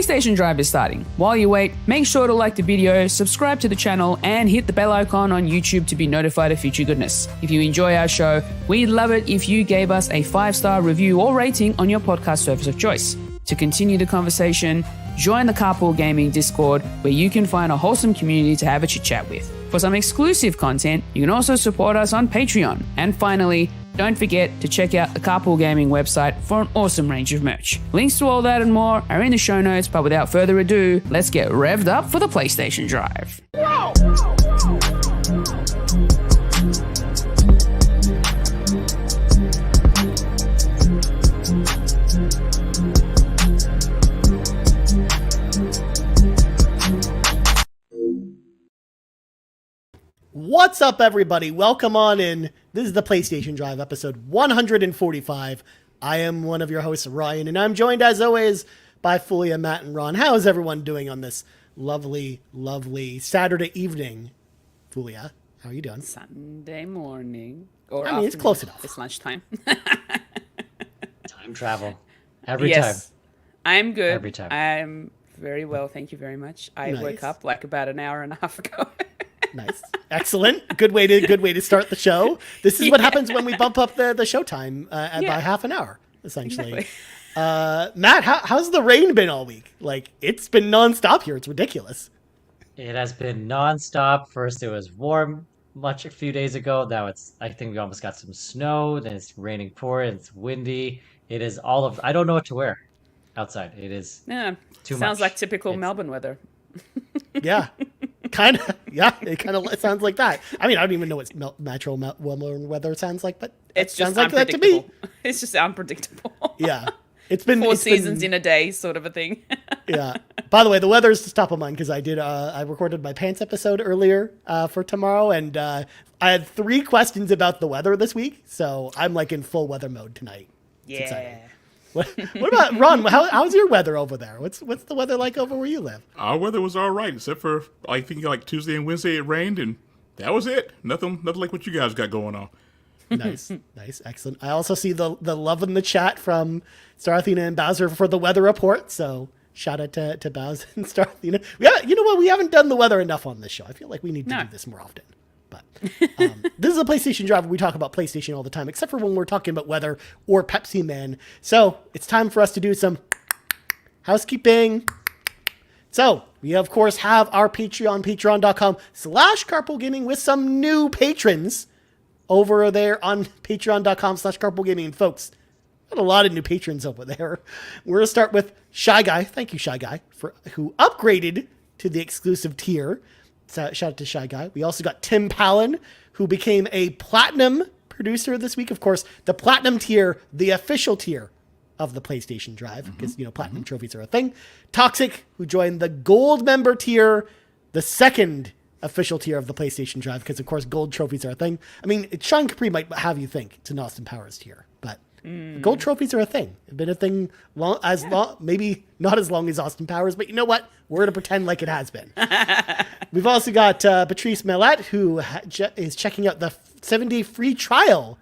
PlayStation Drive is starting. While you wait, make sure to like the video, subscribe to the channel, and hit the bell icon on YouTube to be notified of future goodness. If you enjoy our show, we'd love it if you gave us a 5-star review or rating on your podcast service of choice. To continue the conversation, join the Carpool Gaming Discord, where you can find a wholesome community to have a chit-chat with. For some exclusive content, you can also support us on Patreon. And finally, don't forget to check out the Carpool Gaming website for an awesome range of merch. Links to all that and more are in the show notes, but without further ado, let's get revved up for the PlayStation Drive. Whoa! What's up, everybody? Welcome on in. This is the PlayStation Drive, episode 145. I am one of your hosts, Ryan, and I'm joined, as always, by Fulia, Matt, and Ron. How is everyone doing on this lovely, lovely Saturday evening? Fulia, how are you doing? Sunday morning. Or I mean, it's close enough. It's lunchtime. Time travel. Every time. I'm good. Every time. I'm very well, thank you very much. I woke up like about an hour and a half ago. Nice. Excellent. Good way to start the show. This is what happens when we bump up the show time by half an hour, essentially. Exactly. Matt, how's the rain been all week? Like, it's been nonstop here. It's ridiculous. It has been nonstop. First it was warm a few days ago. Now I think we almost got some snow. Then it's raining poor and it's windy. It is I don't know what to wear outside. It is too much. Sounds like typical Melbourne weather. Yeah. Kind of, yeah. It kind of sounds like that. I mean, I don't even know what natural Melbourne weather sounds like, but it sounds like that to me. It's just unpredictable. Yeah, it's been 4 seasons in a day, sort of a thing. Yeah. By the way, the weather is top of mind because I recorded my pants episode earlier for tomorrow, and I had 3 questions about the weather this week, so I'm like in full weather mode tonight. It's exciting. What about Ron? How's your weather over there? What's the weather like over where you live? Our weather was all right, except for I think like Tuesday and Wednesday it rained, and that was it. Nothing like what you guys got going on. Nice, excellent. I also see the love in the chat from Star Athena and Bowser for the weather report. So shout out to Bowser and Star Athena. You know what? We haven't done the weather enough on this show. I feel like we need to do this more often. But this is a PlayStation Drive. We talk about PlayStation all the time, except for when we're talking about weather or Pepsi Man. So it's time for us to do some housekeeping. So we, of course, have our Patreon, patreon.com/carpoolgaming with some new patrons over there on patreon.com/carpoolgaming. And folks, got a lot of new patrons over there. We're going to start with Shy Guy. Thank you, Shy Guy, who upgraded to the exclusive tier. So shout out to Shy Guy. We also got Tim Paullin, who became a platinum producer this week. Of course, the platinum tier, the official tier of the PlayStation Drive, because platinum trophies are a thing. Toxic, who joined the gold member tier, the second official tier of the PlayStation Drive, because of course gold trophies are a thing. I mean, Sean Capri might have you think it's an Austin Powers tier, but gold trophies are a thing. It's been a thing long, maybe not as long as Austin Powers, but you know what? We're going to pretend like it has been. We've also got Patrice Mellet, who is checking out the 7-day free trial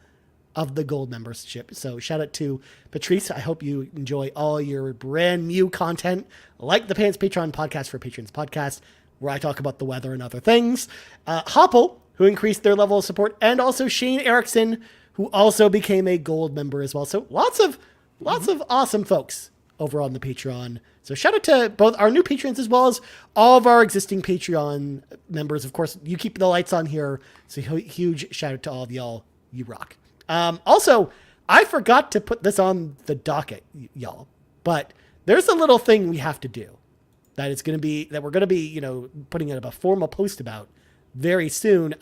of the gold membership. So shout out to Patrice. I hope you enjoy all your brand new content, like the Pants Patreon podcast for Patrons podcast, where I talk about the weather and other things. Hopple, who increased their level of support, and also Shane Erickson, who also became a gold member as well. So lots of awesome folks over on the Patreon. So shout out to both our new patrons as well as all of our existing Patreon members. Of course, you keep the lights on here. So huge shout out to all of y'all. You rock. Also, I forgot to put this on the docket, y'all, but there's a little thing we have to do that we're going to be, putting up a formal post about very soon.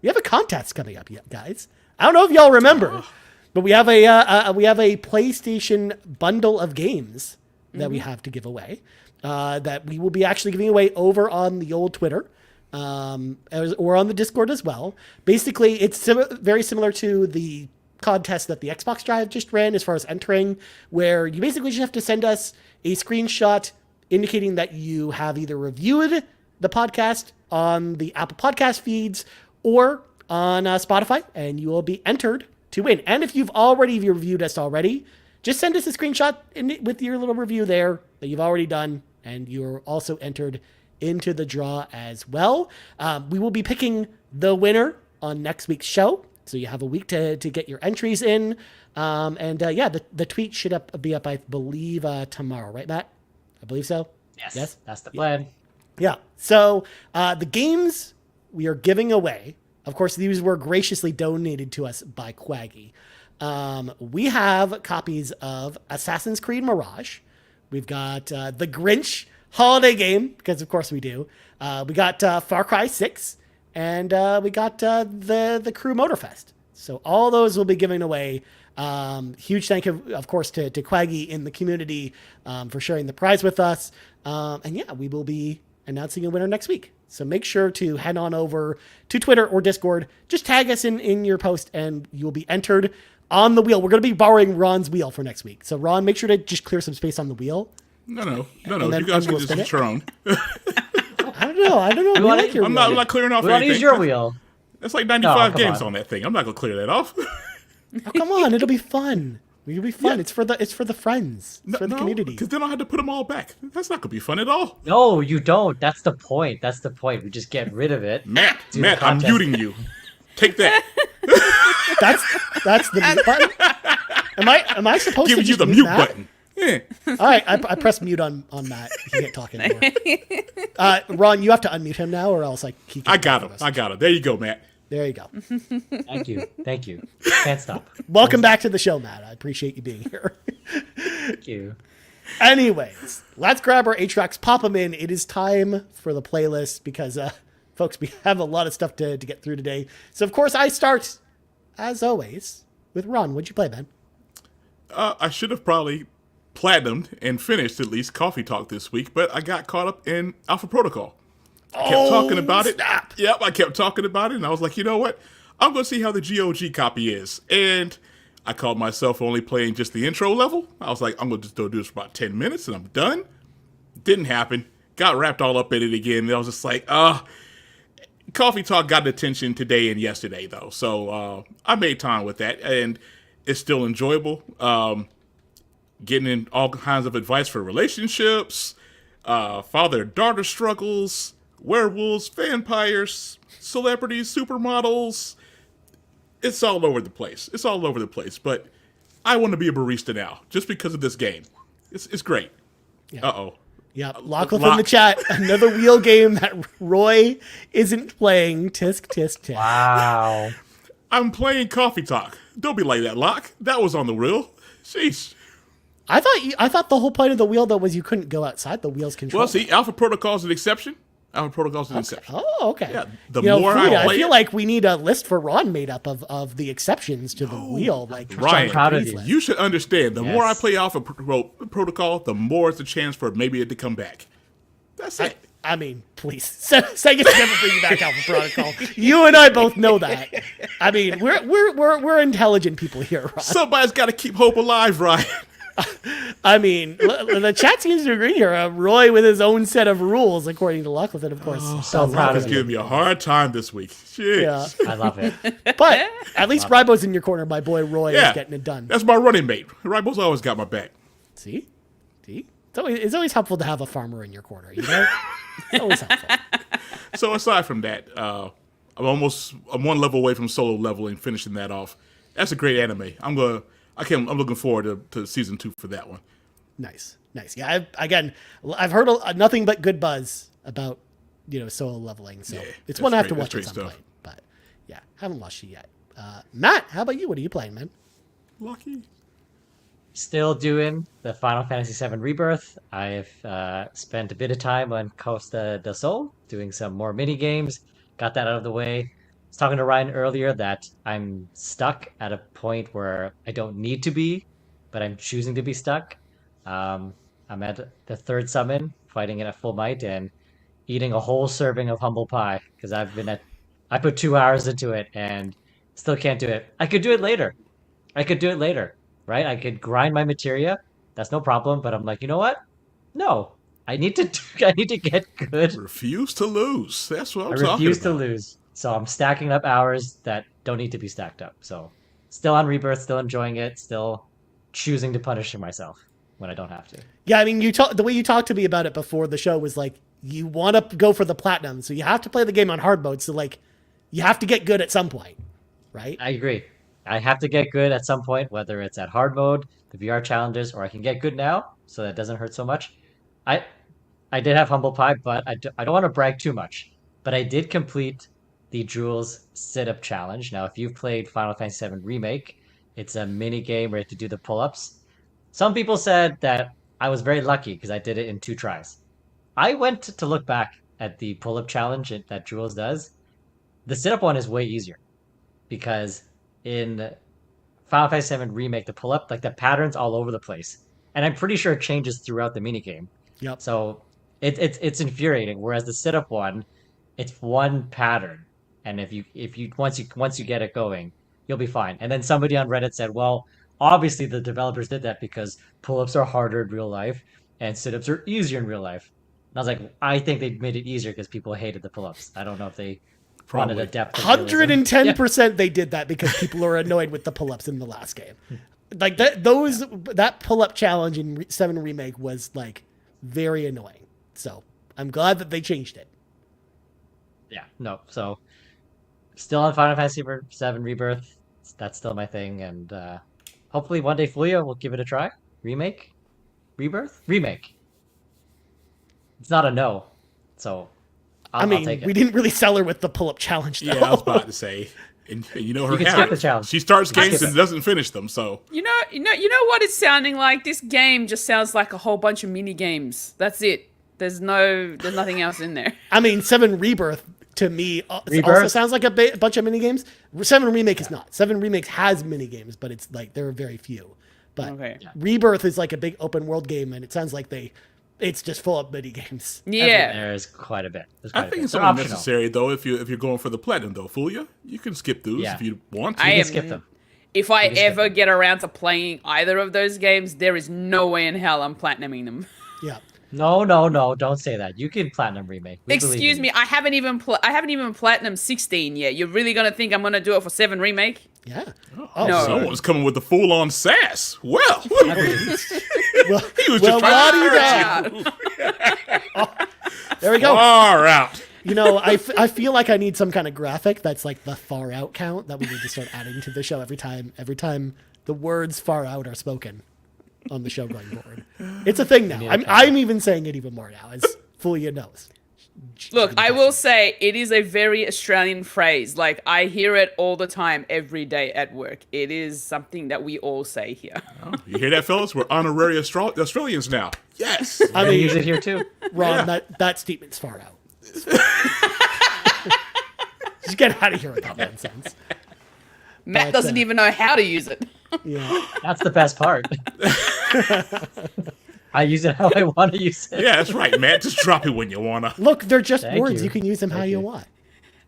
We have a contest coming up, guys. I don't know if y'all remember, but we have a PlayStation bundle of games that we have to give away, that we will be actually giving away over on the old Twitter, or on the Discord as well. Basically, it's very similar to the contest that the Xbox Drive just ran as far as entering, where you basically just have to send us a screenshot indicating that you have either reviewed the podcast on the Apple Podcast feeds or on Spotify, and you will be entered to win. And if you've already reviewed us already, just send us a screenshot with your little review there that you've already done, and you're also entered into the draw as well. We will be picking the winner on next week's show, so you have a week to get your entries in. The tweet should be up, I believe, tomorrow, right, Matt? I believe so. Yes, that's the plan. Yeah. So the games we are giving away, of course, these were graciously donated to us by Cwaggy. We have copies of Assassin's Creed Mirage. We've got the Grinch holiday game, because of course we do. We got Far Cry 6, and we got the Crew Motorfest. So all those will be given away. Huge thank you, of course, to Cwaggy in the community for sharing the prize with us. We will be announcing a winner next week. So make sure to head on over to Twitter or Discord. Just tag us in your post, and you'll be entered on the wheel. We're going to be borrowing Ron's wheel for next week. So Ron, make sure to just clear some space on the wheel. No. You guys can just your own. I don't know. We like your I'm wheel. not clearing off We want to anything. use your wheel. That's like 95 come games on. on that thing. I'm not gonna clear that off. Oh, come on, it'll be fun. It'll be fun. Yeah. It's for the friends. It's for the community. Because then I'll have to put them all back. That's not gonna be fun at all. No, you don't. That's the point. We just get rid of it. Matt, I'm muting you. Take that. That's the mute button. Am I supposed Giving to you just the mute mute Matt? button. Yeah. All right, I pressed mute on Matt. He can't talk anymore. Ron, you have to unmute him now, or else he can't. I got him. There you go, Matt. There you go. Thank you. Can't stop. Welcome back to the show, Matt. I appreciate you being here. Thank you. Anyways, let's grab our 8-tracks, pop them in. It is time for the playlist because, folks, we have a lot of stuff to get through today. So, of course, I start, as always, with Ron. What'd you play, man? I should have probably platinumed and finished at least Coffee Talk this week, but I got caught up in Alpha Protocol. I kept talking about it. Yep, I kept talking about it, and I was like, you know what? I'm going to see how the GOG copy is. And I caught myself only playing just the intro level. I was like, I'm going to just do this for about 10 minutes, and I'm done. Didn't happen. Got wrapped all up in it again, and I was just like, Coffee Talk got attention today and yesterday, though. So I made time with that, and it's still enjoyable. Getting in all kinds of advice for relationships, father-daughter struggles, werewolves, vampires, celebrities, supermodels. It's all over the place. But I want to be a barista now, just because of this game. It's great. Yeah. Uh-oh. Yeah, Lachlan in the chat. Another wheel game that Roy isn't playing. Tisk, tisk, tisk. Wow. I'm playing Coffee Talk. Don't be like that, Locke. That was on the wheel. Sheesh. I thought the whole point of the wheel, though, was you couldn't go outside the wheel's control. Well, see, Alpha Protocol's an exception. Exception. Oh, okay. Yeah, the more I play feel like we need a list for Ron made up of the exceptions to the wheel. Like Ryan, proud of you. You should understand. The Yes. more I play Alpha Protocol, the more it's a chance for maybe it to come back. That's it. I mean, please. Sega's never bring back Alpha Protocol. You and I both know that. I mean, we're intelligent people here, Ron. Somebody's got to keep hope alive, Ryan. I mean, the chat seems to agree here. Roy with his own set of rules, according to Lachlan, of course. So proud He's of you. giving me a hard time this week. Jeez. Yeah. I love it. But at least Rybo's in your corner. My boy Roy is getting it done. That's my running mate. Ribo's always got my back. See? It's always helpful to have a farmer in your corner, you know? It's always helpful. So aside from that, I'm one level away from solo leveling, finishing that off. That's a great anime. I'm looking forward to season 2 for that one. Nice. Yeah, I've heard nothing but good buzz about, solo leveling. So it's one I have to watch at some point. But yeah, haven't watched it yet. Matt, how about you? What are you playing, man? Lucky. Still doing the Final Fantasy VII Rebirth. I've spent a bit of time on Costa del Sol doing some more mini games. Got that out of the way. I was talking to Ryan earlier that I'm stuck at a point where I don't need to be, but I'm choosing to be stuck. I'm at the 3rd summon, fighting it at full might and eating a whole serving of humble pie because I put 2 hours into it and still can't do it. I could do it later. Right? I could grind my materia. That's no problem. But I'm like, you know what? No, I need to get good. Refuse to lose. That's what I'm talking about. I refuse to lose. So I'm stacking up hours that don't need to be stacked up. So still on Rebirth, still enjoying it, still choosing to punish myself when I don't have to. Yeah, I mean, the way you talked to me about it before the show was like, you want to go for the platinum, so you have to play the game on hard mode. So like, you have to get good at some point, right? I agree. I have to get good at some point, whether it's at hard mode, the VR challenges, or I can get good now, so that it doesn't hurt so much. I did have humble pie, but I don't want to brag too much. But I did complete the Jules sit-up challenge. Now, if you've played Final Fantasy VII Remake, it's a mini game where you have to do the pull-ups. Some people said that I was very lucky because I did it in 2 tries. I went to look back at the pull-up challenge that Jules does. The sit-up one is way easier because in Final Fantasy VII Remake, the pull-up, like the pattern's all over the place. And I'm pretty sure it changes throughout the minigame. Yep. So it's infuriating. Whereas the sit-up one, it's one pattern. And if you once you get it going, you'll be fine. And then somebody on Reddit said, well, obviously the developers did that because pull-ups are harder in real life and sit-ups are easier in real life. And I was like, I think they made it easier because people hated the pull-ups. I don't know if they wanted a depth of realism. 110% they did that because people are annoyed with the pull-ups in the last game. Like that pull-up challenge in 7 Remake was like very annoying. So I'm glad that they changed it. Yeah, no. So still on Final Fantasy VII Rebirth. That's still my thing. And hopefully one day Fulia will give it a try. Remake? Rebirth? Remake. It's not a no. So I'll take it. We didn't really sell her with the pull-up challenge, though. Yeah, I was about to say. And you know her You can skip the challenge. She starts games and doesn't finish them, so. You know what it's sounding like? This game just sounds like a whole bunch of mini games. That's it. There's nothing else in there. I mean, 7 Rebirth to me also sounds like a bunch of mini games. 7 Remake is not. 7 Remake has mini games, but it's like there are very few. But Rebirth is like a big open world game, and it sounds like it's just full of mini games. Yeah, there's quite a bit. I think it's only necessary though if you're going for the platinum though. Fulia, you can skip those if you want to. You can skip them. If I ever get around to playing either of those games, there is no way in hell I'm platinuming them. Yeah. No, don't say that. You can platinum Remake. Excuse me, I haven't even platinum 16 yet. You're really gonna think I'm gonna do it for 7 Remake? Yeah. Oh, no. Someone's coming with the full-on sass. Well, he was just trying to hurt you. There we go. Far out. You know, I feel like I need some kind of graphic that's like the far out count that we need to start adding to the show every time the words far out are spoken on the show going forward. It's a thing now. I'm even saying it even more now, as Fulia knows. Look, I will say it is a very Australian phrase. Like, I hear it all the time, every day at work. It is something that we all say here. Oh, you hear that, fellas? We're honorary Australians now. Yes. I mean, use it here too. Ron, that statement's far out. Just get out of here with that nonsense. Matt doesn't even know how to use it. Yeah. That's the best part. I use it how I want to use it. Yeah, that's right, Matt. Just drop it when you wanna. Look, they're just words. You can use them how you want.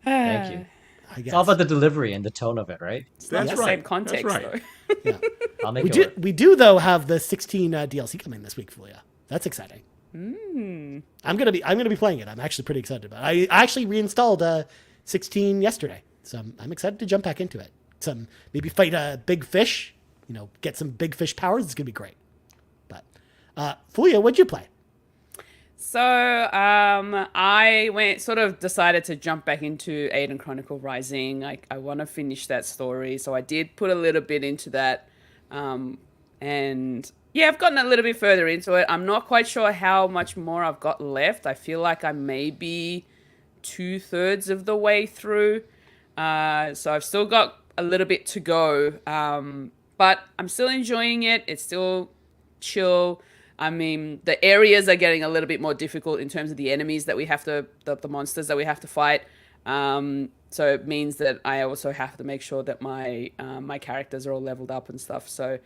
Thank you. I guess. It's all about the delivery and the tone of it, right? That's right. Same context, that's right. though. Yeah. I'll make it work. We do though have the 16 DLC coming this week, Fulia. That's exciting. I'm gonna be playing it. I'm actually pretty excited about it. I actually reinstalled 16 yesterday, so I'm excited to jump back into it. Maybe fight a big fish. You know, get some big fish powers. It's gonna be great. But Fulia, what'd you play? So I decided to jump back into Aiden Chronicle Rising. I want to finish that story, so I did put a little bit into that, and yeah, I've gotten a little bit further into it. I'm not quite sure how much more I've got left. I feel like I may be 2/3 of the way through, so I've still got a little bit to go, but I'm still enjoying it. It's still chill. I mean, the areas are getting a little bit more difficult in terms of the enemies that we have to, the monsters that we have to fight. So it means that I also have to make sure that my characters are all leveled up and stuff. So,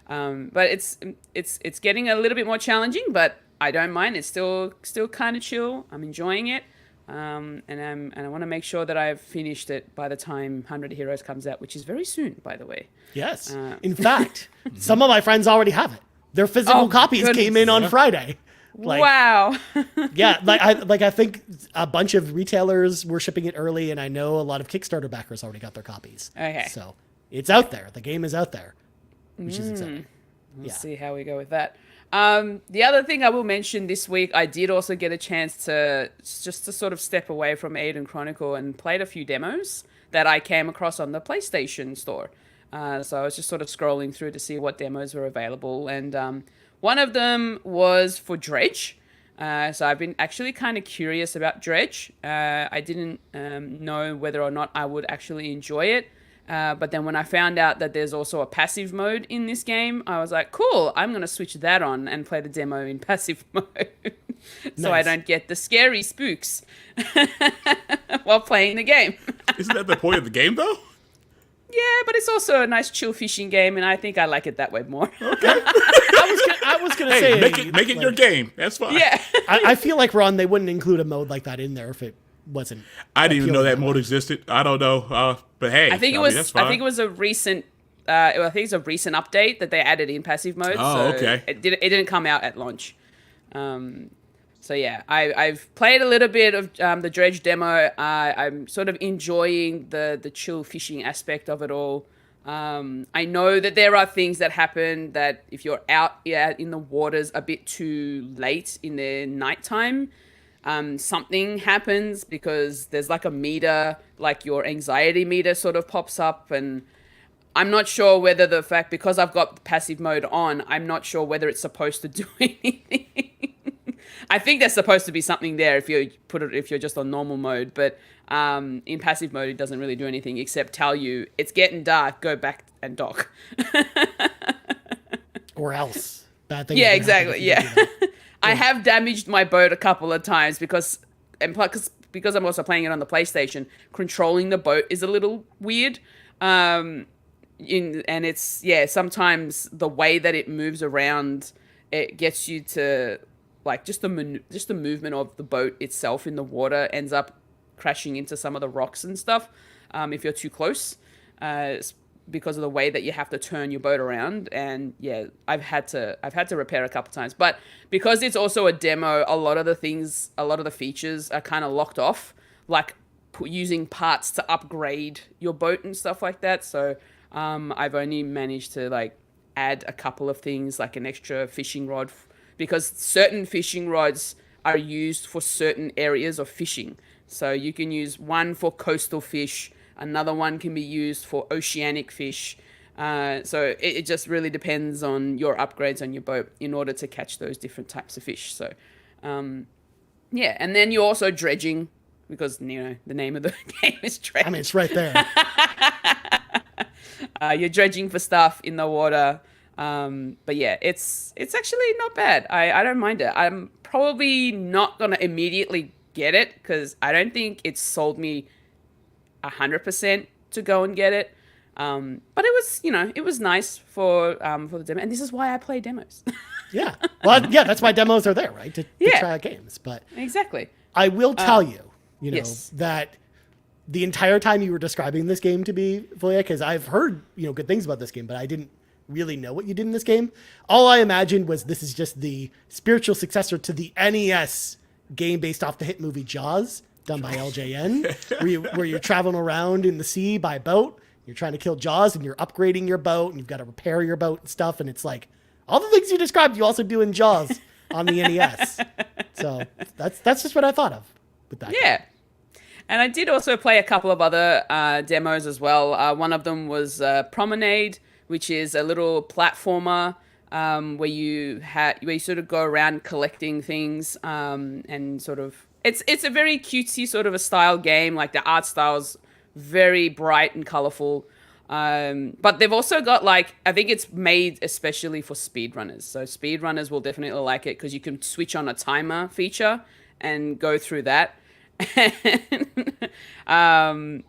but it's getting a little bit more challenging, but I don't mind. It's still kind of chill. I'm enjoying it, and I want to make sure that I've finished it by the time 100 Heroes comes out, which is very soon, by the way. Yes. In fact, some of my friends already have it. Their physical copies came in on Friday. Wow. Yeah, I think a bunch of retailers were shipping it early, and I know a lot of Kickstarter backers already got their copies. Okay. So it's out there. The game is out there, which is exciting. We'll see how we go with that. The other thing I will mention this week, I did also get a chance to sort of step away from Aiden Chronicle and played a few demos that I came across on the PlayStation store. So I was just sort of scrolling through to see what demos were available. And one of them was for Dredge. So I've been actually kind of curious about Dredge. I didn't know whether or not I would actually enjoy it. But then when I found out that there's also a passive mode in this game, I was like, cool, I'm going to switch that on and play the demo in passive mode. So I don't get the scary spooks while playing the game. Isn't that the point of the game, though? Yeah, but it's also a nice chill fishing game, and I think I like it that way more. Okay. I was gonna say, make it your game. That's fine. Yeah. I feel like, Ron, they wouldn't include a mode like that in there if it wasn't. I didn't even know that mode existed. I don't know, but hey, I think it was a recent. I think it's a recent update that they added in passive mode. Oh, so okay. It didn't come out at launch. So yeah, I've played a little bit of the Dredge demo. I'm sort of enjoying the chill fishing aspect of it all. I know that there are things that happen that if you're out in the waters a bit too late in the nighttime, something happens because there's like a meter, like your anxiety meter sort of pops up, and I'm not sure whether the fact, because I've got passive mode on, I'm not sure whether it's supposed to do anything. I think there's supposed to be something there if you're just on normal mode, but in passive mode it doesn't really do anything except tell you it's getting dark, go back and dock. Or else. Bad thing. Yeah, exactly. Yeah. I have damaged my boat a couple of times because I'm also playing it on the PlayStation. Controlling the boat is a little weird. And it's sometimes the way that it moves around, it gets you to like just the movement of the boat itself in the water ends up crashing into some of the rocks and stuff if you're too close, because of the way that you have to turn your boat around. And yeah, I've had to repair a couple times, but because it's also a demo, a lot of the features are kind of locked off, like using parts to upgrade your boat and stuff like that. So I've only managed to like add a couple of things, like an extra fishing rod, because certain fishing rods are used for certain areas of fishing. So you can use one for coastal fish, another one can be used for oceanic fish. So it just really depends on your upgrades on your boat in order to catch those different types of fish. So, yeah. And then you're also dredging, because, you know, the name of the game is Dredge. I mean, it's right there. You're dredging for stuff in the water. But yeah, it's actually not bad. I don't mind it. I'm probably not going to immediately get it because I don't think it's sold me 100% to go and get it. But it was nice for the demo. And this is why I play demos. Yeah. Well, yeah, that's why demos are there, right? To try out games. But exactly. I will tell you, yes. that the entire time you were describing this game to me, Fulia, because I've heard, good things about this game, but I didn't really know what you did in this game. All I imagined was this is just the spiritual successor to the NES game based off the hit movie Jaws, done by LJN, where you're traveling around in the sea by boat. You're trying to kill Jaws, and you're upgrading your boat, and you've got to repair your boat and stuff. And it's like all the things you described, you also do in Jaws on the NES. So that's just what I thought of with that. Yeah. Game. And I did also play a couple of other demos as well. One of them was Promenade, which is a little platformer where you sort of go around collecting things and sort of it's a very cutesy sort of a style game. Like the art style's very bright and colorful. But they've also got I think it's made especially for speedrunners. So speedrunners will definitely like it because you can switch on a timer feature and go through that.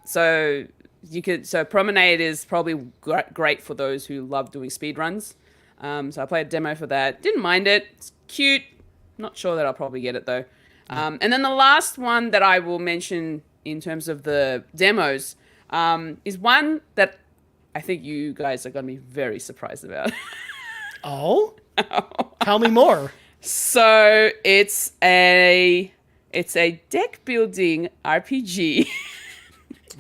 So Promenade is probably great for those who love doing speedruns. So I played a demo for that. Didn't mind it. It's cute. Not sure that I'll probably get it though. And then the last one that I will mention in terms of the demos is one that I think you guys are going to be very surprised about. Oh? Tell me more. So it's a deck building RPG.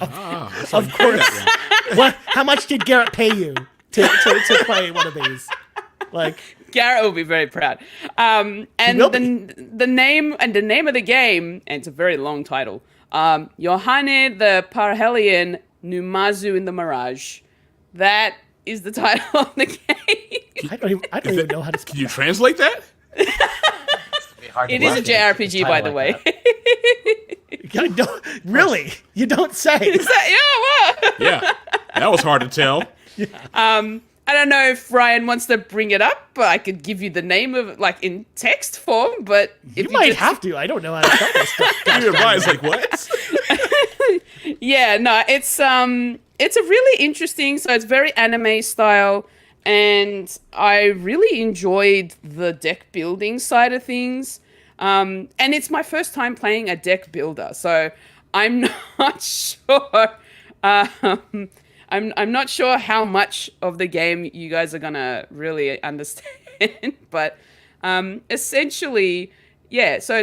Of course. How much did Garrett pay you to play one of these? Like, Garrett will be very proud. And will the name of the game, and it's a very long title. Johanne the Parhelion Numazu in the Mirage. That is the title of the game. I don't even know how to. Can you translate that? It is a JRPG, by the way. Really? You don't say. Yeah, that was hard to tell. I don't know if Ryan wants to bring it up, but I could give you the name of it, like, in text form, but You might have to. I don't know how to spell this stuff. Even Ryan's like, what? Yeah, no, it's a really interesting, so it's very anime style, and I really enjoyed the deck building side of things. And it's my first time playing a deck builder, so I'm not sure. I'm not sure how much of the game you guys are gonna really understand, but essentially, yeah. So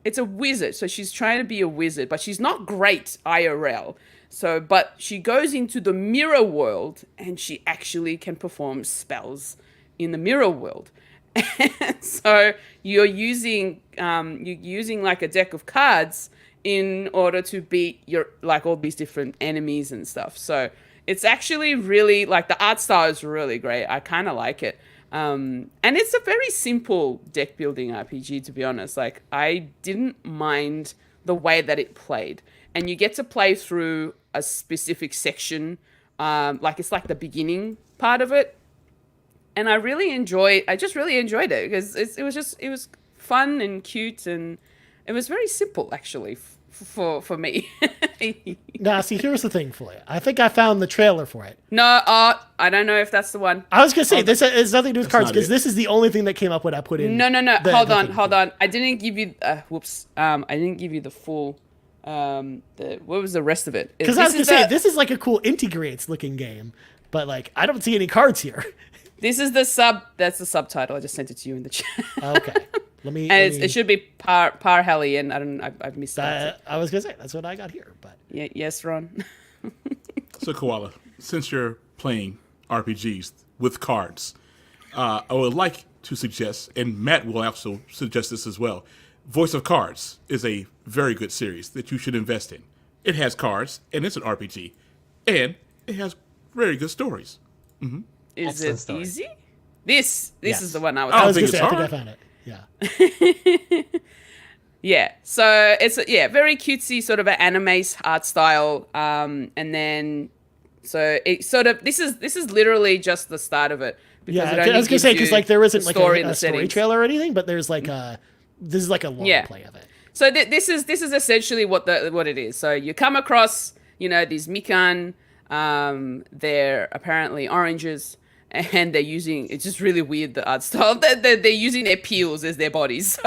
it's a wizard. So she's trying to be a wizard, but she's not great IRL. So, but she goes into the mirror world, and she actually can perform spells in the mirror world. And so you're using like a deck of cards in order to beat all these different enemies and stuff. So it's actually really, like, the art style is really great. I kind of like it. And it's a very simple deck building RPG, to be honest. Like, I didn't mind the way that it played. And you get to play through a specific section. It's like the beginning part of it. And I just really enjoyed it because it was fun and cute, and it was very simple, actually, for me. Now, see, here's the thing for you. I think I found the trailer for it. No, I don't know if that's the one. I was going to say, this has nothing to do with cards, not because it. this is the only thing that came up when I put in. No. Hold on. I didn't give you. I didn't give you the full. What was the rest of it? Because I was going to say, this is like a cool integrates looking game, but, like, I don't see any cards here. This is that's the subtitle. I just sent it to you in the chat. Okay. It should be Parhelion. I've missed that. I was going to say, that's what I got here, but. Yeah, yes, Ron. So, Koala, since you're playing RPGs with cards, I would like to suggest, and Matt will also suggest this as well, Voice of Cards is a very good series that you should invest in. It has cards, and it's an RPG, and it has very good stories. Mm-hmm. Is it story. easy? This Yes. is the one I was. I I don't was going think to say, it's I think I hard. found it. Yeah. Yeah, so it's very cutesy, sort of an anime art style, and then so it sort of this is literally just the start of it. Yeah, I was going to say, because, like, there isn't like story a story trailer or anything, but there's like this is like a long play of it. So this is essentially what it is. So you come across these mikan, they're apparently oranges. And they're using, it's just really weird, the art style. They're using their peels as their bodies.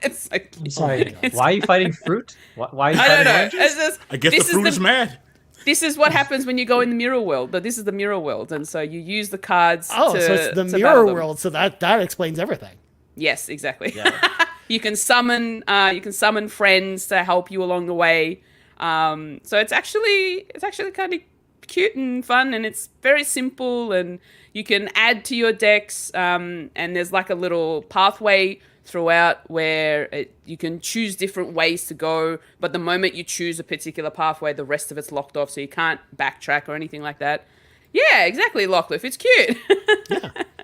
It's like, I'm sorry, why are you fighting fruit? Why are you I fighting don't know. oranges? It's just, I guess the fruit is mad. This is what happens when you go in the mirror world. But this is the mirror world. And so you use the cards Oh, to so it's the to mirror battle them. world, so that explains everything. Yes, exactly. Yeah. You can summon friends to help you along the way. So it's actually kind of cute and fun, and it's very simple, and you can add to your decks, and there's like a little pathway throughout where you can choose different ways to go, but the moment you choose a particular pathway, the rest of it's locked off, so you can't backtrack or anything like that. Yeah, exactly, Lockliff. It's cute.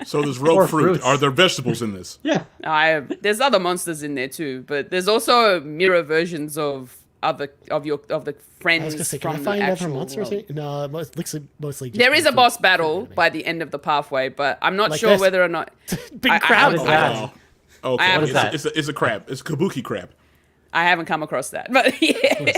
So there's rogue Or fruit. fruits. Are there vegetables in this? Yeah. There's other monsters in there too, but there's also mirror versions of the friends I was going to say, from can I the find other actual monsters? world. No, it looks mostly just There is a fruit- boss fruit battle enemy. by the end of the pathway, but I'm not Like sure this? whether or not. Big I crab. What is that? Oh, okay. What is that? It's a crab. It's a kabuki crab. I haven't come across that, but yeah.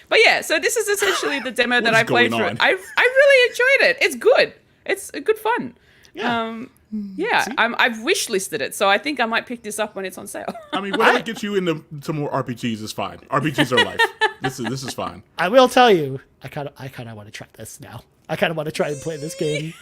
But yeah, so this is essentially the demo that is I played going through. on? I really enjoyed it. It's good. It's a good fun. Yeah. I've wish listed it, so I think I might pick this up when it's on sale. I mean, whatever gets you into some more RPGs is fine. RPGs are life. This is fine. I will tell you, I kind of want to try this now. I kind of want to try and play this game,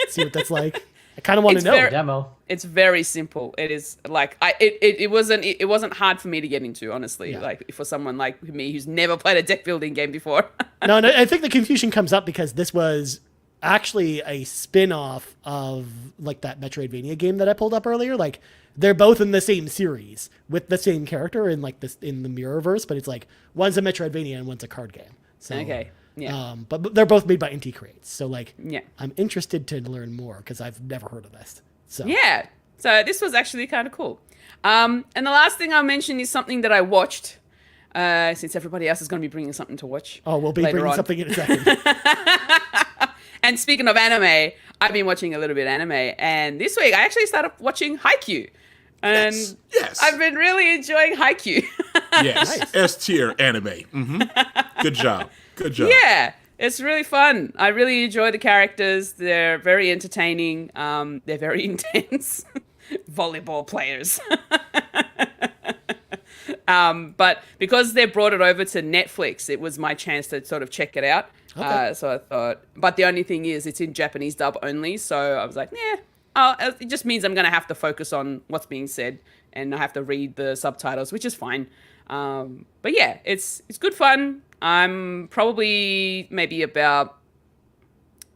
see what that's like. I kind of want to It's know. very- Demo. It's very simple. It is like it wasn't hard for me to get into, honestly. Yeah. Like for someone like me who's never played a deck building game before. No, I think the confusion comes up because this was actually a spin-off of like that Metroidvania game that I pulled up earlier. Like they're both in the same series with the same character in like this in the Mirrorverse, but it's like one's a Metroidvania and one's a card game. So, Okay. Yeah. but they're both made by Inti Creates. So like, Yeah. I'm interested to learn more because I've never heard of this. So Yeah. So this was actually kind of cool. And the last thing I'll mention is something that I watched. Since everybody else is going to be bringing something to watch. Oh, we'll be later bringing on. something in a second. And speaking of anime, I've been watching a little bit of anime, and this week I actually started watching Haikyuu. And Yes. I've been really enjoying Haikyuu. Yes. Nice. S tier anime. Good job. Good job. Yeah, it's really fun. I really enjoy the characters. They're very entertaining. They're very intense. Volleyball players. But because they brought it over to Netflix, it was my chance to sort of check it out. Okay. So I thought, but the only thing is it's in Japanese dub only. So I was like, it just means I'm going to have to focus on what's being said and I have to read the subtitles, which is fine. But yeah, it's good fun. I'm probably maybe about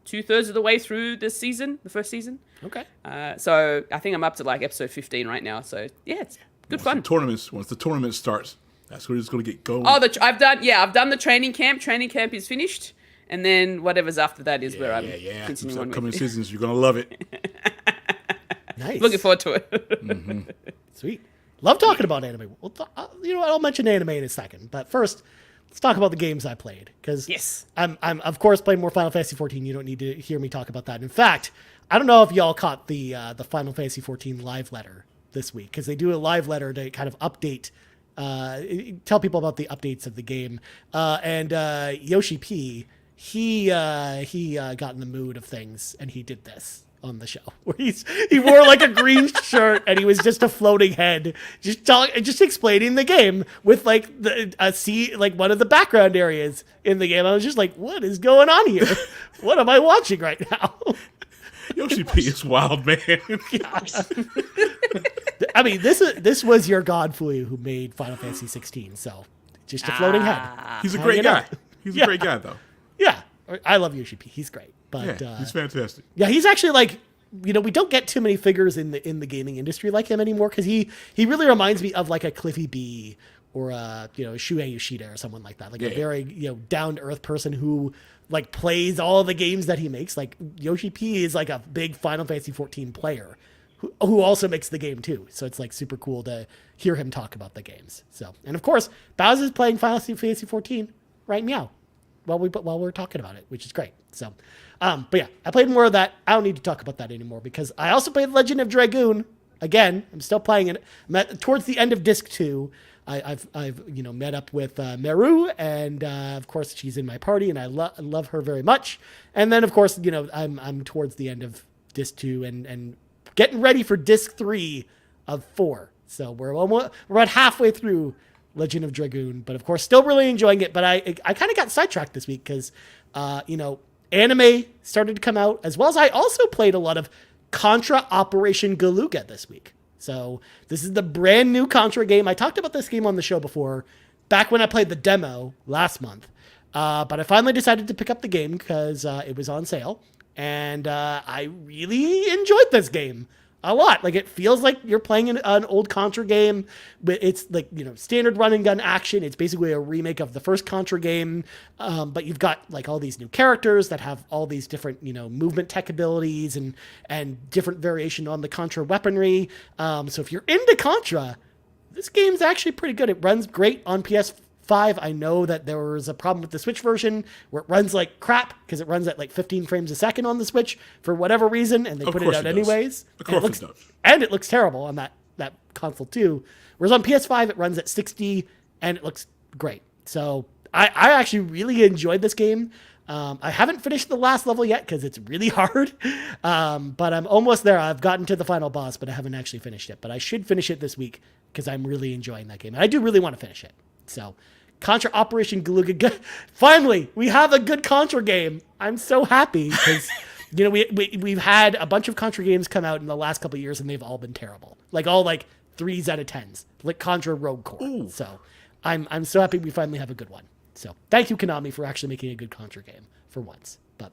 2/3 of the way through this season, the first season. Okay. So I think I'm up to like episode 15 right now. So yeah, it's good fun. Once the tournament starts, that's where it's going to get going. Oh, I've done the training camp. Training camp is finished, and then whatever's after that is where I'm continuing These on upcoming with. seasons, you're going to love it. Nice. Looking forward to it. Sweet. Love talking about anime. Well, you know what? I'll mention anime in a second. But first, let's talk about the games I played. Because Yes. I'm of course playing more Final Fantasy 14. You don't need to hear me talk about that. In fact, I don't know if y'all caught the Final Fantasy 14 live letter this week, because they do a live letter to kind of update, tell people about the updates of the game. And Yoshi P, he got in the mood of things, and he did this on the show where he wore like a green shirt and he was just a floating head, just explaining the game with like like one of the background areas in the game. I was just like, what is going on here? What am I watching right now? Yoshi P is wild, man. I mean, this was your Godfrey who made Final Fantasy 16, so just a floating head. He's a Hanging great guy. out. He's Yeah. a great guy, though. Yeah, I love Yoshi P. He's great, but Yeah, he's fantastic. yeah, he's actually like, we don't get too many figures in the gaming industry like him anymore, because he really reminds me of like a Cliffy B or a Shuei Yoshida or someone like that, like a very down to earth person who like plays all the games that he makes. Like Yoshi P is like a big Final Fantasy 14 player who also makes the game too. So it's like super cool to hear him talk about the games. So, and of course, Bowser's playing Final Fantasy 14 right now while we're talking about it, which is great. So, but yeah, I played more of that. I don't need to talk about that anymore because I also played Legend of Dragoon again. I'm still playing it. Towards the end of Disc 2. I've met up with Meru, and of course she's in my party, and I love her very much. And then of course I'm towards the end of Disc 2 and getting ready for Disc 3 of 4. So we're about halfway through Legend of Dragoon, but of course still really enjoying it. But I kind of got sidetracked this week because anime started to come out, as well as I also played a lot of Contra Operation Galuga this week. So this is the brand new Contra game. I talked about this game on the show before, back when I played the demo last month. But I finally decided to pick up the game because it was on sale. And I really enjoyed this game a lot. Like, it feels like you're playing an old Contra game, but it's like, standard run and gun action. It's basically a remake of the first Contra game. But you've got like all these new characters that have all these different, movement tech abilities and different variation on the Contra weaponry. So if you're into Contra, this game's actually pretty good. It runs great on PS5. I know that there was a problem with the Switch version where it runs like crap because it runs at like 15 frames a second on the Switch for whatever reason, and they put it out anyways. Of course it does. And it looks terrible on that console too. Whereas on PS5 it runs at 60 and it looks great. So I actually really enjoyed this game. I haven't finished the last level yet because it's really hard, but I'm almost there. I've gotten to the final boss, but I haven't actually finished it. But I should finish it this week because I'm really enjoying that game, and I do really want to finish it. So, Contra Operation Galuga. Finally, we have a good Contra game. I'm so happy because, we've had a bunch of Contra games come out in the last couple of years and they've all been terrible. Like all like 3s out of 10s, like Contra Rogue Core. Ooh. So I'm so happy we finally have a good one. So thank you, Konami, for actually making a good Contra game for once. But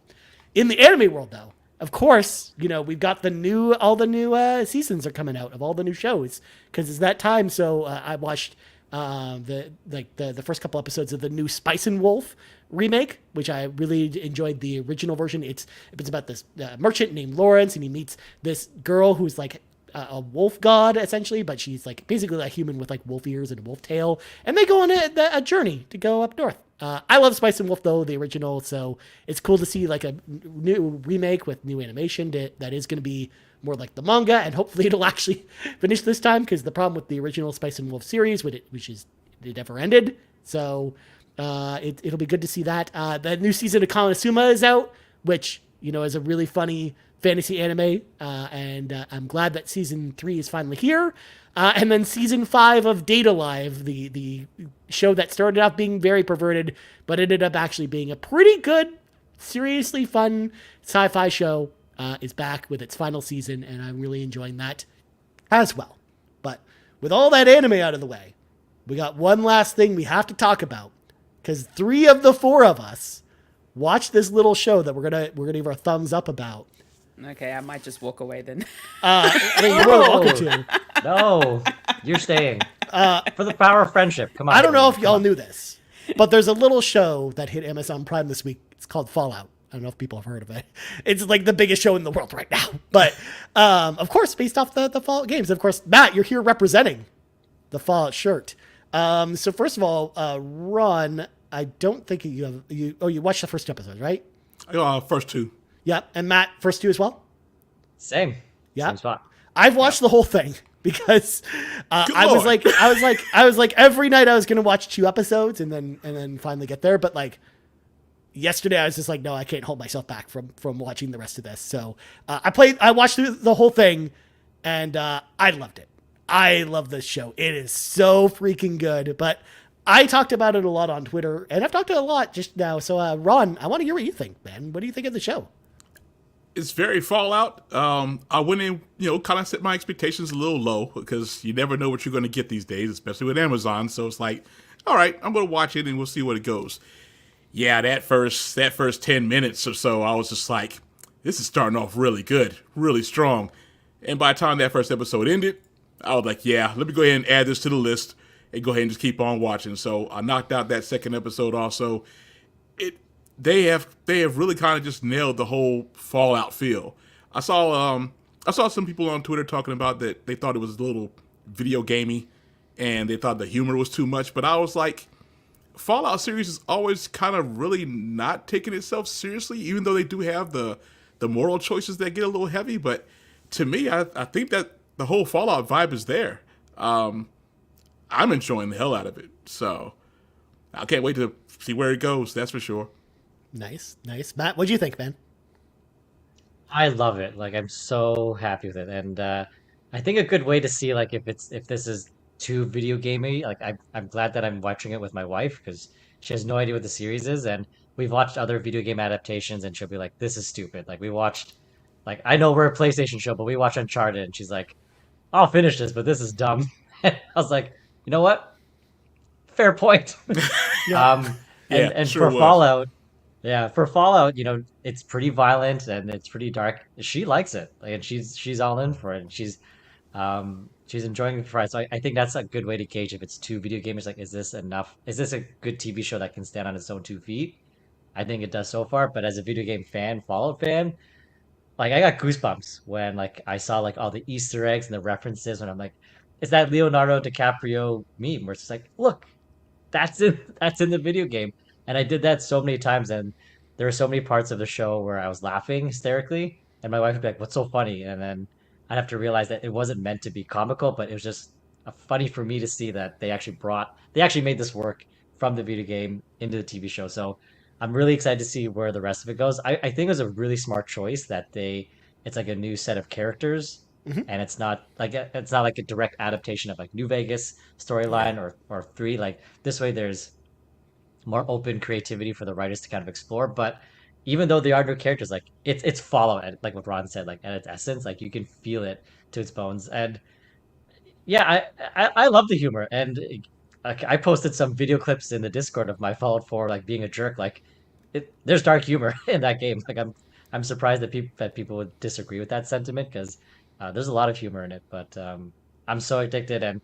In the anime world, though, of course, we've got all the new seasons are coming out of all the new shows because it's that time. So I watched the first couple episodes of the new Spice and Wolf remake, which I really enjoyed the original version. It's about this merchant named Lawrence, and he meets this girl who's like a wolf god essentially, but she's like basically a human with like wolf ears and a wolf tail, and they go on a journey to go up north. I love Spice and Wolf though, the original, so it's cool to see like a new remake with new animation that is going to be more like the manga, and hopefully it'll actually finish this time, because the problem with the original Spice and Wolf series, which is it never ended. So it'll be good to see that. The new season of Konosuba is out, which is a really funny fantasy anime, and I'm glad that season 3 is finally here. And then season 5 of Data Live, the show that started off being very perverted, but ended up actually being a pretty good, seriously fun sci-fi show, is back with its final season, and I'm really enjoying that as well. But with all that anime out of the way, we got one last thing we have to talk about, because 3 of the 4 of us watched this little show that we're gonna give our thumbs up about. Okay, I might just walk away then. I mean, you're more than welcome to. No, you're staying. For the power of friendship. Come on. I don't know if y'all knew this, but there's a little show that hit Amazon Prime this week. It's called Fallout. I don't know if people have heard of it. It's like the biggest show in the world right now. But, of course, based off the Fallout games. Of course, Matt, you're here representing the Fallout shirt. So first of all, Ron, I don't think you watched the first 2 episodes, right? First 2. Yeah, and Matt, first 2 as well? Same. Yeah. Same spot. I've watched the whole thing because I was like every night I was gonna watch 2 episodes and then finally get there. But like yesterday I was just like, no, I can't hold myself back from watching the rest of this. So I watched the whole thing, and I loved it. I love this show. It is so freaking good. But I talked about it a lot on Twitter, and I've talked a lot just now. So Ron, I want to hear what you think, man. What do you think of the show? It's very Fallout. I went in, kind of set my expectations a little low, because you never know what you're going to get these days, especially with Amazon. So it's like, all right, I'm going to watch it and we'll see where it goes. Yeah, that first 10 minutes or so, I was just like, this is starting off really good, really strong. And by the time that first episode ended, I was like, yeah, let me go ahead and add this to the list and go ahead and just keep on watching. So I knocked out that second episode also. They have really kind of just nailed the whole Fallout feel. I saw some people on Twitter talking about that they thought it was a little video gamey and they thought the humor was too much, but I was like, Fallout series is always kind of really not taking itself seriously, even though they do have the moral choices that get a little heavy. But to me, I think that the whole Fallout vibe is there. I'm enjoying the hell out of it. So I can't wait to see where it goes. That's for sure. Nice. Matt, what'd you think, man? I love it. Like, I'm so happy with it, and I think a good way to see like if this is too video gamey. Like, I'm glad that I'm watching it with my wife, because she has no idea what the series is, and we've watched other video game adaptations, and she'll be like, "This is stupid." Like, we watched, like, I know we're a PlayStation show, but we watched Uncharted, and she's like, "I'll finish this, but this is dumb." I was like, you know what? Fair point. Yeah. And sure for was. Fallout. Yeah, for Fallout, it's pretty violent and it's pretty dark. She likes it, like, and she's all in for it. And she's enjoying it for it. So I think that's a good way to gauge if it's too video gamers. Like, is this enough? Is this a good TV show that can stand on its own 2 feet? I think it does so far. But as a video game fan, Fallout fan, like, I got goosebumps when like I saw like all the Easter eggs and the references. When I'm like, it's that Leonardo DiCaprio meme where it's just like, look, that's in the video game. And I did that so many times, and there were so many parts of the show where I was laughing hysterically, and my wife would be like, "What's so funny?" And then I'd have to realize that it wasn't meant to be comical, but it was just funny for me to see that they actually made this work from the video game into the TV show. So I'm really excited to see where the rest of it goes. I think it was a really smart choice that it's like a new set of characters, and it's not like a direct adaptation of like New Vegas storyline or 3. Like, this way, there's more open creativity for the writers to kind of explore. But even though they are new characters, like, it's Fallout, like what Ron said, like, at its essence, like, you can feel it to its bones. And yeah, I love the humor, and like, I posted some video clips in the Discord of my Fallout 4 like being a jerk. Like, there's dark humor in that game. Like, I'm surprised that people would disagree with that sentiment because there's a lot of humor in it. But I'm so addicted, and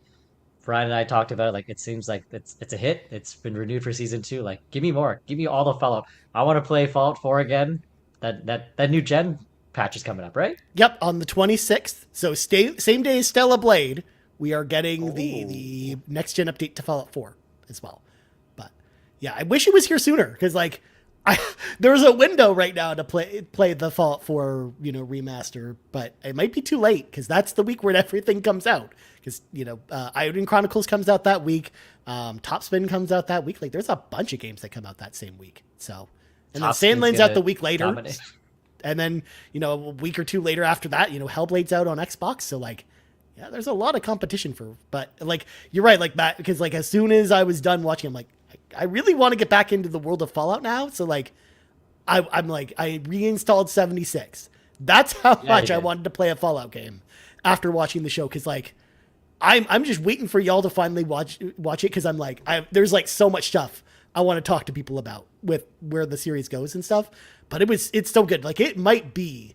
Brian and I talked about it. Like it seems like it's a hit. It's been renewed for season 2. Like give me more. Give me all the Fallout. I want to play Fallout 4 again. That new gen patch is coming up, right? Yep, on the 26th. So same day as Stella Blade, we are getting the next gen update to Fallout 4 as well. But yeah, I wish it was here sooner because like there's a window right now to play the Fallout 4 remaster, but it might be too late because that's the week where everything comes out. Because Iodine Chronicles comes out that week, Topspin comes out that week. Like there's a bunch of games that come out that same week. So and then Sandland's out the week later. Dominate. And then, a week or two later after that, Hellblade's out on Xbox. So, like, yeah, there's a lot of competition but, like, you're right, like, Matt, because, like, as soon as I was done watching, I'm like, I really want to get back into the world of Fallout now. So, like, I'm like, I reinstalled 76. That's how much I wanted to play a Fallout game after watching the show. Because, like, I'm just waiting for y'all to finally watch it because I'm like, there's, like, so much stuff I want to talk to people about with where the series goes and stuff. But it's so good. Like it might be,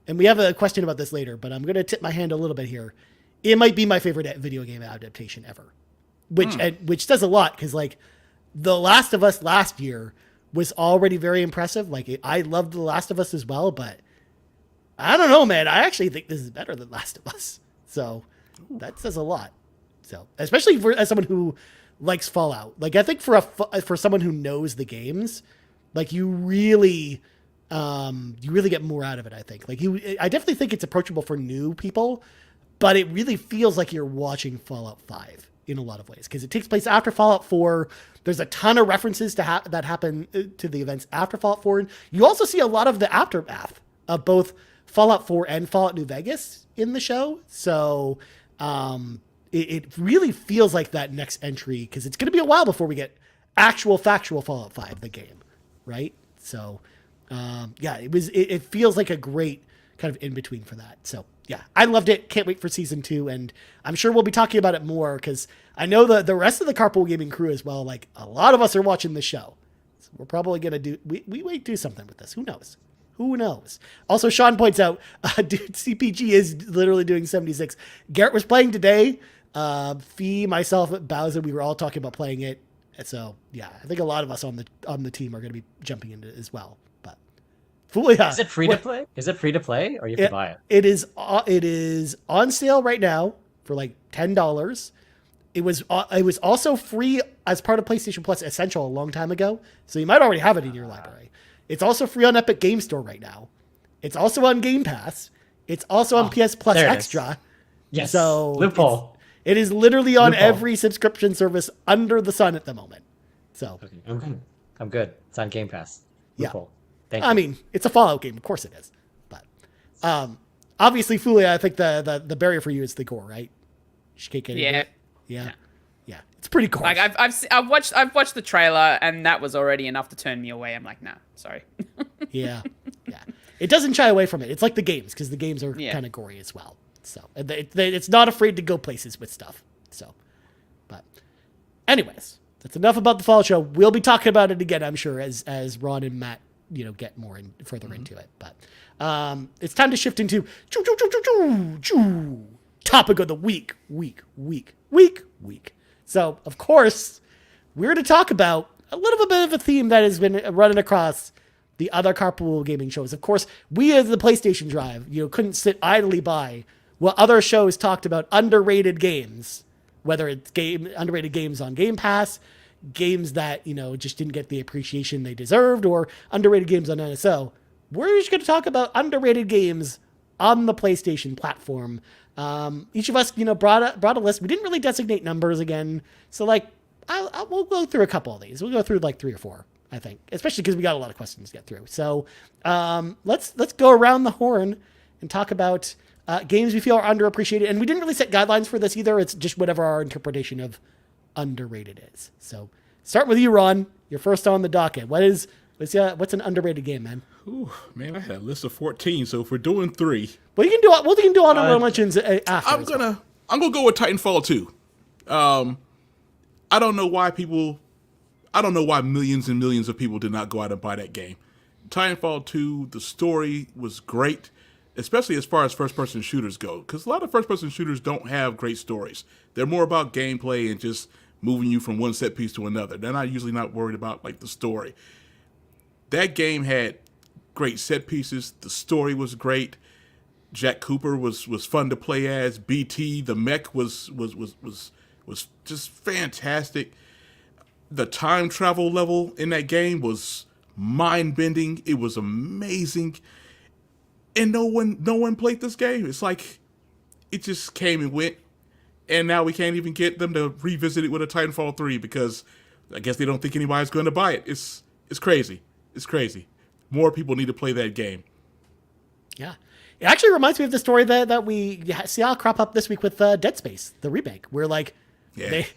and we have a question about this later, but I'm going to tip my hand a little bit here. It might be my favorite video game adaptation ever, which says a lot. Cause like The Last of Us last year was already very impressive. Like I loved The Last of Us as well, but I don't know, man. I actually think this is better than Last of Us. So that says a lot. So especially as someone who likes Fallout, like I think for someone who knows the games, like you really get more out of it. I think I definitely think it's approachable for new people, but it really feels like you're watching Fallout 5 in a lot of ways because it takes place after Fallout 4. There's a ton of references that happen to the events after Fallout 4. You also see a lot of the aftermath of both Fallout 4 and Fallout New Vegas in the show. So it really feels like that next entry because it's going to be a while before we get actual factual Fallout 5, the game. Right. So, it feels like a great kind of in between for that. So yeah, I loved it. Can't wait for season 2. And I'm sure we'll be talking about it more because I know the rest of the Carpool Gaming crew as well. Like a lot of us are watching the show. So we're probably going to we might do something with this. Who knows? Who knows? Also, Sean points out, dude, CPG is literally doing 76. Garrett was playing today. Fee, myself, Bowser, we were all talking about playing it. So yeah, I think a lot of us on the team are going to be jumping into it as well. But is it free to play? Is it free to play, or you have to buy it? It is on sale right now for like $10. It was also free as part of PlayStation Plus Essential a long time ago, so you might already have it in your library. It's also free on Epic Game Store right now. It's also on Game Pass. It's also on PS Plus Extra. Yes. So loophole. It is literally on every subscription service under the sun at the moment. So okay. I'm good. It's on Game Pass. Loophole. Thank you. I mean, it's a Fallout game, of course it is. But obviously, Fulia, I think the barrier for you is the gore, right? Yeah. It's pretty cool. Like I've watched the trailer, and that was already enough to turn me away. I'm like, nah, sorry. Yeah. It doesn't shy away from it. It's like the games because the games are kind of gory as well. So it's not afraid to go places with stuff. So, but anyways, that's enough about the Fallout show. We'll be talking about it again, I'm sure, as Ron and Matt, get more further into it. But it's time to shift into topic of the week. So, of course, we're to talk about a little bit of a theme that has been running across the other Carpool Gaming shows. Of course, we as the PlayStation Drive, couldn't sit idly by while other shows talked about underrated games, whether it's underrated games on Game Pass, games that, just didn't get the appreciation they deserved, or underrated games on NSO. We're just going to talk about underrated games on the PlayStation platform. Each of us, brought a list. We didn't really designate numbers again. So we'll go through a couple of these. We'll go through like 3 or 4, I think, especially because we got a lot of questions to get through. So, let's go around the horn and talk about games we feel are underappreciated. And we didn't really set guidelines for this either. It's just whatever our interpretation of underrated is. So start with you, Ron. You're first on the docket. What's an underrated game, man? Ooh, man, I had a list of 14. So if we're doing 3, well, you can do honorable mentions after. I'm gonna go with Titanfall 2. I don't know why millions and millions of people did not go out and buy that game. Titanfall 2, the story was great, especially as far as first-person shooters go, because a lot of first-person shooters don't have great stories. They're more about gameplay and just moving you from one set piece to another. They're not usually not worried about like the story. That game had great set pieces. The story was great. Jack Cooper was fun to play as. BT, the mech was just fantastic. The time travel level in that game was mind-bending. It was amazing. And no one played this game. It's like it just came and went. And now we can't even get them to revisit it with a Titanfall 3 because I guess they don't think anybody's going to buy it. It's crazy. It's crazy. More people need to play that game. Yeah. It actually reminds me of the story that we saw crop up this week with Dead Space, the remake, where like they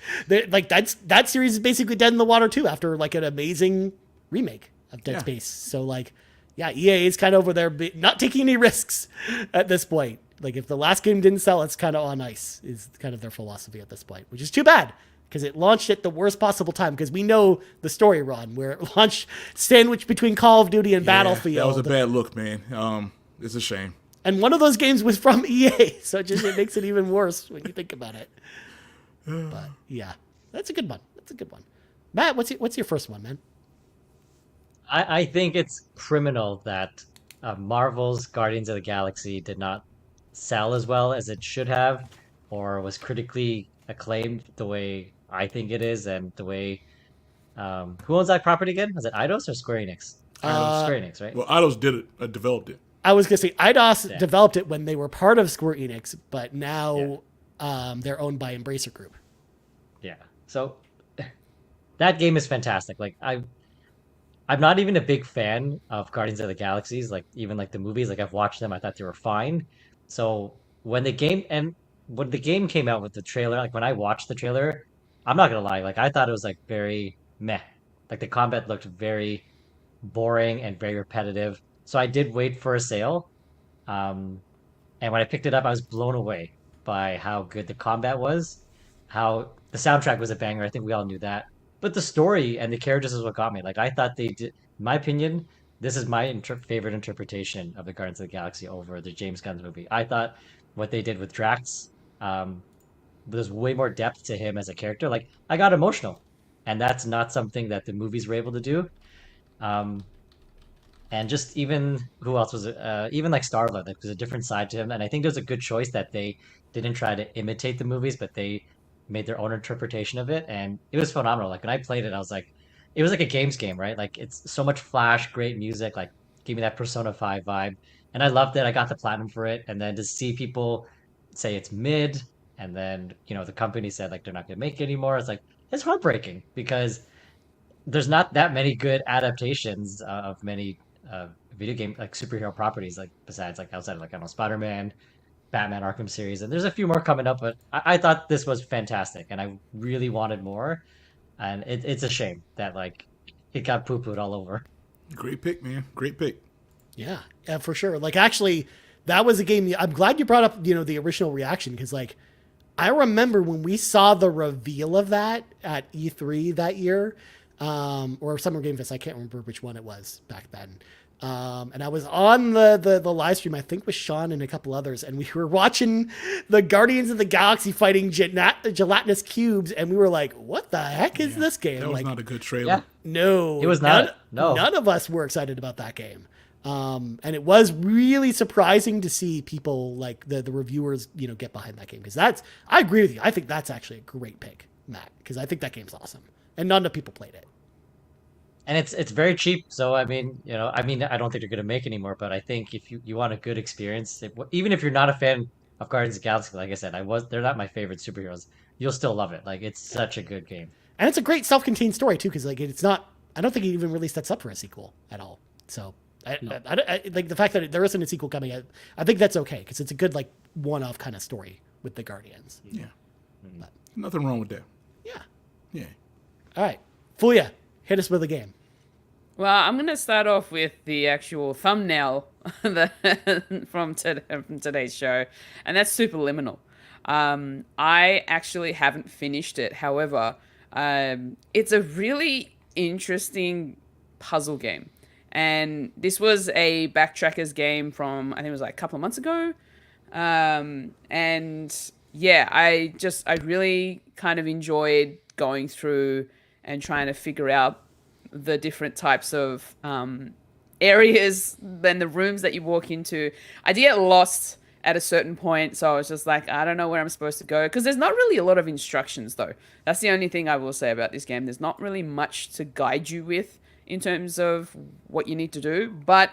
like that series is basically dead in the water too after like an amazing remake of Dead Space. So like, yeah, EA is kind of over there not taking any risks at this point. Like if the last game didn't sell, it's kind of on ice is kind of their philosophy at this point, which is too bad because it launched at the worst possible time because we know the story, Ron, where it launched sandwiched between Call of Duty and Battlefield. That was a bad look, man. It's a shame. And one of those games was from EA, so it makes it even worse when you think about it. But yeah, that's a good one. Matt, what's your first one, man? I think it's criminal that Marvel's Guardians of the Galaxy did not sell as well as it should have, or was critically acclaimed the way I think it is, and the way who owns that property again? Was it Eidos or Square Enix? Square Enix, right? Well, Eidos developed it. I was gonna say Eidos developed it when they were part of Square Enix, but now they're owned by Embracer Group. Yeah. So that game is fantastic. Like I'm not even a big fan of Guardians of the Galaxies, like even like the movies. Like I've watched them, I thought they were fine. So when the game came out with the trailer, like when I watched the trailer, I'm not gonna lie, like I thought it was like very meh. Like the combat looked very boring and very repetitive. So I did wait for a sale. And when I picked it up, I was blown away by how good the combat was, how the soundtrack was a banger. I think we all knew that. But the story and the characters is what got me. Like I thought they did, in my opinion, this is my favorite interpretation of the Guardians of the Galaxy over the James Gunn's movie. I thought what they did with Drax, there's way more depth to him as a character. Like I got emotional, and that's not something that the movies were able to do. And just even who else was it? Even like Star-Lord, like there's a different side to him, and I think there's a good choice that they didn't try to imitate the movies, but they made their own interpretation of it, and it was phenomenal. Like when I played it, I was like, it was like a games game, right? Like it's so much flash, great music, like give me that Persona 5 vibe, and I loved it. I got the platinum for it, and then to see people say it's mid, and then the company said like they're not gonna make it anymore. It's like it's heartbreaking because there's not that many good adaptations of many video game like superhero properties, like besides like outside of like I don't know, Spider-Man, Batman Arkham series, and there's a few more coming up, but I thought this was fantastic and I really wanted more, and it's a shame that like it got poo-pooed all over. Great pick, man. Great pick. Yeah, for sure. Like actually that was a game, I'm glad you brought up the original reaction, because like I remember when we saw the reveal of that at E3 that year, or Summer Game Fest, I can't remember which one it was back then. And I was on the live stream, I think with Sean and a couple others, and we were watching the Guardians of the Galaxy fighting gelatinous cubes, and we were like, what the heck is this game? That was like, not a good trailer. Yeah. No. It was not. None of us were excited about that game. And it was really surprising to see people like the reviewers, get behind that game. Because I agree with you. I think that's actually a great pick, Matt, because I think that game's awesome. And not enough people played it. And it's very cheap, so I mean, I don't think they're gonna make anymore. But I think if you want a good experience, even if you're not a fan of Guardians of the Galaxy, like I said, they're not my favorite superheroes. You'll still love it. Like it's such a good game, and it's a great self-contained story too, because like it's not. I don't think it even really sets up for a sequel at all. So I like the fact that there isn't a sequel coming out. I think that's okay because it's a good like one-off kind of story with the Guardians. Yeah, but nothing wrong with that. Yeah. All right, Fuya, hit us with a game. Well, I'm going to start off with the actual thumbnail from today's show, and that's Superliminal. I actually haven't finished it. However, it's a really interesting puzzle game. And this was a backtrackers game from, I think it was like a couple of months ago. And yeah, I really kind of enjoyed going through and trying to figure out the different types of areas, then the rooms that you walk into. I did get lost at a certain point, so I was just like, I don't know where I'm supposed to go, because there's not really a lot of instructions, though. That's the only thing I will say about this game. There's not really much to guide you with in terms of what you need to do, but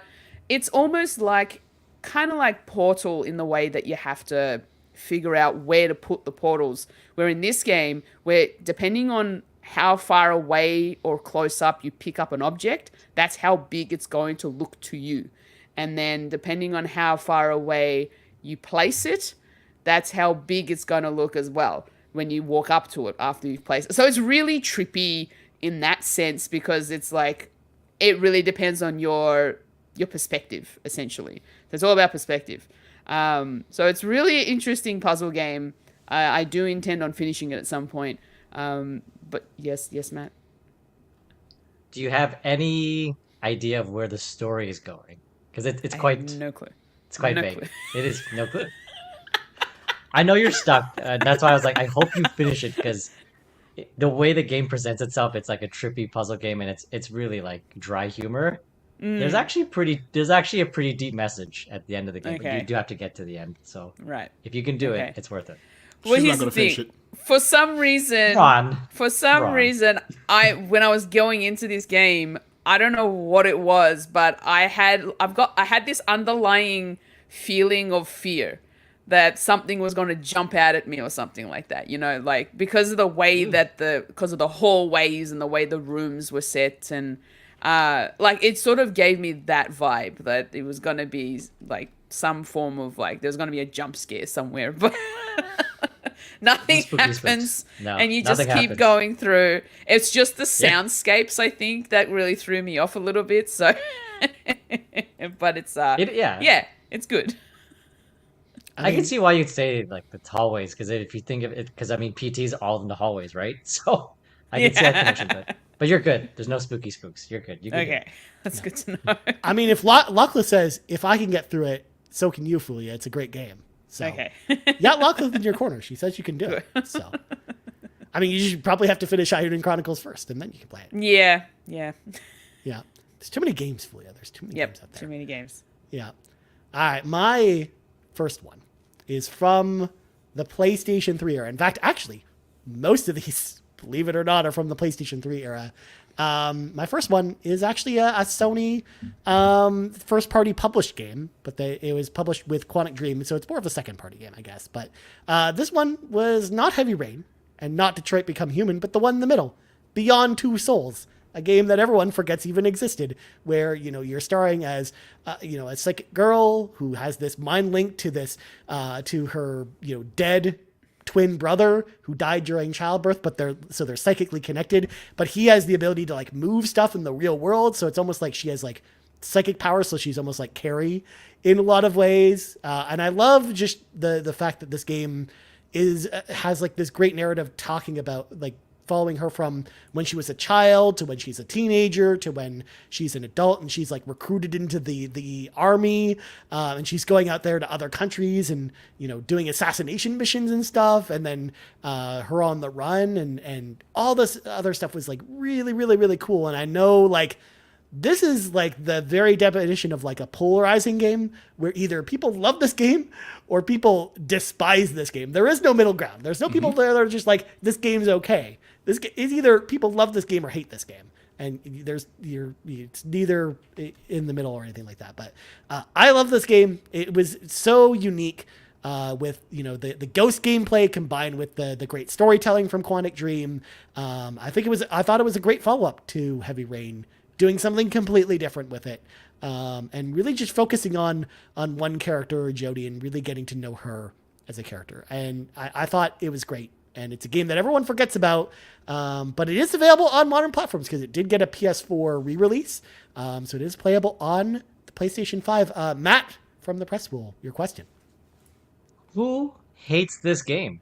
it's almost like, kind of like Portal in the way that you have to figure out where to put the portals, where in this game, where depending on how far away or close up you pick up an object, that's how big it's going to look to you. And then depending on how far away you place it, that's how big it's going to look as well when you walk up to it after you've placed it. So it's really trippy in that sense, because it's like, it really depends on your perspective, essentially. So it's all about perspective. So it's really interesting puzzle game. I do intend on finishing it at some point. But yes, Matt. Do you have any idea of where the story is going? Because it's quite... I have no clue. It's quite No vague. clue. It is no clue. I know you're stuck. That's why I was like, I hope you finish it, because the way the game presents itself, it's like a trippy puzzle game, and it's really like dry humor. There's actually a pretty deep message at the end of the game, but you do have to get to the end. So Right. if you can do it, it's worth it. Well, She's here's not going the to finish thing. it. For some reason, Ron. When I was going into this game, I don't know what it was, but I had this underlying feeling of fear that something was going to jump out at me or something like that, you know, like because of the way because of the hallways and the way the rooms were set, and like it sort of gave me that vibe that it was going to be like some form of like there's going to be a jump scare somewhere, but nothing happens. No, and you just keep happens. going through. It's just the soundscapes, I think, that really threw me off a little bit. So, but it's it's good. I can see why you'd say like the hallways, because if you think of it, because I mean PT's all in the hallways, right? So I can see that connection. But you're good. There's no spooky spooks. You're good. You can do it. That's good to know. I mean, if Lachlan says, if I can get through it, so can you, Fulia. It's a great game. So, yeah, Lachlan's in your corner. She says you can do it. So, I mean, you should probably have to finish Hyrule Chronicles first, and then you can play it. Yeah. Yeah. There's too many games, Fulia. There's too many games out there. Too many games. Yeah. All right, my first one is from the PlayStation 3 era. In fact, actually, most of these, believe it or not, are from the PlayStation 3 era. My first one is actually a Sony first-party published game, but it was published with Quantic Dream, so it's more of a second-party game, I guess. But this one was not Heavy Rain and not Detroit Become Human, but the one in the middle, Beyond Two Souls, a game that everyone forgets even existed, where, you know, you're starring as, a psychic girl who has this mind link to this, to her, dead twin brother who died during childbirth, but they're psychically connected, but he has the ability to like move stuff in the real world. So it's almost like she has like psychic powers. So she's almost like Carrie in a lot of ways. And I love just the fact that this game has like this great narrative talking about like following her from when she was a child to when she's a teenager to when she's an adult, and she's like recruited into the army, and she's going out there to other countries and, doing assassination missions and stuff. And then her on the run and all this other stuff was like really, really, really cool. And I know like this is like the very definition of like a polarizing game where either people love this game or people despise this game. There is no middle ground. There's no people there that are just like, this game's okay. This is either people love this game or hate this game. And it's neither in the middle or anything like that. But I love this game. It was so unique with, the ghost gameplay combined with the great storytelling from Quantic Dream. I thought it was a great follow-up to Heavy Rain, doing something completely different with it, and really just focusing on one character, Jodie, and really getting to know her as a character. And I thought it was great. And it's a game that everyone forgets about, but it is available on modern platforms because it did get a PS4 re-release. So it is playable on the PlayStation 5. Matt from the Press Pool, your question. Who hates this game?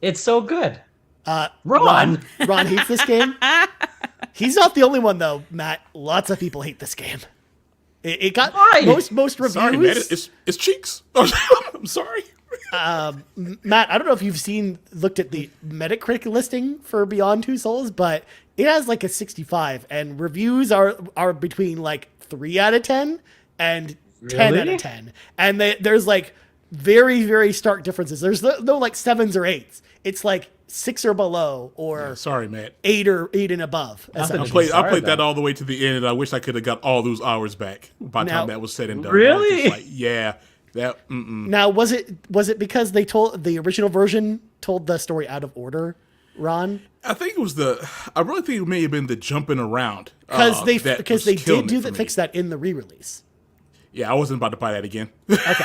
It's so good. Ron hates this game. He's not the only one, though, Matt. Lots of people hate this game. It got Why? most reviews. Sorry, man. It's cheeks. I'm sorry. Matt, I don't know if you've looked at the Metacritic listing for Beyond Two Souls, but it has like a 65, and reviews are between like 3 out of 10 and 10 out Really? of 10, and there's like very, very stark differences. There's no like 7s or 8s. It's like 6 or below, or Sorry, Matt. 8 and above. Nothing to essentially. be I sorry played that about. all the way to the end, and I wish I could have got all those hours back by the Now- time that was said and done. Really? I was just like, yeah. That. Now, was it because they told the original version told the story out of order, Ron? I think it was I really think it may have been the jumping around. Because they that was did killing it for me. fix that in the re-release. Yeah, I wasn't about to buy that again. Okay.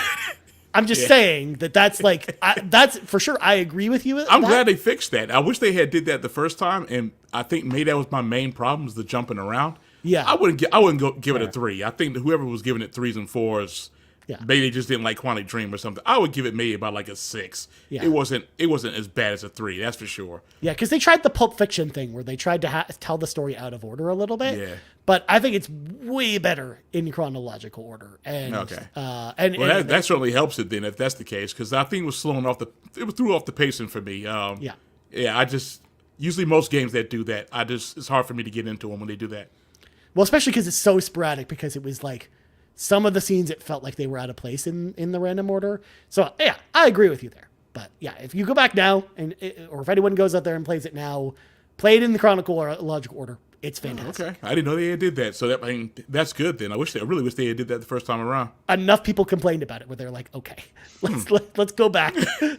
I'm just saying that's like that's for sure. I agree with you. I'm glad they fixed that. I wish they had did that the first time, and I think maybe that was my main problem, was the jumping around. Yeah. I wouldn't go give it a 3. I think that whoever was giving it 3s and 4s, Yeah. maybe they just didn't like Quantic Dream or something. I would give it maybe about like a 6. Yeah. It wasn't as bad as a 3, that's for sure. Yeah, because they tried the Pulp Fiction thing where they tried to tell the story out of order a little bit. Yeah. But I think it's way better in chronological order. And Okay. And That certainly helps it then, if that's the case, because I think it was threw off the pacing for me. Yeah. Yeah, usually most games that do that, it's hard for me to get into them when they do that. well, especially because it's so sporadic. Because it was like some of the scenes, it felt like they were out of place in the random order. So yeah, I agree with you there. But yeah, if you go back now, or if anyone goes out there and plays it now, play it in the chronological order. It's fantastic. Okay, I didn't know they did that, so that's good then. I really wish they had did that the first time around. Enough people complained about it where they're like, okay, let's go back.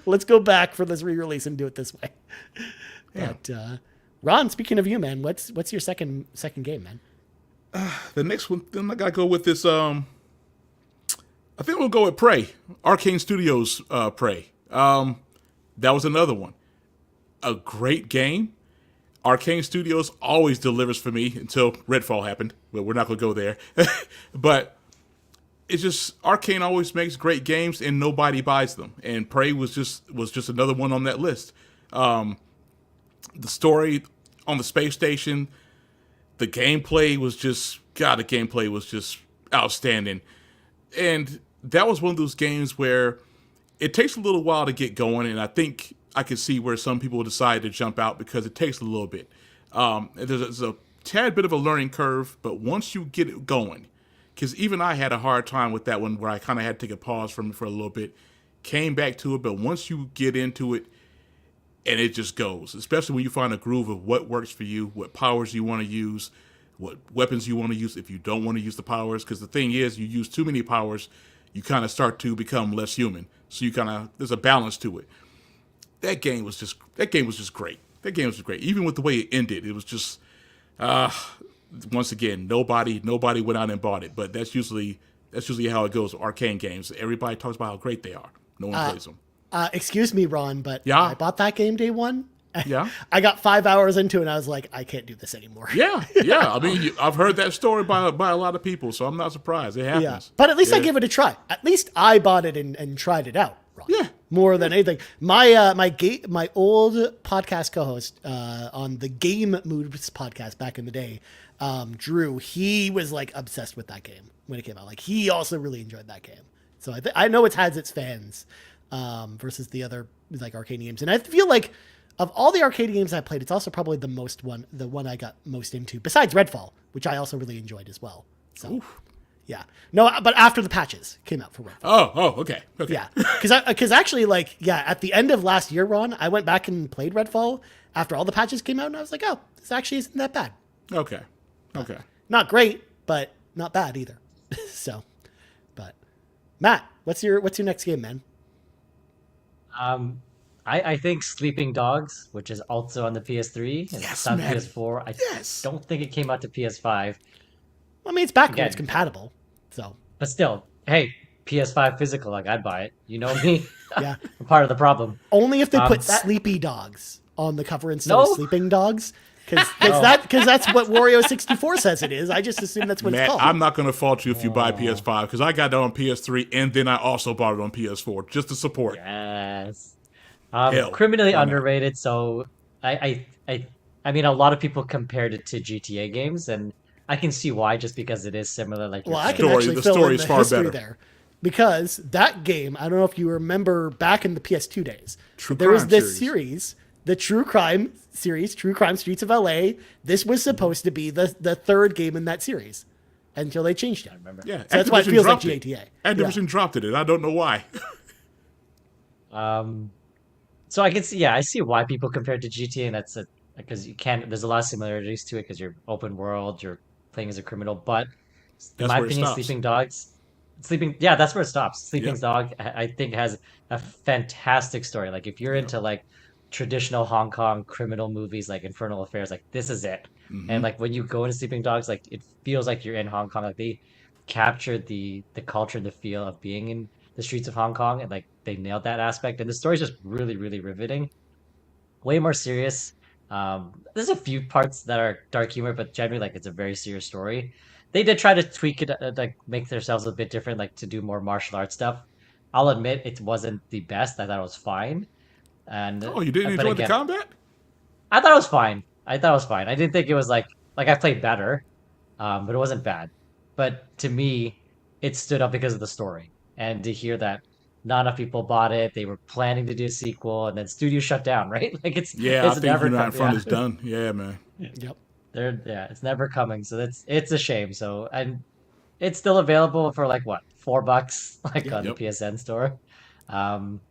Let's go back for this re-release and do it this way. Yeah. But Ron, speaking of you, man, what's your second game, man? The next one, then I gotta go with this. I think we'll go with Prey, Arcane Studios. Prey. That was another one. A great game. Arcane Studios always delivers for me until Redfall happened, but we're not gonna go there. But it's just Arcane always makes great games and nobody buys them. And Prey was just another one on that list. The story on the space station, the gameplay was just outstanding. And that was one of those games where it takes a little while to get going, and I think I could see where some people decide to jump out because it takes a little bit. There's a tad bit of a learning curve, but once you get it going, because even I had a hard time with that one where I kind of had to take a pause from it for a little bit, came back to it, but once you get into it, and it just goes, especially when you find a groove of what works for you, what powers you want to use, what weapons you want to use if you don't want to use the powers, because the thing is, you use too many powers, you kind of start to become less human. So there's a balance to it. That game was just great. That game was great. Even with the way it ended, it was just, once again, nobody went out and bought it. But that's usually how it goes with arcane games. Everybody talks about how great they are. No one plays them. Excuse me, Ron, but Yeah. I bought that game day one. Yeah. I got 5 hours into it, and I was like, I can't do this anymore. Yeah. I mean, I've heard that story by a lot of people, so I'm not surprised. It happens. Yeah. But at least I Yeah. give it a try. At least I bought it and tried it out, Ron. Yeah. More than anything. My old podcast co-host on the Game Moves podcast back in the day, Drew, he was like obsessed with that game when it came out. Like he also really enjoyed that game. So I know it has its fans versus the other like arcade games. And I feel like of all the arcade games I played, it's also probably the one I got most into, besides Redfall, which I also really enjoyed as well. So, yeah. No, but after the patches came out for Redfall. Oh, okay. Yeah, because actually, like, yeah, at the end of last year, Ron, I went back and played Redfall after all the patches came out, and I was like, oh, this actually isn't that bad. Okay. Not great, but not bad either. So, but Matt, what's your next game, man? I think Sleeping Dogs, which is also on the PS3, and Yes, it's on man. PS4. I Yes. don't think it came out to PS5, I mean, it's backwards Again. compatible, so but still, hey, PS5 physical, like I'd buy it. You know me, yeah. I'm part of the problem. Only if they put that- Sleepy Dogs on the cover instead of No. Sleeping Dogs, because that's what Wario64 says it is. I just assume that's what it's Matt, called. I'm not going to fault you if you buy PS5 because I got that on PS3 and then I also bought it on PS4 just to support. Yes. Hell, Criminally why not? underrated. So I mean, a lot of people compared it to GTA games, and I can see why, just because it is similar. Like, Well, you're I saying. can actually the fill story in is the far history better. there. Because that game, I don't know if you remember back in the PS2 days, True there was Crime this series. series, the True Crime series, True Crime Streets of LA. This was supposed to be the third game in that series until they changed it. I remember. Yeah, So that's why it Activision feels like dropped it. GTA. Activision dropped it, and I don't know why. So I can see, yeah, I see why people compare it to GTA, and that's it because you can. There's a lot of similarities to it because you're open world, you're playing as a criminal. But in That's my where it opinion, stops. Yeah, that's where it stops. Sleeping Yep. Dog, I think, has a fantastic story. Like, if you're into like traditional Hong Kong criminal movies, like Infernal Affairs, like this is it. And like when you go into Sleeping Dogs, like it feels like you're in Hong Kong. Like they captured the culture and the feel of being in the streets of Hong Kong, and like they nailed that aspect. And the story's just really, really riveting. Way more serious. There's a few parts that are dark humor, but generally, like it's a very serious story. They did try to tweak it, like make themselves a bit different, like to do more martial arts stuff. I'll admit it wasn't the best. I thought it was fine, and Oh, you didn't but enjoy the again, combat? I thought it was fine. I thought it was fine. I didn't think it was like I played better, but it wasn't bad. But to me, it stood up because of the story, and to hear that not enough people bought it, they were planning to do a sequel, and then studio shut down, right? Like Yeah, I it's think never United come, Front yeah. is done. Yeah, man. Yep. It's never coming. So it's a shame. So and it's still available for like what, $4, like on the Yep. PSN store. Um,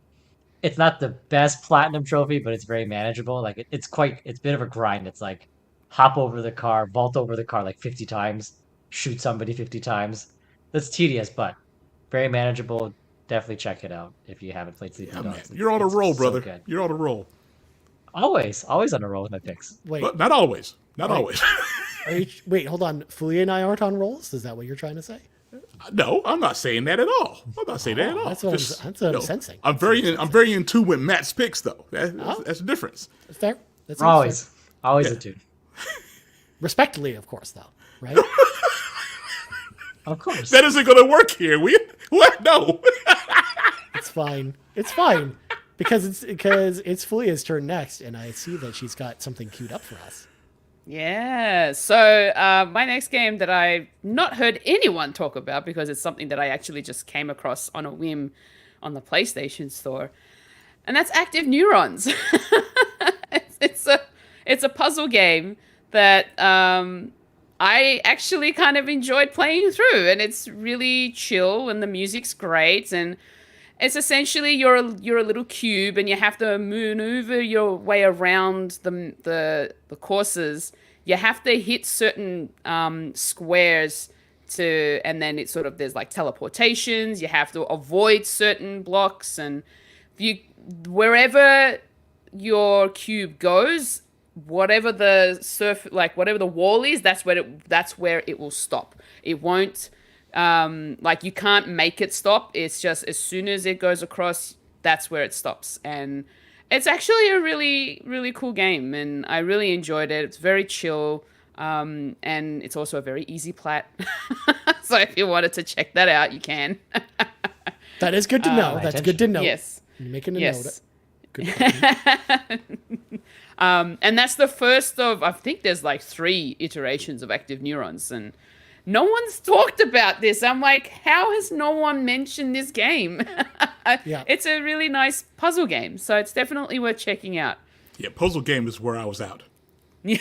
it's not the best platinum trophy, but it's very manageable. Like it's a bit of a grind. It's like hop over the car, vault over the car like 50 times, shoot somebody 50 times. That's tedious, but very manageable. Definitely check it out if you haven't played Sleeping Yeah, man. Dogs. You're on a It's roll, so brother. good. You're on a roll. Always on a roll with my picks. Wait, But not always. Not Wait. always. wait, hold on. Fulia and I aren't on rolls? Is that what you're trying to say? No, I'm not saying that at all. I'm not saying that at all. That's what I'm sensing. I'm very in tune with Matt's picks, though. That's the difference. That's fair. That's Always Yeah. a tune. Respectfully, of course, though, right? Of course. That isn't going to work here. What? No. It's fine. It's fine. Because it's Fulia's turn next, and I see that she's got something queued up for us. Yeah. So my next game that I've not heard anyone talk about because it's something that I actually just came across on a whim on the PlayStation Store, and that's Active Neurons. it's a puzzle game that I actually kind of enjoyed playing through, and it's really chill, and the music's great, and it's essentially you're a little cube, and you have to maneuver your way around the courses. You have to hit certain squares and then it's sort of there's like teleportations. You have to avoid certain blocks, and wherever your cube goes, whatever whatever the wall is, that's where it will stop. It won't. Like you can't make it stop. It's just as soon as it goes across, that's where it stops. And it's actually a really, really cool game, and I really enjoyed it. It's very chill, and it's also a very easy plat. So if you wanted to check that out, you can. That is good to know. That's good to know. Yes. You're making a Yes. note. Good. And that's the first of, I think there's like 3 iterations of Active Neurons, and no one's talked about this. I'm like, how has no one mentioned this game? Yeah. It's a really nice puzzle game, so it's definitely worth checking out. Yeah, puzzle game is where I was out. You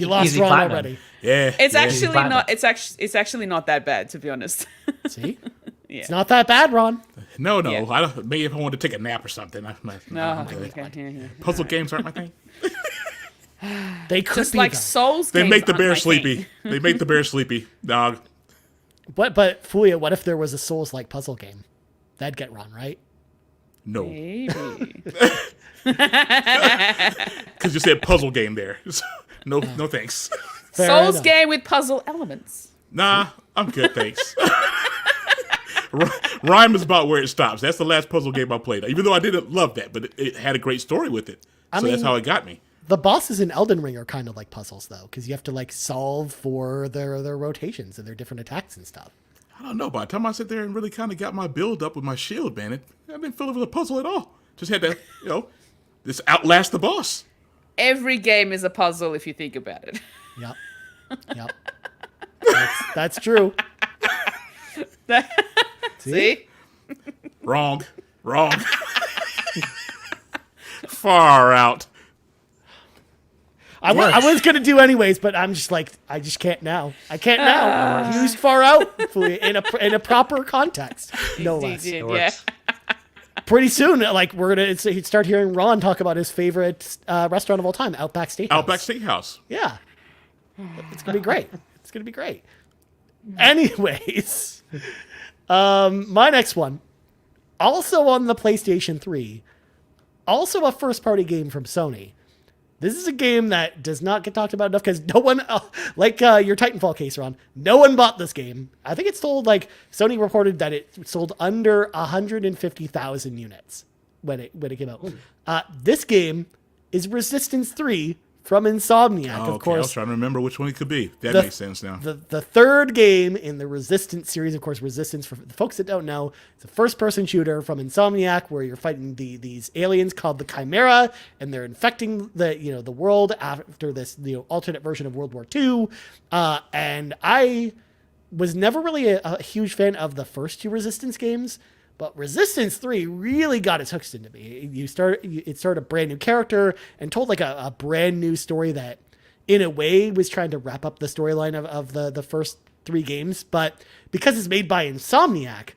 lost Easy Ron platinum. already. Yeah. It's yeah. actually platinum. not. It's actually not that bad, to be honest. See? It's not that bad, Ron. No. Yeah. I don't, maybe if I wanted to take a nap or something. No, I'm good. okay, yeah. Puzzle games aren't my thing. They could Just be like though. Souls They games make the aren't my bear thing. sleepy. They make the bear sleepy, dog. But Fulia, what if there was a Souls-like puzzle game? That'd get Ron, right? No. Maybe. Because you said puzzle game there. So, no thanks. Fair Souls enough. game with puzzle elements. Nah, I'm good, thanks. Rhyme is about where it stops. That's the last puzzle game I played. Even though I didn't love that, but it had a great story with it. So that's mean- how it got me. The bosses in Elden Ring are kind of like puzzles, though, because you have to like solve for their rotations and their different attacks and stuff. I don't know. By the time I sit there and really kind of got my build up with my shield, man, I didn't feel it was a puzzle at all. Just had to, just outlast the boss. Every game is a puzzle if you think about it. Yeah. Yep. That's true. See? Wrong. Far out. I was going to do anyways, but I'm just like, I just can't now. I can't now. Use far out in a proper context. No less. Did, It yeah. works. Pretty soon, like we're going to start hearing Ron talk about his favorite restaurant of all time, Outback Steakhouse. Outback Steakhouse. Yeah. It's going to be great. It's going to be great. Anyways, my next one, also on the PlayStation 3, also a first-party game from Sony. This is a game that does not get talked about enough because no one, like your Titanfall case, Ron, no one bought this game. I think it sold, like, Sony reported that it sold under 150,000 units when it came out. This game is Resistance 3 from Insomniac, Oh, of okay. course. I was trying to remember which one it could be. That The- makes sense now. The third game in the Resistance series, of course, Resistance, for the folks that don't know, it's a first-person shooter from Insomniac where you're fighting these aliens called the Chimera, and they're infecting the world after this alternate version of World War II. And I was never really a huge fan of the first two Resistance games, but Resistance 3 really got its hooks into me. It started a brand new character and told like a brand new story that, in a way, was trying to wrap up the storyline of the first three games. But because it's made by Insomniac,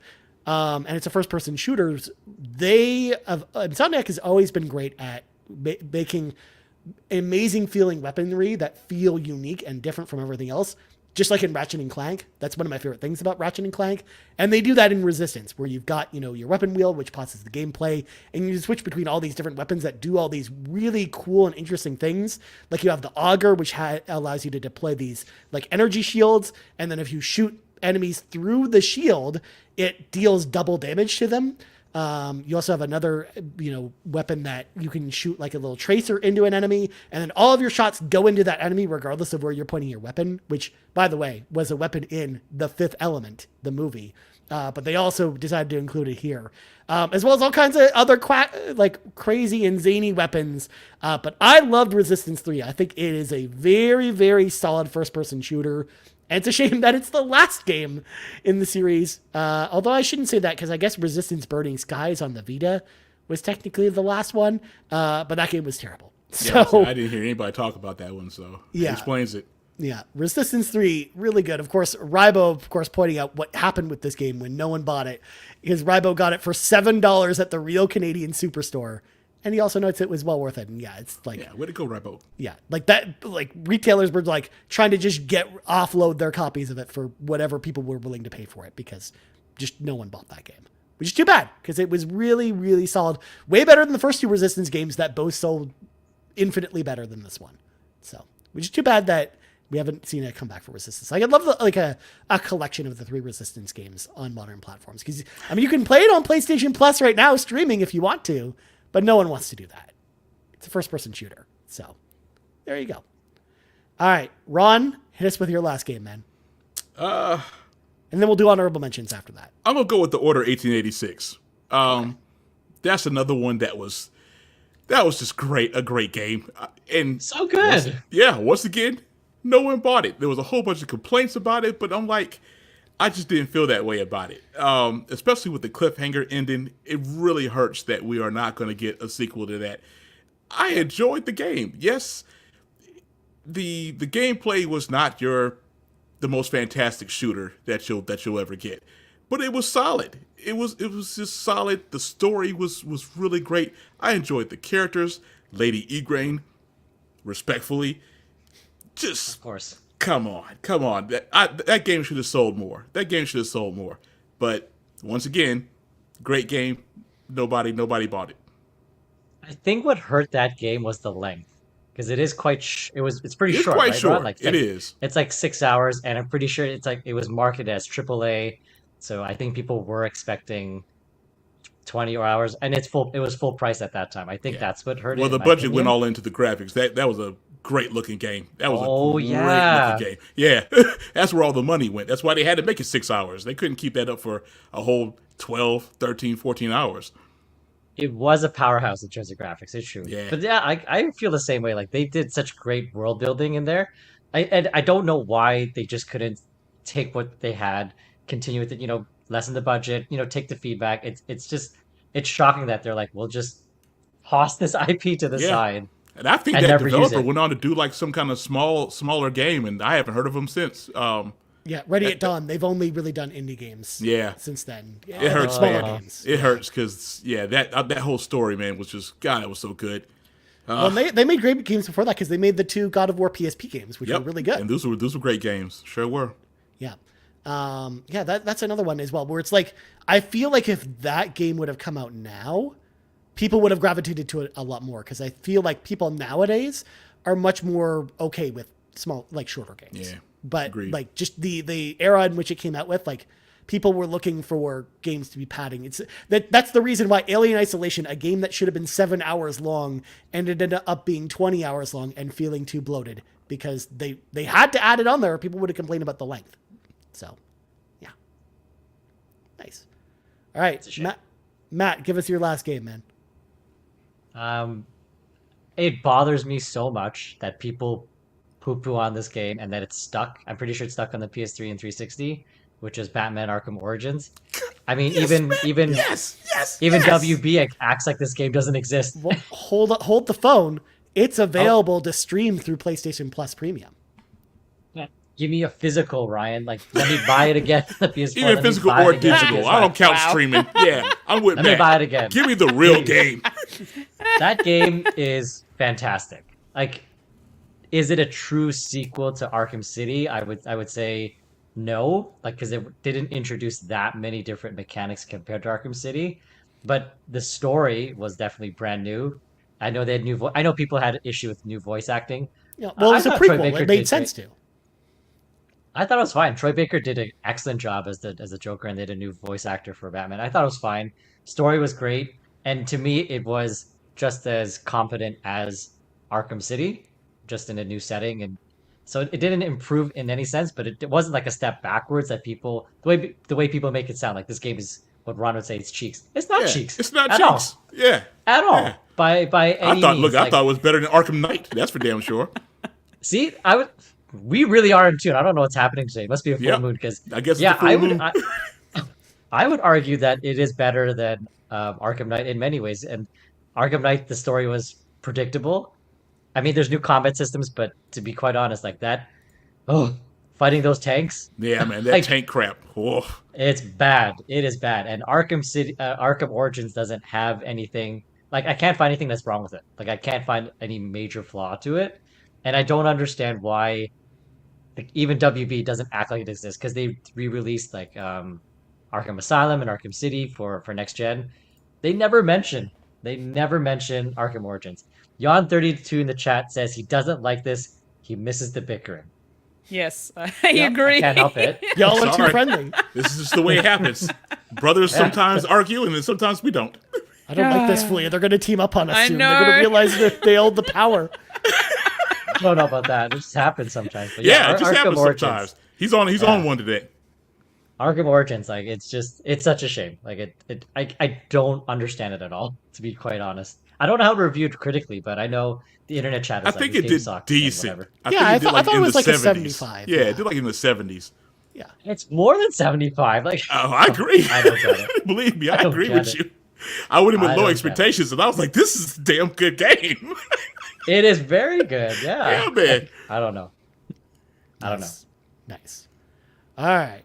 and it's a first-person shooters, Insomniac has always been great at making amazing feeling weaponry that feel unique and different from everything else. Just like in Ratchet and Clank. That's one of my favorite things about Ratchet and Clank. And they do that in Resistance, where you've got, your weapon wheel, which pauses the gameplay, and you switch between all these different weapons that do all these really cool and interesting things. Like you have the Auger, which allows you to deploy these like energy shields, and then if you shoot enemies through the shield, it deals double damage to them. You also have another, weapon that you can shoot like a little tracer into an enemy, and then all of your shots go into that enemy regardless of where you're pointing your weapon, which, by the way, was a weapon in The Fifth Element, the movie. But they also decided to include it here, as well as all kinds of other crazy and zany weapons. But I loved Resistance 3. I think it is a very, very solid first-person shooter. And it's a shame that it's the last game in the series. Although I shouldn't say that because I guess Resistance Burning Skies on the Vita was technically the last one. But that game was terrible. Yeah, So I didn't hear anybody talk about that one, so Yeah. it explains it. yeah, Resistance 3, really good. Of course, Rybo, pointing out what happened with this game when no one bought it. Because Rybo got it for $7 at the real Canadian Superstore. And he also notes it was well worth it. And yeah, it's like... Yeah, way to go, Rybo. Yeah, like that, like retailers were like trying to just offload their copies of it for whatever people were willing to pay for it because just no one bought that game, which is too bad because it was really, really solid. Way better than the first two Resistance games that both sold infinitely better than this one. So, which is too bad that we haven't seen it come back for Resistance. Like, I'd love a collection of the three Resistance games on modern platforms because, you can play it on PlayStation Plus right now streaming if you want to, but no one wants to do that. It's a first-person shooter. So, there you go. All right, Ron, hit us with your last game, man. And then we'll do honorable mentions after that. I'm gonna go with the Order 1886. That's another one that was just great, a great game, and So good. once again, no one bought it. There was a whole bunch of complaints about it, but I'm like, I just didn't feel that way about it. Especially with the cliffhanger ending, it really hurts that we are not going to get a sequel to that. I enjoyed the game. Yes, the gameplay was not the most fantastic shooter that you'll ever get, but it was solid. It was just solid. The story was really great. I enjoyed the characters. Lady Igraine, respectfully, just Of course. come on. That game should have sold more. But once again, great game. Nobody bought it. I think what hurt that game was the length, because it is quite. It's pretty It's short. quite right, short. Ron? Like, It is. It's like 6 hours, and I'm pretty sure it was marketed as AAA. So I think people were expecting 20 hours, and it was full price at that time. I think Yeah. that's what hurt it. Well, the in my budget went opinion. all into the graphics. That was a great looking game. That was Oh, a great yeah. looking game. Yeah, that's where all the money went. That's why they had to make it 6 hours. They couldn't keep that up for a whole 12, 13, 14 hours. It was a powerhouse in terms of graphics. It's true. Yeah. But yeah, I feel the same way. Like, they did such great world building in there I don't know why they just couldn't take what they had, continue with it, lessen the budget, take the feedback. It's shocking that they're like, we'll just toss this IP to the Yeah. side And I think and that never use developer it. went on to do like some kind of smaller game, and I haven't heard of him since. Yeah, Ready at Dawn. They've only really done indie games. Yeah. Since then, It hurts, smaller man. games. It hurts because that whole story, man, was just God. It was so good. Well, they made great games before that because they made the 2 God of War PSP games, which were really good. And those were great games. Sure were. Yeah. That's another one as well, where it's like, I feel like if that game would have come out now, people would have gravitated to it a lot more, because I feel like people nowadays are much more okay with small, like shorter games. Yeah. But Agreed. like just the era in which it came out with, like people were looking for games to be padding. That's the reason why Alien Isolation, a game that should have been 7 hours long, ended up being 20 hours long and feeling too bloated, because they had to add it on there or people would have complained about the length. So, yeah. Nice. All right, Matt, give us your last game, man. It bothers me so much that people poo-poo on this game and that it's stuck. I'm pretty sure it's stuck on the PS3 and 360, which is Batman Arkham Origins. I mean, even WB acts like this game doesn't exist. Well, hold the phone. It's available to stream through PlayStation Plus Premium. Give me a physical, Ryan. Like, let me buy it again. The PS4. Even physical or digital. I don't count streaming. Yeah, I'm with Let Matt. me buy it again. Give me the real game. That game is fantastic. Like, is it a true sequel to Arkham City? I would say no, like, because it didn't introduce that many different mechanics compared to Arkham City, but the story was definitely brand new. I know they had I know people had an issue with new voice acting. Yeah, well, it was a prequel. It made sense to. I thought it was fine. Troy Baker did an excellent job as the Joker, and they had a new voice actor for Batman. I thought it was fine. Story was great, and to me, it was just as competent as Arkham City, just in a new setting. And so it didn't improve in any sense, but it wasn't like a step backwards that people the way people make it sound like this game is what Ron would say it's cheeks. It's not cheeks. It's not at cheeks. all. Yeah. At all. Yeah. By any means. I thought it was better than Arkham Knight. That's for damn sure. See, we really are in tune. I don't know what's happening today. It must be a full moon because I guess it's a full moon. I would argue that it is better than Arkham Knight in many ways. And Arkham Knight, the story was predictable. I mean, there's new combat systems, but to be quite honest, like that, fighting those tanks. Yeah, man, that like, tank crap. Oh. It's bad. It is bad. And Arkham Origins doesn't have anything. Like, I can't find anything that's wrong with it. Like, I can't find any major flaw to it. And I don't understand why even WB doesn't act like it exists, because they re-released like Arkham Asylum and Arkham City for next gen. They never mention Arkham Origins. Yon32 in the chat says he doesn't like this. He misses the bickering. Yes, I agree. I can't help it. Y'all are too friendly. This is just the way it happens. Brothers sometimes argue, and then sometimes we don't. I don't like this, Flea. They're going to team up on us I soon. know. They're going to realize that they hold the power. I don't know about that. It just happens sometimes. But Yeah, it just Arkham happens Origins, sometimes. He's on one today. Arkham Origins, like it's such a shame. Like I don't understand it at all, to be quite honest. I don't know how to review it critically, but I know the internet chat is I think it did decent. I thought it was like a 75. Yeah, it did like in the 70s. Yeah. It's more than 75. Like, Oh, I agree. I don't get it. Believe me, I don't agree get with it. you. I went in with I low don't expectations, and I was like, "This is a damn good game." it is very good. Yeah. Yeah, man. I don't know. I don't know. Nice. All right.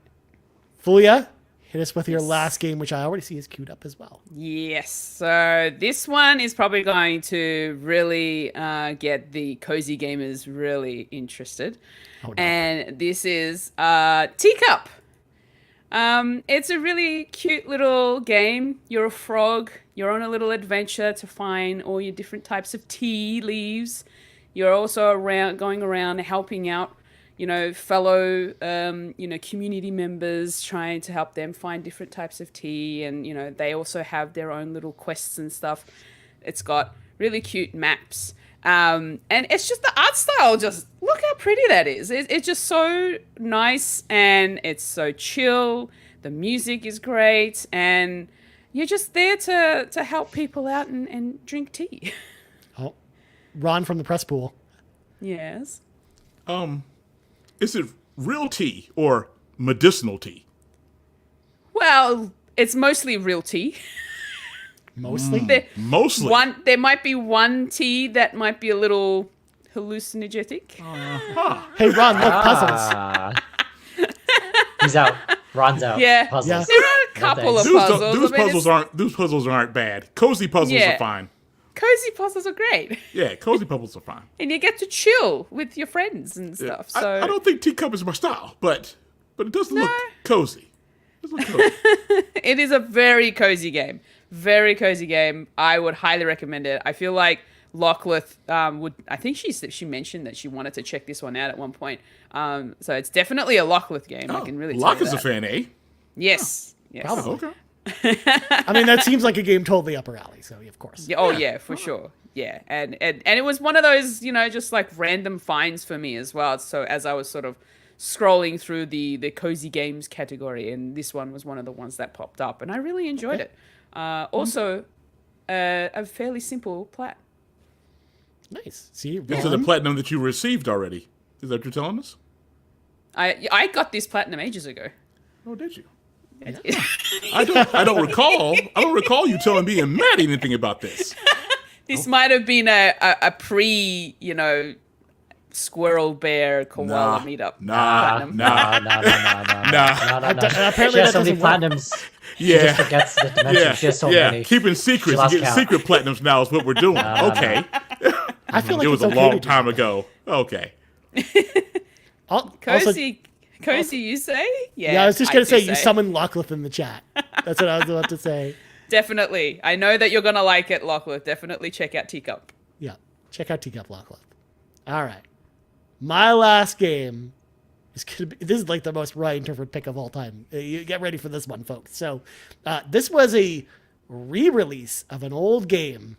Fulia, hit us with your last game, which I already see is queued up as well. Yes. So this one is probably going to really get the cozy gamers really interested. Oh, no. And this is Teacup. It's a really cute little game. You're a frog. You're on a little adventure to find all your different types of tea leaves. You're also going around helping out, fellow, community members, trying to help them find different types of tea. And, they also have their own little quests and stuff. It's got really cute maps. And it's just the art style, just look how pretty that is. It's just so nice and it's so chill. The music is great and you're just there to help people out and drink tea. Oh, Ron from the press pool. Yes. Is it real tea or medicinal tea? Well, it's mostly real tea. Mostly? Mostly. There might be one tea that might be a little hallucinogenic. Hey, Ron, look, puzzles. Ah. He's out. Ron's out. Yeah. Puzzles. Yeah. There are a couple of puzzles. Those puzzles aren't bad. Cozy puzzles are fine. Cozy puzzles are great. Yeah, cozy puzzles are fine. And you get to chill with your friends and stuff. So I don't think teacup is my style, but it does look cozy. It does look cozy. it is a very cozy game. Very cozy game. I would highly recommend it. I feel like Lockleth would. I think she mentioned that she wanted to check this one out at one point. So it's definitely a Lockleth game. I can really tell Lock you is that. a fan, eh? Yes. Yes. Probably. Okay. I mean, that seems like a game totally up her alley, so of course. Yeah, yeah, for sure. Yeah, and it was one of those, just like random finds for me as well. So as I was sort of scrolling through the cozy games category, and this one was one of the ones that popped up, and I really enjoyed it. Also, a fairly simple plat. Nice. See, This is a platinum that you received already. Is that what you're telling us? I got this platinum ages ago. Oh, did you? I don't recall. I don't recall you telling me and Matt anything about this. This might have been a pre, squirrel bear koala meetup. platinum. She apparently has that so many doesn't work. platinums. She Yeah. just forgets the dimension. She has so many. Keeping secrets, lost getting count. secret platinums now is what we're doing. Okay. I feel like It was it's a okay long to do time that. ago. Okay. Cozy, you say? Yeah, I was just gonna do say you summoned Lockleth in the chat. That's what I was about to say. Definitely. I know that you're gonna like it, Lockleth. Definitely check out Teacup. Yeah, check out Teacup Lockleth. All right, my last game is gonna be. This is like the most Ryan Turford pick of all time. You get ready for this one, folks. So, this was a re-release of an old game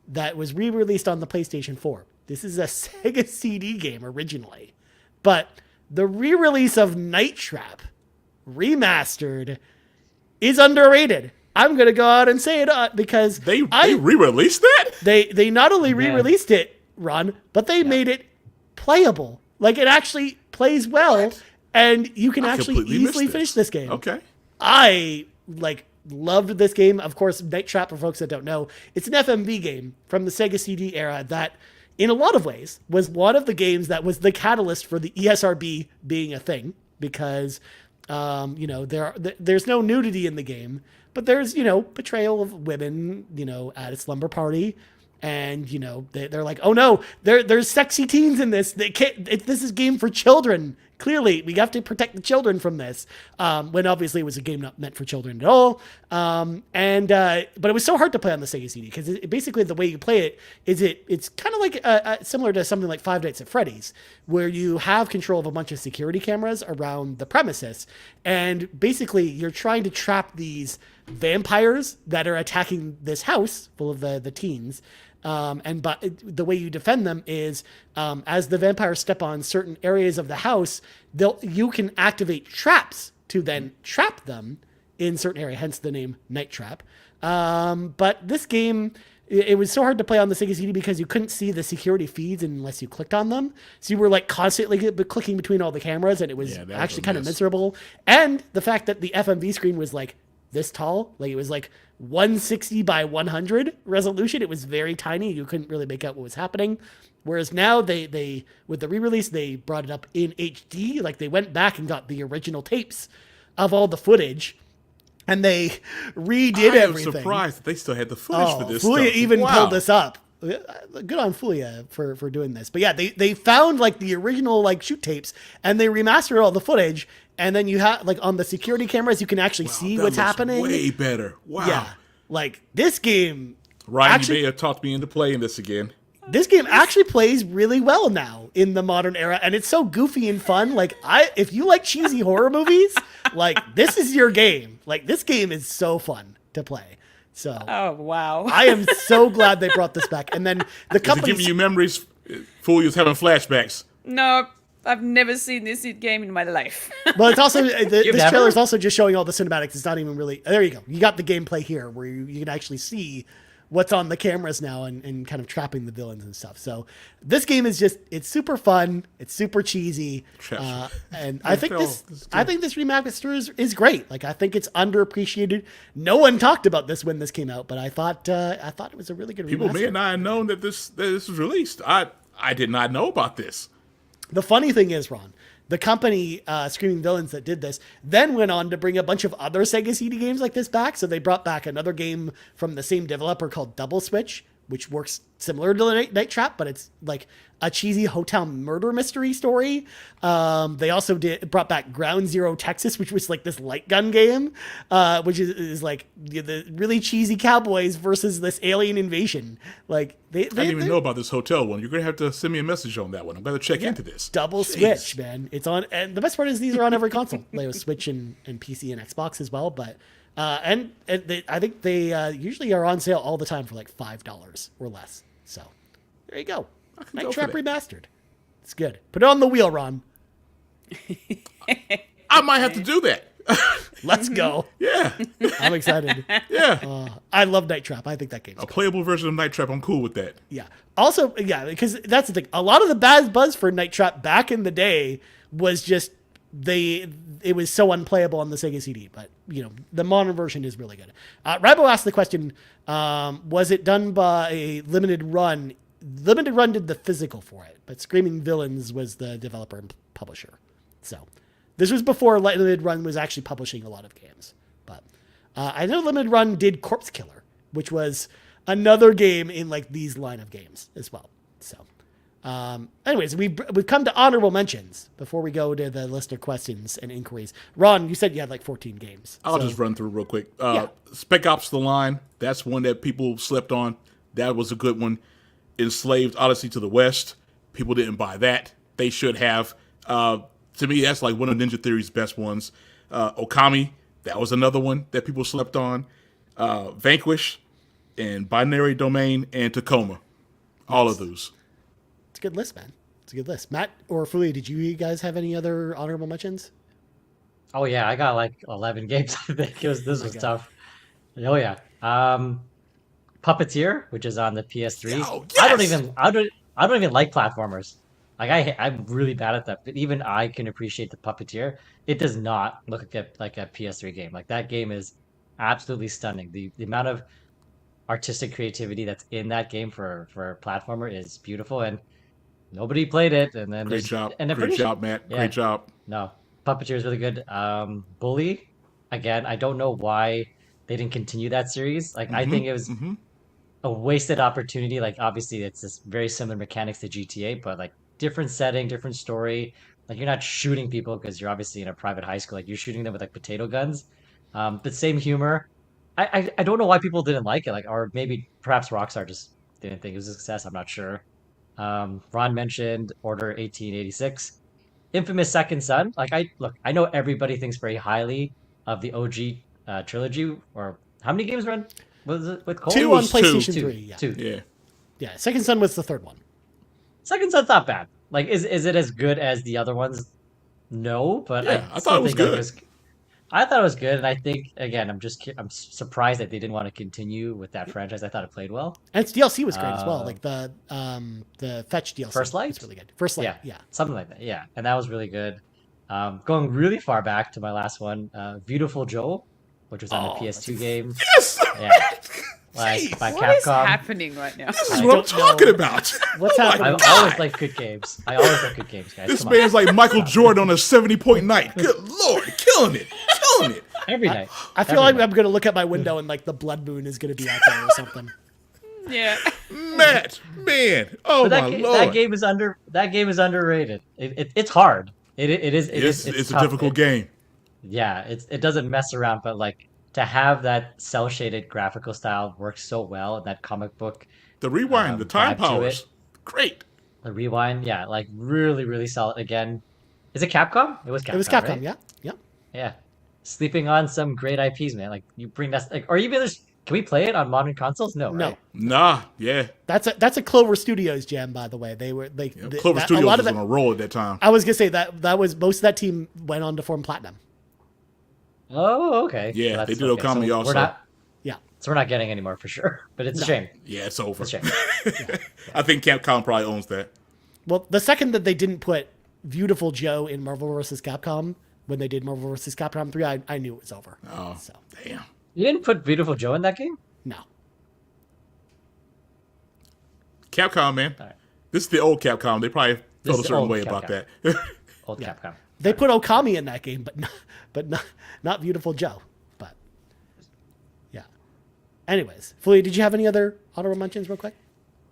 that was re-released on the PlayStation 4. This is a Sega CD game originally, but the re-release of Night Trap remastered is underrated. I'm gonna go out and say it because They re-released that? they not only re-released it, Ron, but they made it playable. Like it actually plays well, and you can actually completely missed easily this. finish this game. Okay. I loved this game. Of course, Night Trap, for folks that don't know, it's an FMV game from the Sega CD era that, in a lot of ways, was one of the games that was the catalyst for the ESRB being a thing because, there's no nudity in the game, but there's, betrayal of women, at a slumber party. And, they're like, oh no, there's sexy teens in this. This is a game for children. Clearly, we have to protect the children from this. When obviously it was a game not meant for children at all. But it was so hard to play on the Sega CD because basically the way you play it is it's kind of like similar to something like Five Nights at Freddy's, where you have control of a bunch of security cameras around the premises. And basically you're trying to trap these vampires that are attacking this house full of the teens. But the way you defend them is as the vampires step on certain areas of the house, you can activate traps to then trap them in certain area, hence the name Night Trap. But this game, it was so hard to play on the Sega CD because you couldn't see the security feeds unless you clicked on them. So you were like constantly clicking between all the cameras, and it was actually kind of miserable. And the fact that the FMV screen was like this tall, like it was like 160 by 100 resolution. It was very tiny. You couldn't really make out what was happening. Whereas now they with the re-release, they brought it up in HD. Like they went back and got the original tapes of all the footage, and they redid everything. I'm surprised that they still had the footage for this Fulia stuff. even Wow. pulled this up. Good on Fulia for doing this. But yeah, they found like the original like shoot tapes, and they remastered all the footage. And then you have like on the security cameras, you can actually see That what's looks happening. Way better. Wow. Yeah, like this game. Ryan, actually, you may have talked me into playing this again. This game actually plays really well now in the modern era, and it's so goofy and fun. Like if you like cheesy horror movies, like this is your game. Like this game is so fun to play. So Oh, wow. I am so glad they brought this back. And then the Is it company giving you memories? Fool, you was having flashbacks. No, I've never seen this game in my life. Well, it's also this never? trailer is also just showing all the cinematics. It's not even really. There you go. You got the gameplay here, where you can actually see what's on the cameras now and kind of trapping the villains and stuff. So this game is it's super fun. It's super cheesy. And I think this remaster is great. Like, I think it's underappreciated. No one talked about this when this came out, but I thought it was a really good People remaster. may not have known that this was released. I did not know about this. The funny thing is, Ron, the company Screaming Villains that did this then went on to bring a bunch of other Sega CD games like this back. So they brought back another game from the same developer called Double Switch, which works similar to Night Trap, but it's like a cheesy hotel murder mystery story. They also brought back Ground Zero Texas, which was like this light gun game, which is like the really cheesy cowboys versus this alien invasion. Like I didn't even know about this hotel one. You're gonna have to send me a message on that one. I'm gonna check into this. Double Switch, man. It's on, and the best part is these are on every console. They have Switch and PC and Xbox as well, but. I think they usually are on sale all the time for like $5 or less. So there you go. Night Trap Remastered. It's good. Put it on the wheel, Ron. I might have to do that. Let's go. Yeah. I'm excited. Yeah. I love Night Trap. I think that game's a playable version of Night Trap. I'm cool with that. Yeah. Also, yeah, because that's the thing. A lot of the bad buzz for Night Trap back in the day was just it was so unplayable on the Sega CD, but the modern version is really good. Rabo asked the question, was it done by a Limited Run? Limited Run did the physical for it, but Screaming Villains was the developer and publisher. So this was before Limited Run was actually publishing a lot of games. But I know Limited Run did Corpse Killer, which was another game in like these line of games as well. So anyways, we've come to honorable mentions before we go to the list of questions and inquiries. Ron, you said you had like 14 games. I'll just run through real quick. Spec Ops: The Line, that's one that people slept on. That was a good one. Enslaved Odyssey to the West, people didn't buy that. They should have. To me, that's like one of Ninja Theory's best ones. Okami, that was another one that people slept on. Vanquish, and Binary Domain, and Tacoma. All of those. It's a good list, man. It's a good list. Matt or Fuli, did you guys have any other honorable mentions? Oh yeah, I got like 11 games. I think this was tough. Oh yeah. Puppeteer, which is on the PS3. Oh, yes! I don't even like platformers. Like I'm really bad at that. But even I can appreciate the Puppeteer. It does not look like a PS3 game. Like that game is absolutely stunning. The amount of artistic creativity that's in that game for a platformer is beautiful, and nobody played it. And then Great job, Matt. Yeah. Great job. No, Puppeteer is really good. Bully, again, I don't know why they didn't continue that series. Like I think it was a wasted opportunity. Like obviously it's this very similar mechanics to GTA, but like different setting, different story. Like you're not shooting people because you're obviously in a private high school. Like you're shooting them with like potato guns. But same humor. I don't know why people didn't like it. Like, or maybe perhaps Rockstar just didn't think it was a success. I'm not sure. Ron mentioned Order 1886. Infamous Second Son. Like I know everybody thinks very highly of the OG trilogy. Or how many games run? Was it with Cole? 2 on PlayStation 3. Yeah. 2. Yeah. Second Son was the third one. Second Son's not bad. Like, is it as good as the other ones? No, but I thought it was good. I thought it was good, and I think again, I'm surprised that they didn't want to continue with that franchise. I thought it played well, and its DLC was great as well. Like the Fetch DLC. First Light was really good. First Light, yeah, something like that. Yeah, and that was really good. Going really far back to my last one, Beautiful Joe, which was on the PS2 game. Yes. Yeah. Like by Capcom. What is happening right now? This is what I'm talking about. What's happening? I always like good games. Guys. This man's like Michael Jordan on a 70-point night. Good Lord, killing it. Every night. I feel like I'm going to look at my window and like the blood moon is going to be out there or something. Yeah. Matt, man. Oh my Lord. That game is underrated. It's hard. It's a tough. difficult game. Yeah, it doesn't mess around, but like to have that cell shaded graphical style works so well in that comic book. The rewind, the time powers, great. The rewind, yeah, like really, really solid. Again, is it Capcom? It was Capcom. Right? Yeah. Yeah, sleeping on some great IPs, man. Like you bring that, like, or even there's. Can we play it on modern consoles? No. Right? Nah, yeah. That's a Clover Studios gem, by the way. Clover Studios was on a roll at that time. I was gonna say that was most of that team went on to form Platinum. Oh, okay. Yeah, they did Okami also. So we're not getting any more for sure. But it's a shame. Yeah, it's over. It's a shame. I think Capcom probably owns that. Well, the second that they didn't put Beautiful Joe in Marvel vs. Capcom, when they did Marvel vs. Capcom 3, I knew it was over. Oh, So, damn. You didn't put Beautiful Joe in that game? no. Capcom, man. All right. This is the old Capcom. They probably This felt is a the certain old way about Capcom. that. Old Capcom. They put Okami in that game, but not Beautiful Joe. But, yeah. Anyways, Flea, did you have any other honorable mentions real quick?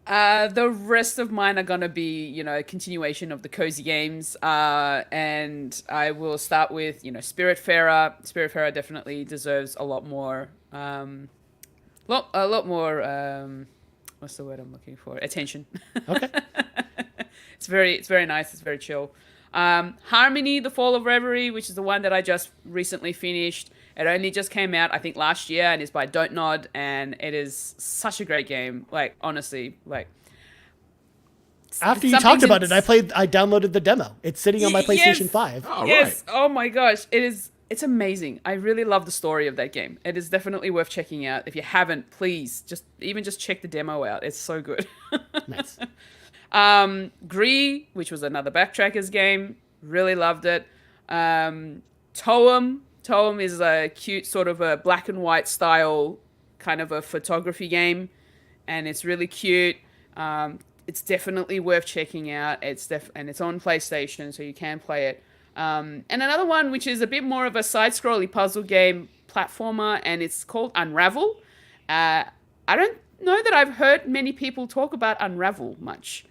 The rest of mine are gonna be, a continuation of the cozy games, and I will start with, Spiritfarer. Spiritfarer definitely deserves a lot more, what's the word I'm looking for? Attention. Okay. It's very nice. It's very chill. Harmony, The Fall of Reverie, which is the one that I just recently finished. It only just came out, I think, last year, and is by Dannohh, and it is such a great game. Like, honestly, like. After you talked about it, I downloaded the demo. It's sitting on my PlayStation 5. All Yes. right. Oh my gosh. It's amazing. I really love the story of that game. It is definitely worth checking out. If you haven't, please just check the demo out. It's so good. Nice. Gree, which was another Backtrackers game. Really loved it. Toem. Toem is a cute sort of a black and white style kind of a photography game. And it's really cute. It's definitely worth checking out. And it's on PlayStation, so you can play it. And another one, which is a bit more of a side-scrolling puzzle game platformer, and it's called Unravel. I don't know that I've heard many people talk about Unravel much.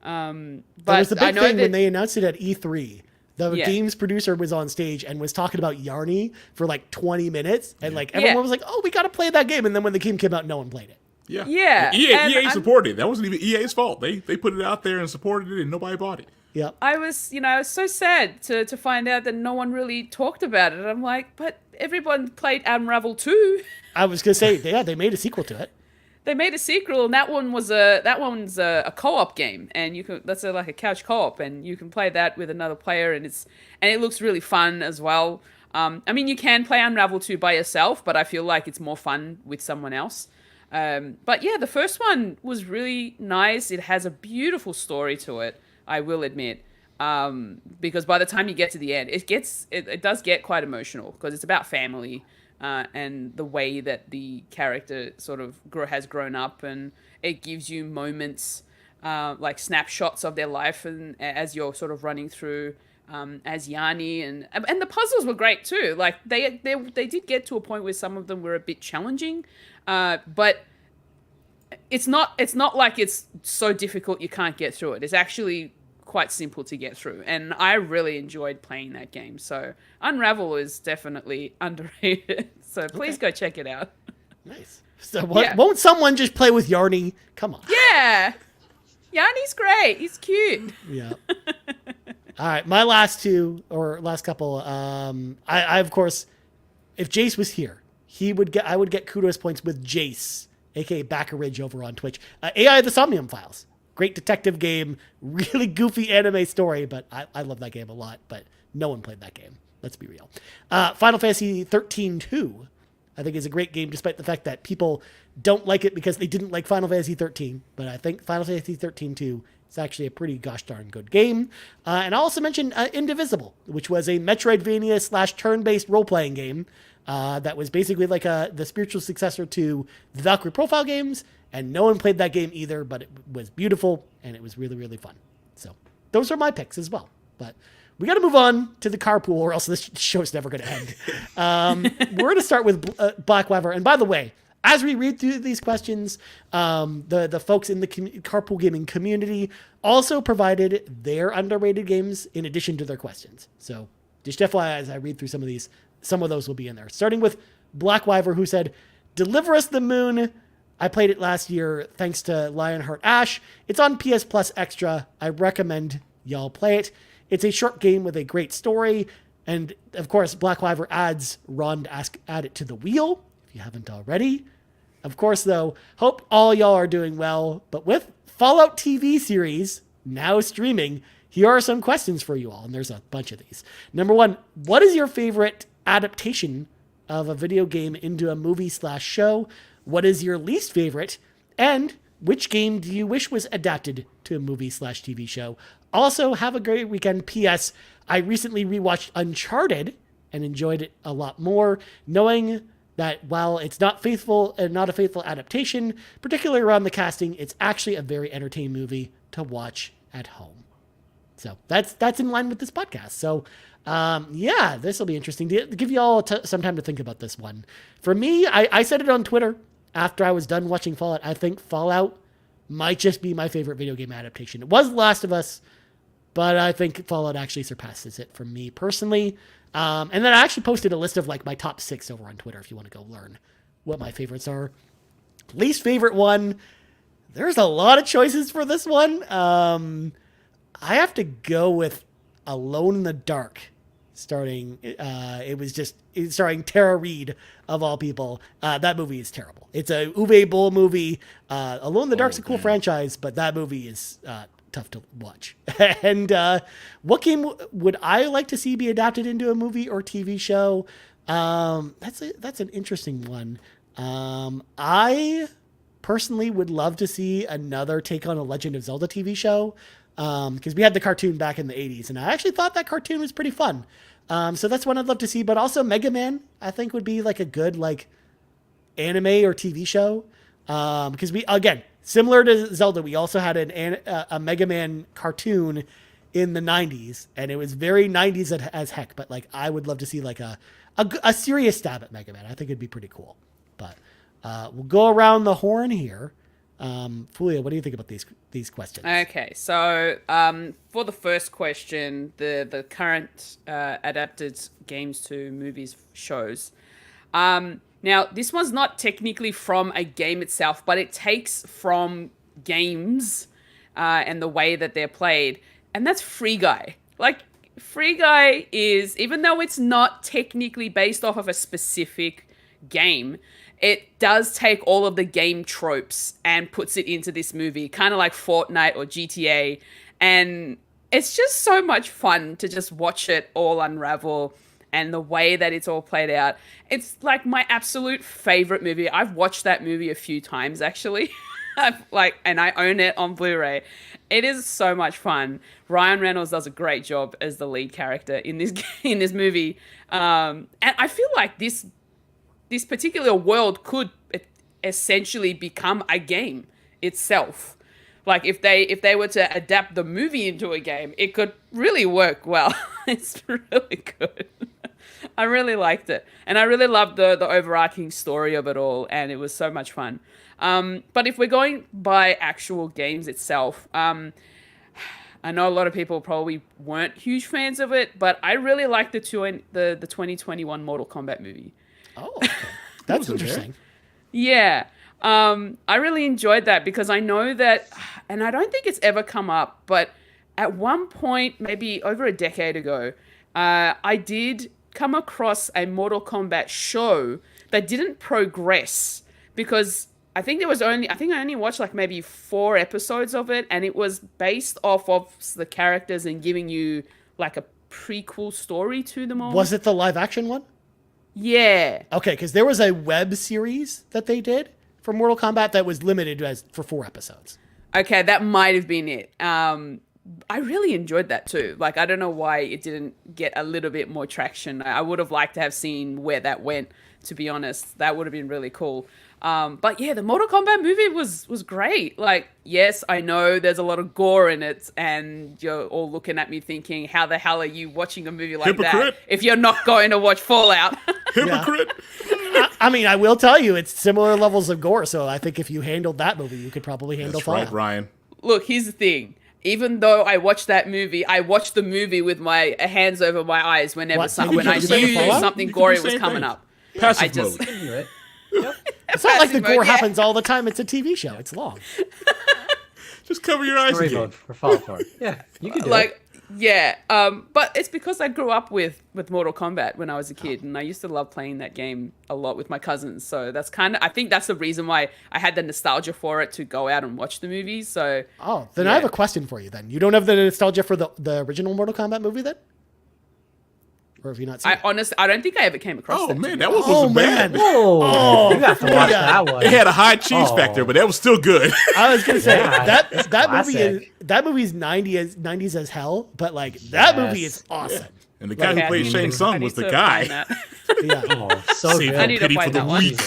But There was a I big know thing that, when they announced it at E3. The Yeah. games producer was on stage and was talking about Yarny for like 20 minutes. And like everyone Yeah. was like, oh, we got to play that game. And then when the game came out, no one played it. Yeah. Yeah, EA, and EA I'm- supported it. That wasn't even EA's fault. They put it out there and supported it, and nobody bought it. Yeah. I was so sad to find out that no one really talked about it. I'm like, but everyone played Unravel 2. I was going to say, yeah, they made a sequel to it. They made a sequel, and that one's a co-op game, and that's like a couch co-op, and you can play that with another player, and it looks really fun as well. I mean, you can play Unravel 2 by yourself, but I feel like it's more fun with someone else. But yeah, the first one was really nice. It has a beautiful story to it, I will admit. Because by the time you get to the end, it does get quite emotional because it's about family. And the way that the character sort of has grown up, and it gives you moments, like snapshots of their life, and as you're sort of running through, as Yanni, and the puzzles were great too. Like they did get to a point where some of them were a bit challenging, but it's not like it's so difficult you can't get through it. It's actually quite simple to get through, and I really enjoyed playing that game. So Unravel is definitely underrated, so please go check it out. Nice. So Yeah. won't someone just play with Yarny? Come on. Yeah, Yanni's great. He's cute. Yeah. All right. My last couple. I of course, if Jace was here, I would get kudos points with Jace, aka Baccaridge over on Twitch. AI the Somnium Files. Great detective game, really goofy anime story, but I love that game a lot, but no one played that game. Let's be real. Final Fantasy 13-2, I think is a great game, despite the fact that people don't like it because they didn't like Final Fantasy 13, but I think Final Fantasy 13-2 is actually a pretty gosh darn good game. And I also mentioned Indivisible, which was a Metroidvania / turn-based role-playing game that was basically like the spiritual successor to the Valkyrie Profile games, and no one played that game either, but it was beautiful, and it was really, really fun. So those are my picks as well. But we got to move on to the carpool, or else this show's never going to end. We're going to start with Black Wyvern. And by the way, as we read through these questions, the folks in the carpool gaming community also provided their underrated games in addition to their questions. So just FYI, as I read through some of these, some of those will be in there. Starting with Black Wyvern, who said, "Deliver Us the Moon. I played it last year thanks to Lionheart Ash. It's on PS Plus Extra. I recommend y'all play it. It's a short game with a great story." And of course, Black Wyvern adds Ron to add it to the wheel, if you haven't already. Of course, though, hope all y'all are doing well. But with Fallout TV series now streaming, here are some questions for you all. And there's a bunch of these. Number one, what is your favorite adaptation of a video game into a movie / show? what is your least favorite, and which game do you wish was adapted to a movie/TV show? Also, have a great weekend. P.S. I recently rewatched Uncharted and enjoyed it a lot more, knowing that while it's not a faithful adaptation, particularly around the casting, it's actually a very entertaining movie to watch at home. So that's in line with this podcast. So this will be interesting to give you all some time to think about this one. For me, I said it on Twitter after I was done watching Fallout. I think Fallout might just be my favorite video game adaptation. It was The Last of Us, but I think Fallout actually surpasses it for me personally. And then I actually posted a list of like my top 6 over on Twitter if you want to go learn what my favorites are. Least favorite one, there's a lot of choices for this one. I have to go with Alone in the Dark. Starring Tara Reid of all people. That movie is terrible. It's a Uwe Boll movie. Alone in the Dark's a cool franchise, but that movie is tough to watch. And what game would I like to see be adapted into a movie or TV show? That's an interesting one. I personally would love to see another take on a Legend of Zelda TV show. Because we had the cartoon back in the 80s, and I actually thought that cartoon was pretty fun. So that's one I'd love to see, but also Mega Man, I think would be like a good like anime or TV show. Because we, again, similar to Zelda, we also had a Mega Man cartoon in the 90s, and it was very 90s as heck, but like I would love to see like a serious stab at Mega Man. I think it'd be pretty cool. But we'll go around the horn here. Fulia, what do you think about these questions? Okay, so for the first question, the current adapted games to movies shows. Now, this one's not technically from a game itself, but it takes from games and the way that they're played, and that's Free Guy. Like, Free Guy is, even though it's not technically based off of a specific game, it does take all of the game tropes and puts it into this movie, kind of like Fortnite or GTA. And it's just so much fun to just watch it all unravel and the way that it's all played out. It's like my absolute favorite movie. I've watched that movie a few times, actually. And I own it on Blu-ray. It is so much fun. Ryan Reynolds does a great job as the lead character in this movie. And I feel like this particular world could essentially become a game itself. Like if they were to adapt the movie into a game, it could really work well. It's really good. I really liked it. And I really loved the overarching story of it all, and it was so much fun. But if we're going by actual games itself, I know a lot of people probably weren't huge fans of it, but I really liked the 2021 Mortal Kombat movie. Oh, okay. That's interesting. Yeah. I really enjoyed that because I know that, and I don't think it's ever come up, but at one point, maybe over a decade ago, I did come across a Mortal Kombat show that didn't progress because I only watched like maybe 4 episodes of it, and it was based off of the characters and giving you like a prequel story to them all. Was it the live action one? Yeah. Okay, because there was a web series that they did for Mortal Kombat that was limited for 4 episodes. Okay, that might have been it. I really enjoyed that too. Like, I don't know why it didn't get a little bit more traction. I would have liked to have seen where that went, to be honest. That would have been really cool. But yeah, the Mortal Kombat movie was great. Like, yes, I know there's a lot of gore in it, and you're all looking at me thinking, how the hell are you watching a movie like that if you're not going to watch Fallout? Hypocrite. I mean, I will tell you, it's similar levels of gore, so I think if you handled that movie, you could probably handle Fallout. That's right, Ryan. Look, here's the thing. Even though I watched that movie, I watched the movie with my hands over my eyes when I knew something gory was coming up. Passive mode. Right? It's not like the gore happens all the time. It's a TV show. It's long. Just cover your eyes Story again. mode for Fallout. Yeah, you can do it. Yeah, but it's because I grew up with Mortal Kombat when I was a kid, and I used to love playing that game a lot with my cousins. So that's I think that's the reason why I had the nostalgia for it to go out and watch the movies. So then I have a question for you. Then you don't have the nostalgia for the original Mortal Kombat movie then? or have you not seen it? I don't think I ever came across Oh that. man, that one Oh wasn't bad. man, Whoa, you have to watch that one. It had a high cheese factor, but that was still good. I was gonna say Yeah, it's that movie's 90s as hell, but like that movie is awesome. And the guy Okay. who played Shang I Tsung need was the to guy. find that. Yeah, Oh, so Save good. I need to pity find for the that one. weak.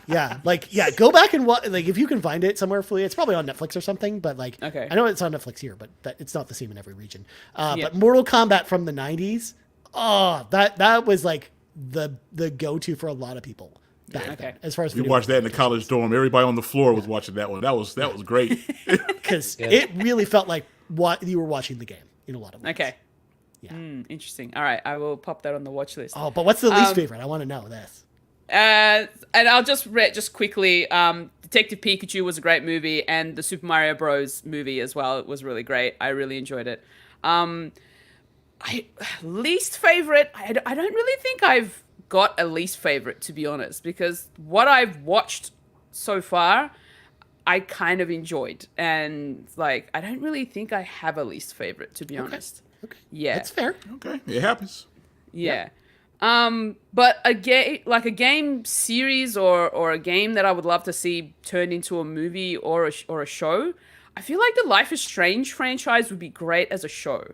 yeah. Go back and watch. Like, if you can find it somewhere fully, it's probably on Netflix or something. But like, Okay. I know it's on Netflix here, but it's not the same in every region. Yeah. But Mortal Kombat from the 90s, that was like the go-to for a lot of people back Okay. then, as far as We watched that in the college dorm. Everybody on the floor was watching that one. That was great. because it really felt like what you were watching the game in a lot of ways. Okay. Yeah. Interesting. All right, I will pop that on the watch list. Oh, but what's the least favorite? I want to know this. And I'll just read just quickly. Detective Pikachu was a great movie, and the Super Mario Bros. Movie as well. It was really great. I really enjoyed it. Least favorite. I don't really think I've got a least favorite, to be honest, because what I've watched so far, I kind of enjoyed, and like I don't really think I have a least favorite, to be honest. Okay. Yeah. That's fair. Okay, it happens. Yeah. But a game series or a game that I would love to see turned into a movie or a show, I feel like the Life is Strange franchise would be great as a show.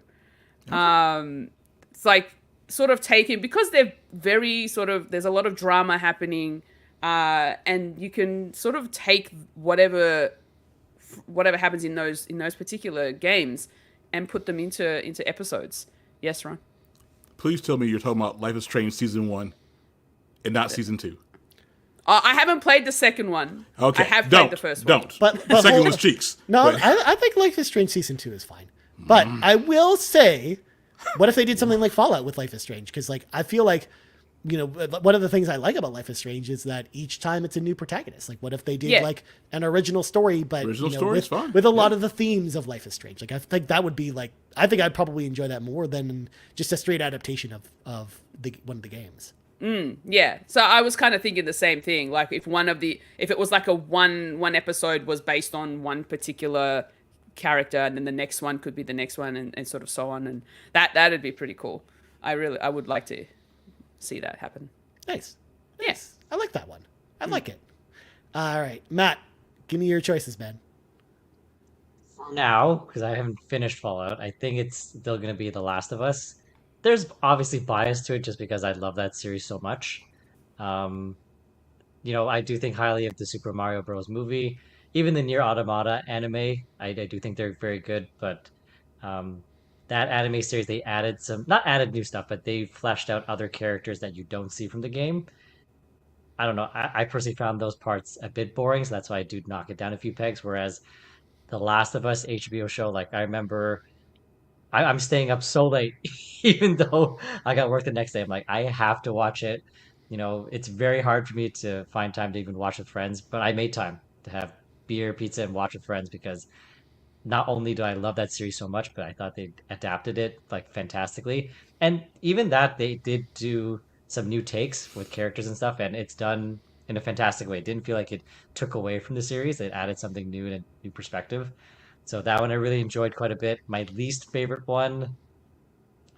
It's like sort of taken, because they're very sort of, there's a lot of drama happening, and you can sort of take whatever happens in those particular games and put them into episodes. Yes, Ron? Please tell me you're talking about Life is Strange Season 1 and not Season 2. I haven't played the second one. Okay. I have played the first one. Don't. But The second hold- was Cheeks. No, But- I think Life is Strange Season 2 is fine. But I will say, what if they did something like Fallout with Life is Strange? Because like I feel like, one of the things I like about Life is Strange is that each time it's a new protagonist. Like, what if they did like an original story, but Story's fine. with a lot of the themes of Life is Strange? Like, I think that would be like, I think I'd probably enjoy that more than just a straight adaptation of one of the games. Yeah. So I was kind of thinking the same thing. Like if it was like a one episode was based on one particular character, and then the next one could be the next one, and sort of so on, and that'd be pretty cool. I would like to see that happen. Nice. Yes. I like that one. I like it. All right, Matt, give me your choices, man. Now, because I haven't finished Fallout, I think it's still going to be The Last of Us. There's obviously bias to it just because I love that series so much. I do think highly of the Super Mario Bros. Movie. Even the Nier Automata anime, I do think they're very good, but that anime series, they added not added new stuff, but they fleshed out other characters that you don't see from the game. I don't know. I personally found those parts a bit boring, so that's why I do knock it down a few pegs, whereas The Last of Us HBO show, like I remember I'm staying up so late, even though I got work the next day. I'm like, I have to watch it. It's very hard for me to find time to even watch with friends, but I made time to have beer, pizza, and watch with friends because not only do I love that series so much, but I thought they adapted it like fantastically. And even that, they did do some new takes with characters and stuff, and it's done in a fantastic way. It didn't feel like it took away from the series. It added something new and a new perspective. So that one I really enjoyed quite a bit. My least favorite one,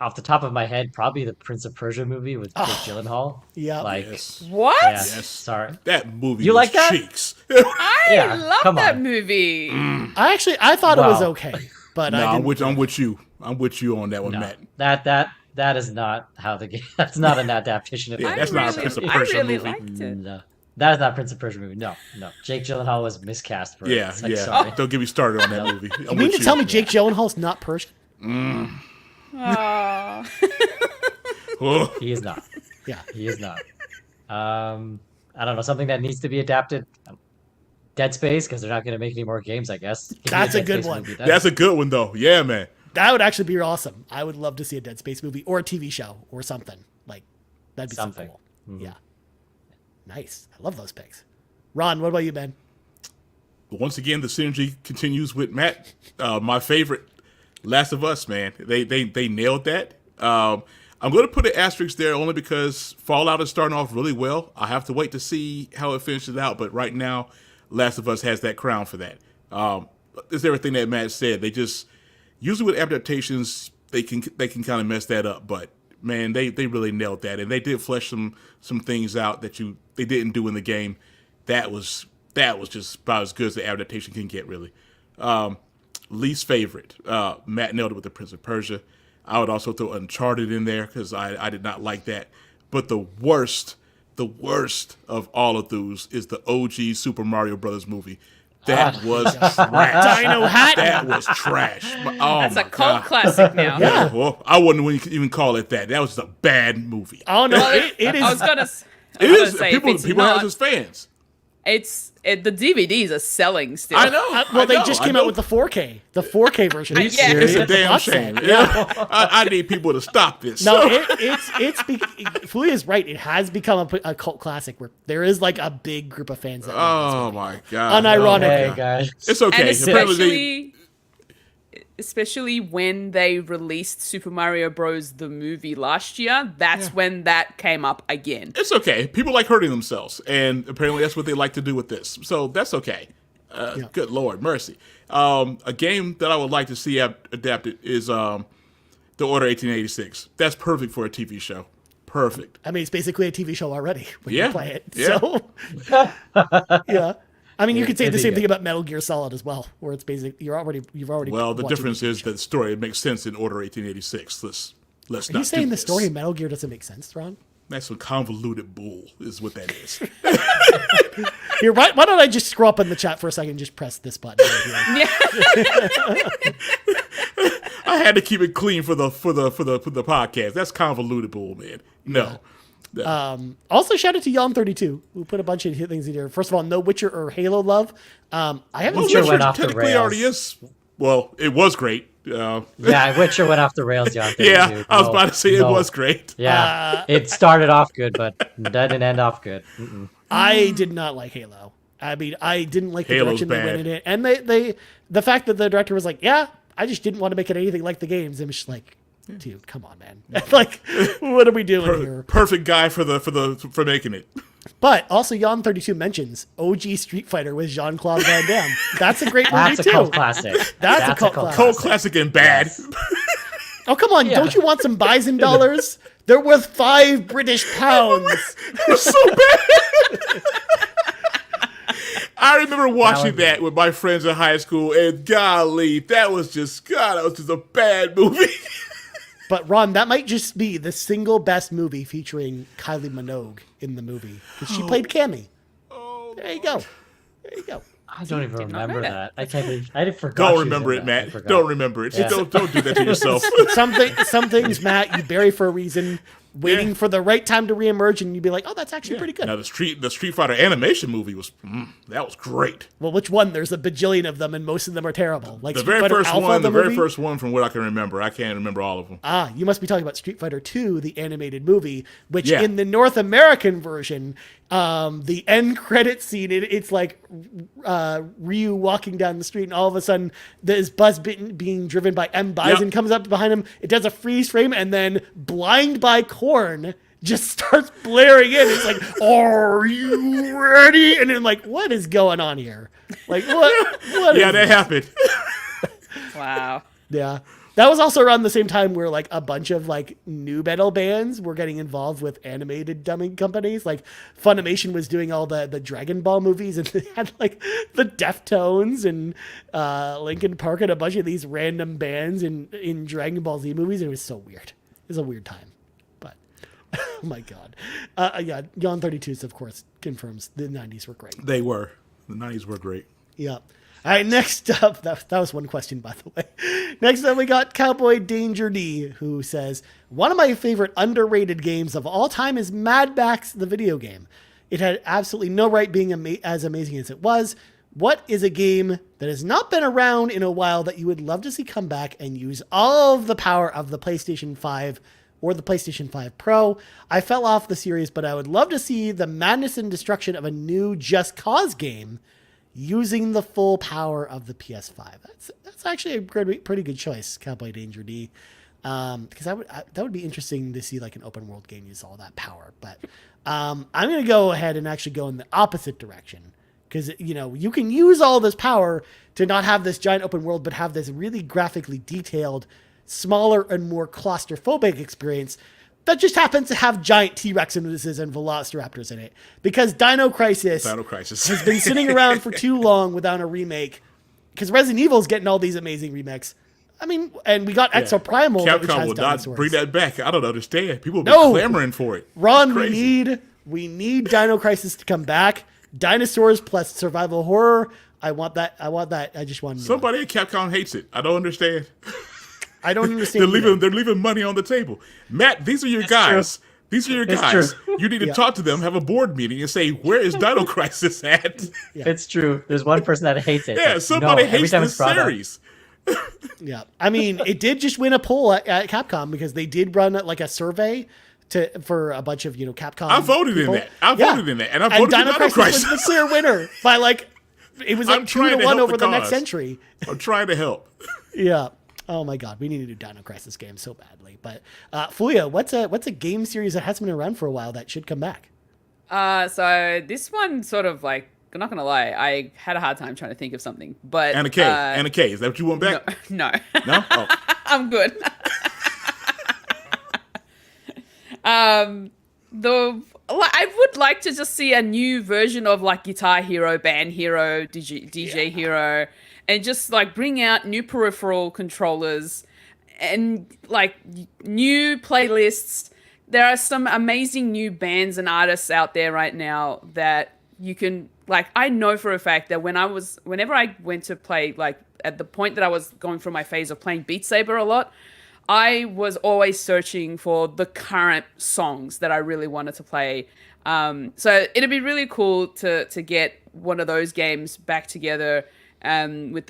off the top of my head, probably the Prince of Persia movie with Jake Gyllenhaal. Yeah. Like, Yes. What? yeah, Yes. sorry. That movie You was like that? Cheeks. I Yeah, love come that on. movie. I thought it was Wow. okay, but No, I I'm didn't. with you. I'm with you on that one, No, Matt. that is not how the game. That's not an adaptation of Yeah, the that's game. not a Prince of I Persia really movie. liked it. No, that is not Prince of Persia movie. No. Jake Gyllenhaal was miscast for it. Yeah, It's like, yeah. sorry. Don't get me started on that movie. You mean to tell me Jake Gyllenhaal's not Persian? Aw. Oh, He is not. Yeah. He is not. I don't know, something that needs to be adapted. Dead Space, because they're not going to make any more games, I guess. Give me That's a Dead good Space one. movie then. that's a good one, though. Yeah, man. That would actually be awesome. I would love to see a Dead Space movie or a TV show or something. Like, that'd be Something. so cool. Yeah. Nice. I love those picks. Ron, what about you, Ben? Once again, the synergy continues with Matt. My favorite, Last of Us, man. They nailed that. I'm going to put an asterisk there only because Fallout is starting off really well. I have to wait to see how it finishes out, but right now, Last of Us has that crown for that. It's everything that Matt said. They just usually with adaptations they can kind of mess that up, but man, they really nailed that, and they did flesh some things out that they didn't do in the game. That was just about as good as the adaptation can get, really. Least favorite, Matt nailed it with the Prince of Persia. I would also throw Uncharted in there because I did not like that. But the worst of all of those is the OG Super Mario Brothers movie. That was trash. Dino Hat. That was trash. Oh, That's a my cult God. classic now. Yeah. Well, I wouldn't even call it that. That was a bad movie. Oh no, it I was is. gonna. It is. Say, People if it's have not, it as fans. the DVDs are selling still. I know. Well, they I know, just I came know. out with the 4K version. Yeah. It's a damn box shame. set. Yeah. I need people to stop this. No, Fuli is right. It has become a cult classic where there is like a big group of fans. That love this Oh movie. my God. Unironically. Hey guys. It's okay. And Apparently especially when they released Super Mario Bros. The movie last year, that's when that came up again. it's okay. People like hurting themselves, and apparently that's what they like to do with this. So that's okay. Good Lord, mercy. A game that I would like to see adapted is The Order 1886. That's perfect for a TV show. Perfect. I mean, it's basically a TV show already when Yeah. you play it. Yeah. So, yeah. I mean, you could say the it'd be same good. thing about Metal Gear Solid as well, where it's basically you've already. Well, the watched difference it. is that the story makes sense in Order 1886. Let's Are not you saying do the this. story in Metal Gear doesn't make sense, Ron? That's some convoluted bull, is what that is. Here, why don't I just scroll up in the chat for a second and just press this button right here? I had to keep it clean for the podcast. That's convoluted bull, man. No. Also, shout out to Yon32, who put a bunch of things in here. First of all, no Witcher or Halo love. I haven't Well, seen Witcher went off the technically rails. already is. Well, it was great. Yeah, Witcher went off the rails, John. Yeah, I was about to say it No. was great. Yeah, it started off good, but didn't end off good. Mm-mm. I did not like Halo. I mean, I didn't like the Halo's direction they bad. went in it, and the fact that the director was like, "Yeah, I just didn't want to make it anything like the games." I'm just like, dude, come on, man. Like, what are we doing here? Perfect guy for making it. But also, Yon32 mentions OG Street Fighter with Jean-Claude Van Damme. That's a great movie That's a too. cult classic. That's a cult classic. Cold classic and bad. Yes. Oh, come on. Yeah. Don't you want some bison dollars? They're worth 5 British pounds. It's so bad. I remember watching that with my friends in high school, and golly, that was just a bad movie. But Ron, that might just be the single best movie featuring Kylie Minogue in the movie. 'Cause she played Cammy. There you go. There you go. I don't even not know remember that. that. I can't believe I forgot. Don't she was remember in it, that. I Matt. forgot. Don't remember it. Yeah. Don't do that to yourself. Some things, Matt, you bury for a reason, waiting for the right time to reemerge, and you'd be like, oh, that's actually pretty good. Now the Street Fighter animation movie was great. Well, which one? There's a bajillion of them, and most of them are terrible. Like The Street very Fighter first Alpha, one, the very movie? first one, from what I can remember, I can't remember all of them. Ah, you must be talking about Street Fighter 2, the animated movie, which Yeah. in the North American version, the end credit scene, it's like Ryu walking down the street, and all of a sudden, there's Buzz being driven by M. Bison Yep. comes up behind him. It does a freeze frame, and then Blind by Korn just starts blaring in. It's like, are you ready? And I'm like, what is going on here? Like, what Yeah, is that happened. Wow. Yeah. That was also around the same time where like a bunch of like new metal bands were getting involved with animated dubbing companies. Like Funimation was doing all the Dragon Ball movies, and they had like the Deftones and Linkin Park and a bunch of these random bands in Dragon Ball Z movies. And it was so weird. It was a weird time. But oh my God. Yeah, Yon 32 of course confirms the 90s were great. They were. The 90s were great. Yeah. All right, next up, that was one question, by the way. Next up, we got Cowboy Danger D, who says, one of my favorite underrated games of all time is Mad Max, the video game. It had absolutely no right being as amazing as it was. What is a game that has not been around in a while that you would love to see come back and use all of the power of the PlayStation 5 or the PlayStation 5 Pro? I fell off the series, but I would love to see the madness and destruction of a new Just Cause game using the full power of the PS5. That's actually a pretty good choice, Cowboy Danger D. Because that would be interesting to see like an open world game use all that power. But I'm going to go ahead and actually go in the opposite direction. Because, you know, you can use all this power to not have this giant open world, but have this really graphically detailed, smaller and more claustrophobic experience. that just happens to have giant T-Rexes and Velociraptors in it. Because Dino Crisis has been sitting around for too long without a remake. Because Resident Evil's getting all these amazing remakes. I mean, and we got Exoprimal, which Capcom has will dinosaurs. not bring that back. I don't understand. People have been clamoring for it. Ron, we need Dino Crisis to come back. Dinosaurs plus survival horror. I want that. I just want Somebody at Capcom hates it. I don't understand. I don't understand. They're leaving money on the table. Matt, these are your guys. True. These are your guys. You need to talk to them, have a board meeting, and say, where is Dino Crisis at? Yeah. It's true. There's one person that hates it. Yeah, somebody hates this series. Yeah. I mean, it did just win a poll at Capcom because they did run like a survey for a bunch of, Capcom. I voted people. in that. And I voted for Dino Crisis. Was the clear winner by it was like 2-1 over the next entry. I'm trying to help. Yeah. Oh my God, we need to do Dino Crisis games so badly. But Fulia, what's a game series that hasn't been around for a while that should come back? So this one sort of I'm not gonna lie, I had a hard time trying to think of something. But Anna K, is that what you want back? No. No? Oh. I'm good. I would like to just see a new version of Guitar Hero, Band Hero, DJ Hero, and just bring out new peripheral controllers and new playlists. There are some amazing new bands and artists out there right now that you can I know for a fact that whenever I went to play, at the point that I was going through my phase of playing Beat Saber a lot, I was always searching for the current songs that I really wanted to play. So it'd be really cool to get one of those games back together with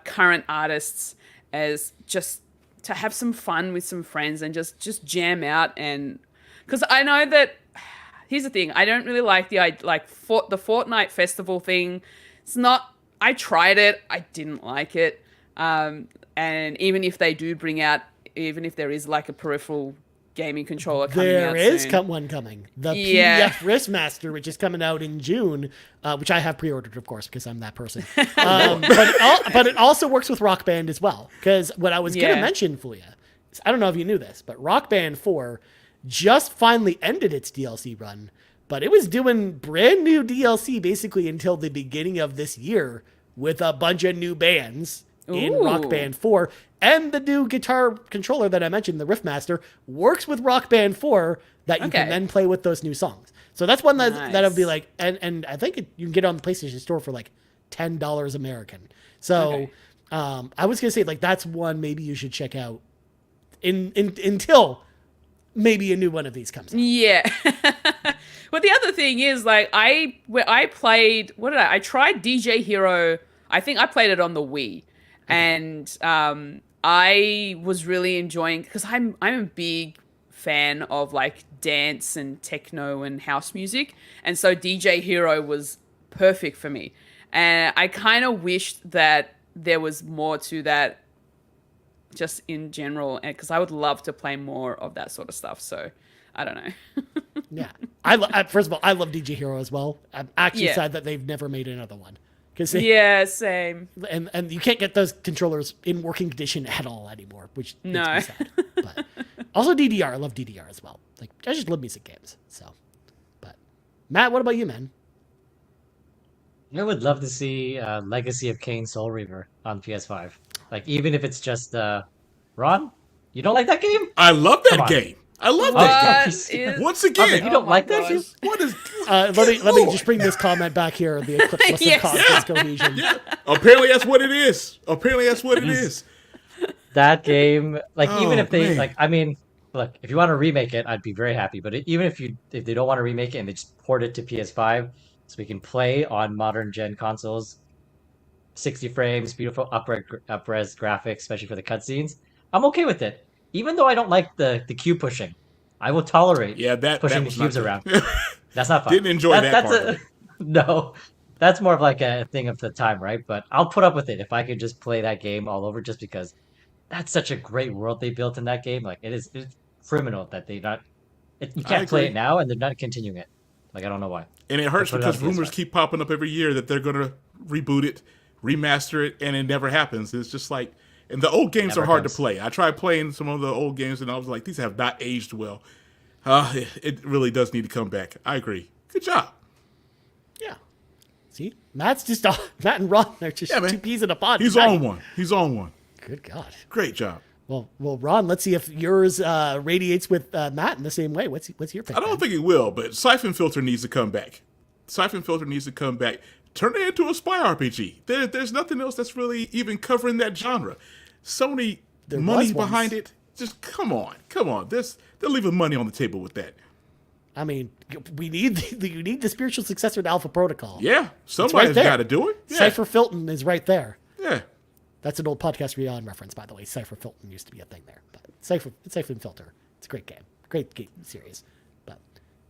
current artists, as just to have some fun with some friends and just jam out. And because I know that here's the thing, I don't really like the Fortnite festival thing. It's not. I tried it. I didn't like it. And even if they do bring out, even if there is a peripheral gaming controller coming out soon. There is one coming. The PDF Wristmaster, which is coming out in June, which I have pre-ordered, of course, because I'm that person. But it also works with Rock Band as well. Because what I was going to mention, Fulia, I don't know if you knew this, but Rock Band 4 just finally ended its DLC run, but it was doing brand new DLC basically until the beginning of this year with a bunch of new bands in Rock Band 4. And the new guitar controller that I mentioned, the Riffmaster, works with Rock Band 4 that you can then play with those new songs. So that's one that would be and I think you can get it on the PlayStation Store for $10 American. So I was going to say that's one maybe you should check out until maybe a new one of these comes out. Yeah. But the other thing is I tried DJ Hero. I think I played it on the Wii. And I was really enjoying, because I'm a big fan of dance and techno and house music, and so DJ Hero was perfect for me. And I kind of wished that there was more to that, just in general, because I would love to play more of that sort of stuff. So I don't know. Yeah, first of all, I love DJ Hero as well. I'm actually sad that they've never made another one. Same. And you can't get those controllers in working condition at all anymore, which makes me sad. But also DDR, I love DDR as well. I just love music games. So, but Matt, what about you, man? I would love to see Legacy of Kain Soul Reaver on PS5. Even if it's just Ron, you don't like that game? I love that game. I love that game. Once again, you don't like that game? What is? Let me just bring this comment back here. The eclipse must have caused cohesion. Yeah. Apparently that's what it is. That game, even if they look, if you want to remake it, I'd be very happy. But even if they don't want to remake it and they just port it to PS5, so we can play on modern gen consoles, 60 frames, beautiful up-res graphics, especially for the cutscenes, I'm okay with it. Even though I don't like the cube pushing, I will tolerate pushing the cubes around. That's not fun. Didn't enjoy that part. No, that's more of a thing of the time, right? But I'll put up with it if I could just play that game all over, just because that's such a great world they built in that game. It's criminal that you can't play it now and they're not continuing it. I don't know why. And it hurts because rumors keep popping up every year that they're going to reboot it, remaster it, and it never happens. It's just and the old games are hard to play. I tried playing some of the old games, and I was like, these have not aged well. It really does need to come back. I agree. Good job. Yeah. See, Matt and Ron are just two peas in a pod. He's on one. He's on one. Good God. Great job. Well, Ron, let's see if yours radiates with Matt in the same way. What's your pick? I don't think it will, but Siphon Filter needs to come back. Siphon Filter needs to come back. Turn it into a spy RPG. There's nothing else that's really even covering that genre. Sony money behind it. Just come on. They're leaving money on the table with that. I mean, you need the spiritual successor to Alpha Protocol. Yeah, somebody's got to do it. Yeah. Cypher Filton is right there. Yeah. That's an old Podcast Beyond reference, by the way. Cypher Filton used to be a thing there. But Siphon Filter. It's a great game. Great game series. But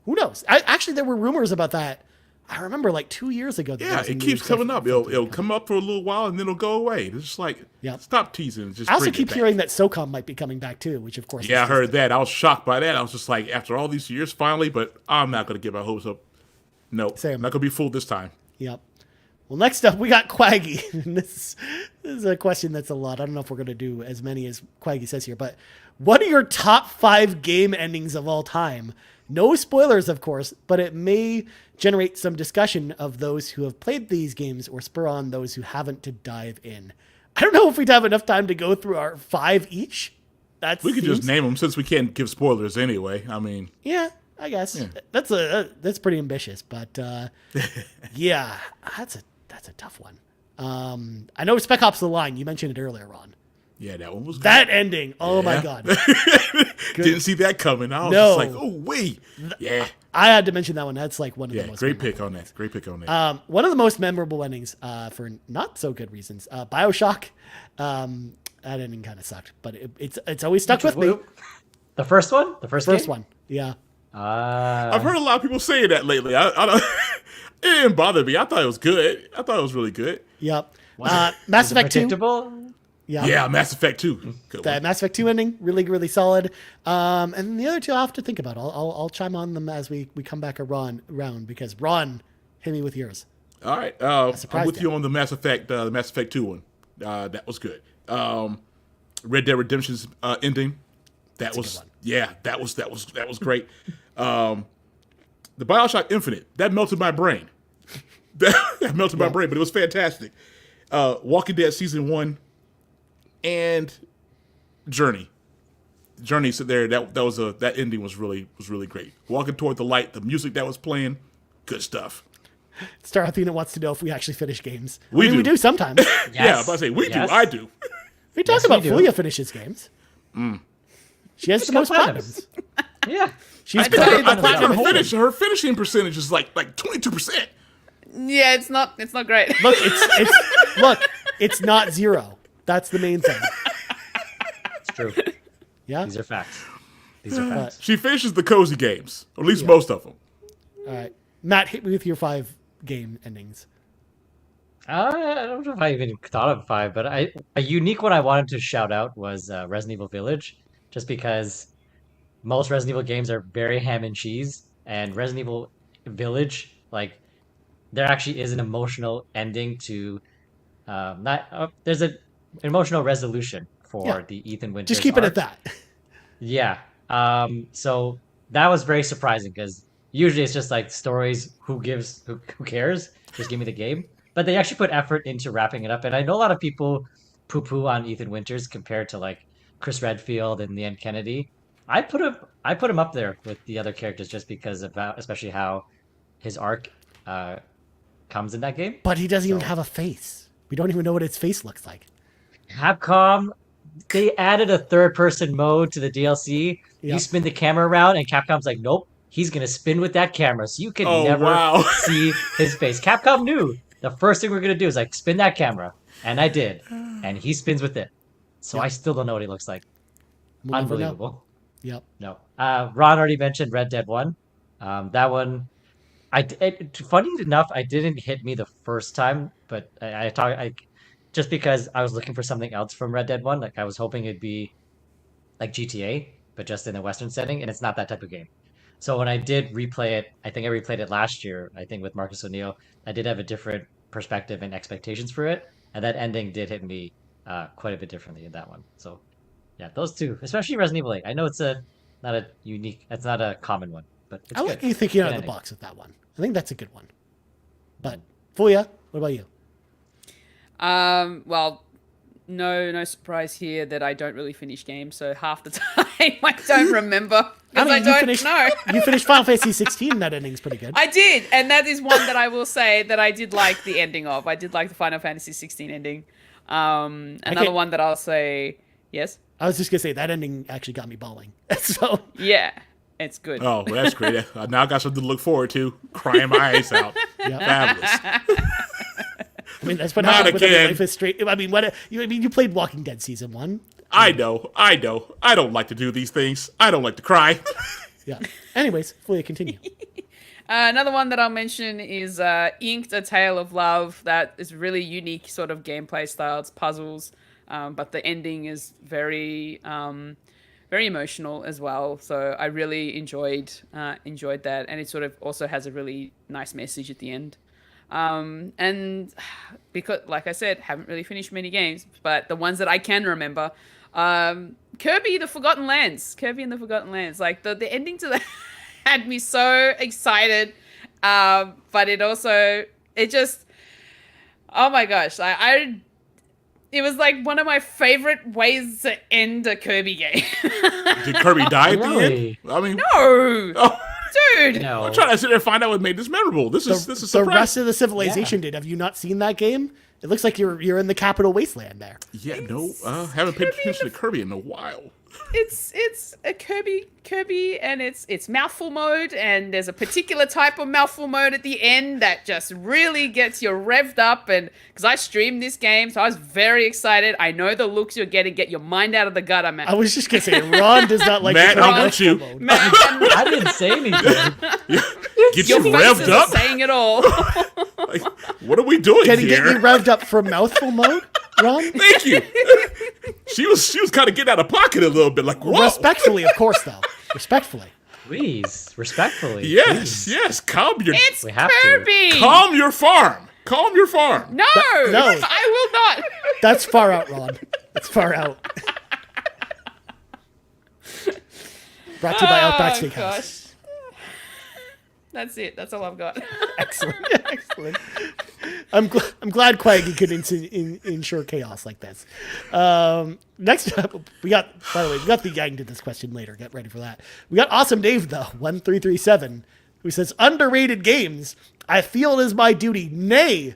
who knows? Actually, there were rumors about that. I remember like 2 years ago. Yeah, it keeps coming up. It'll come up for a little while and then it'll go away. It's just like, stop teasing. Just I also keep hearing that SOCOM might be coming back too, which of course. Yeah, I heard that. I was shocked by that. I was just like, after all these years, finally, but I'm not going to give my hopes up. No, I'm not going to be fooled this time. Yep. Well, next up, we got Quaggy. this is a question that's a lot. I don't know if we're going to do as many as Quaggy says here, but what are your top 5 game endings of all time? No spoilers, of course, but it may generate some discussion of those who have played these games or spur on those who haven't to dive in. I don't know if we'd have enough time to go through our 5 each. We could just name them since we can't give spoilers anyway. I mean, yeah, I guess that's pretty ambitious, but yeah, that's a tough one. I know Spec Ops: The Line. You mentioned it earlier, Ron. Yeah, that one was good. That ending. Oh my God. Didn't see that coming. I was just like, oh wait. Yeah. I had to mention that one. That's like one of the most great pick on that. Great pick on that. One of the most memorable endings for not so good reasons. BioShock. That ending kind of sucked, but it's always stuck with me. The first one? The first one. Yeah. I've heard a lot of people saying that lately. I don't. It didn't bother me. I thought it was good. I thought it was really good. Yep. Mass Effect 2. Yeah, Mass Effect 2. That Mass Effect 2 ending, really, really solid. And the other two I'll have to think about. I'll chime on them as we come back around because Ron, hit me with yours. All right. I'm with you on the Mass Effect 2 one. That was good. Red Dead Redemption's ending. That was great. The BioShock Infinite, that melted my brain. That melted my brain, but it was fantastic. Walking Dead Season 1 and Journey. Journey, so there, that ending was really great. Walking Toward the Light, the music that was playing, good stuff. Star Athena wants to know if we actually finish games. We do sometimes. Yes. Yeah, I was about to say, we do. I do. We talk about Fulia finishes games. She has the most platinums. Yeah. She's her finishing percentage is like 22%. Yeah, it's not great. Look, it's not 0. That's the main thing. It's true. Yeah. These are facts. She finishes the cozy games, or at least most of them. All right. Matt, hit me with your 5 game endings. I don't know if I even thought of 5, but a unique one I wanted to shout out was Resident Evil Village, just because most Resident Evil games are very ham and cheese, and Resident Evil Village, like, there actually is an emotional ending to there's an emotional resolution for the Ethan Winters just keep it arc. at that. Yeah. So that was very surprising because usually it's just like stories, who cares? Just give me the game. But they actually put effort into wrapping it up. And I know a lot of people poo-poo on Ethan Winters compared to like Chris Redfield and Leanne Kennedy. I put him up there with the other characters just because of especially how his arc comes in that game. But he doesn't even have a face. We don't even know what his face looks like. Capcom, they added a third-person mode to the DLC. Yep. You spin the camera around, and Capcom's like, nope, he's going to spin with that camera, so you can never see his face. Capcom knew the first thing we're going to do is like spin that camera, and I did, and he spins with it. So I still don't know what he looks like. We'll Unbelievable. Yep. No. Ron already mentioned Red Dead 1. That one, funny enough, I didn't hit me the first time, but I just because I was looking for something else from Red Dead 1. Like I was hoping it'd be like GTA, but just in a Western setting, and it's not that type of game. So when I did replay it, I think I replayed it last year, I think with Marcus O'Neill, I did have a different perspective and expectations for it, and that ending did hit me quite a bit differently in that one. So yeah, those two, especially Resident Evil 8. I know it's a not a unique. It's not a common one, but it's I like good. you thinking Good out of the ending. box with that one. I think that's a good one. But Fuya, what about you? Well, no surprise here that I don't really finish games, so half the time I don't remember because I don't know. You finished Final Fantasy 16. That ending's pretty good. I did, and that is one that I will say that I did like the ending of. I did like the Final Fantasy 16 ending. Another one that I'll say, yes? I was just going to say, that ending actually got me bawling. So Yeah, it's good. Oh, well, that's great. Now I got something to look forward to. Crying my eyes out. Fabulous. I mean, that's what Not happens when again. life is straight. I mean, you played Walking Dead season 1. I know. I don't like to do these things. I don't like to cry. Yeah. Anyways, Fuya, continue. Another one that I'll mention is Inked: A Tale of Love. That is really unique sort of gameplay style. It's puzzles, but the ending is very emotional as well. So I really enjoyed that, and it sort of also has a really nice message at the end. And because, like I said, haven't really finished many games, but the ones that I can remember, Kirby and the Forgotten Lands, like the ending to that had me so excited. But it just, oh my gosh, it was like one of my favorite ways to end a Kirby game. Did Kirby die at the Really? end? I mean, No, oh, dude. No. I'm trying to sit there and find out what made this memorable. This is The surprising. rest of the civilization did. Have you not seen that game? It looks like you're in the capital wasteland there. Yeah, no, haven't paid attention to Kirby in a while. It's a Kirby, and it's mouthful mode, and there's a particular type of mouthful mode at the end that just really gets you revved up. And because I streamed this game, so I was very excited. I know the looks you're getting, get your mind out of the gutter, man. I was just gonna say, Ron does not like Matt, the how term about you? mouthful mode. Man, I didn't say anything. Get your you faces revved are up. saying it all. Like, what are we doing Can he here? get you revved up for mouthful mode, Ron? Thank you. She was kind of getting out of pocket a little bit. Like, whoa. Respectfully, of course, though. Respectfully. Please, respectfully. Yes. Calm your It's We have to. Kirby. calm your farm. Calm your farm. No, No. I will not. That's far out, Ron. That's far out. Brought to you by Outback Steakhouse. Gosh. That's it. That's all I've got. Excellent. Excellent. I'm glad Quaggy could ensure chaos like this. Next up, we got the gang did this question later. Get ready for that. We got Awesome Dave, though, 1337, who says, underrated games. I feel it is my duty, nay,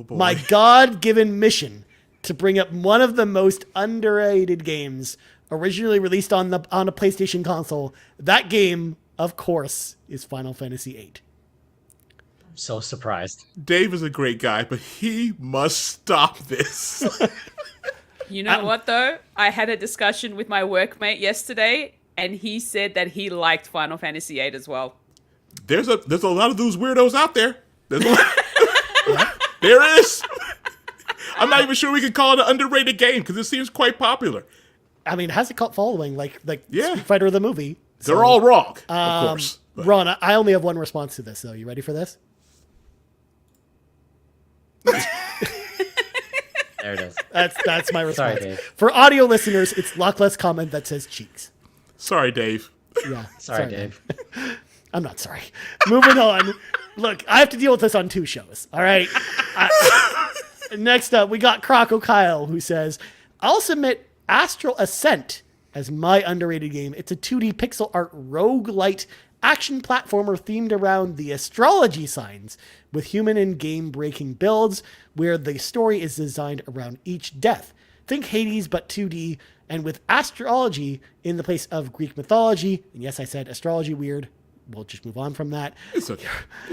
my God-given mission to bring up one of the most underrated games originally released on a PlayStation console. That game, of course, is Final Fantasy VIII. I'm so surprised. Dave is a great guy, but he must stop this. You know what, though? I had a discussion with my workmate yesterday, and he said that he liked Final Fantasy VIII as well. There's a lot of those weirdos out there. There's a lot. There is. I'm not even sure we can call it an underrated game because it seems quite popular. I mean, it has a cult following, like Yeah. Street Fighter the movie. They're all wrong, of course. But Ron, I only have one response to this, though. You ready for this? There it is. That's my Sorry, response. Dave. For audio listeners, it's Lockless comment that says cheeks. sorry, Dave. Yeah. Sorry, Dave. I'm not sorry. Moving on. Look, I have to deal with this on 2 shows. All right. Next up, we got CrocoKyle, who says, I'll submit Astral Ascent as my underrated game. It's a 2D pixel art roguelite action platformer themed around the astrology signs with human and game breaking builds where the story is designed around each death. Think Hades, but 2D, and with astrology in the place of Greek mythology. And yes, I said astrology weird. We'll just move on from that. It's okay.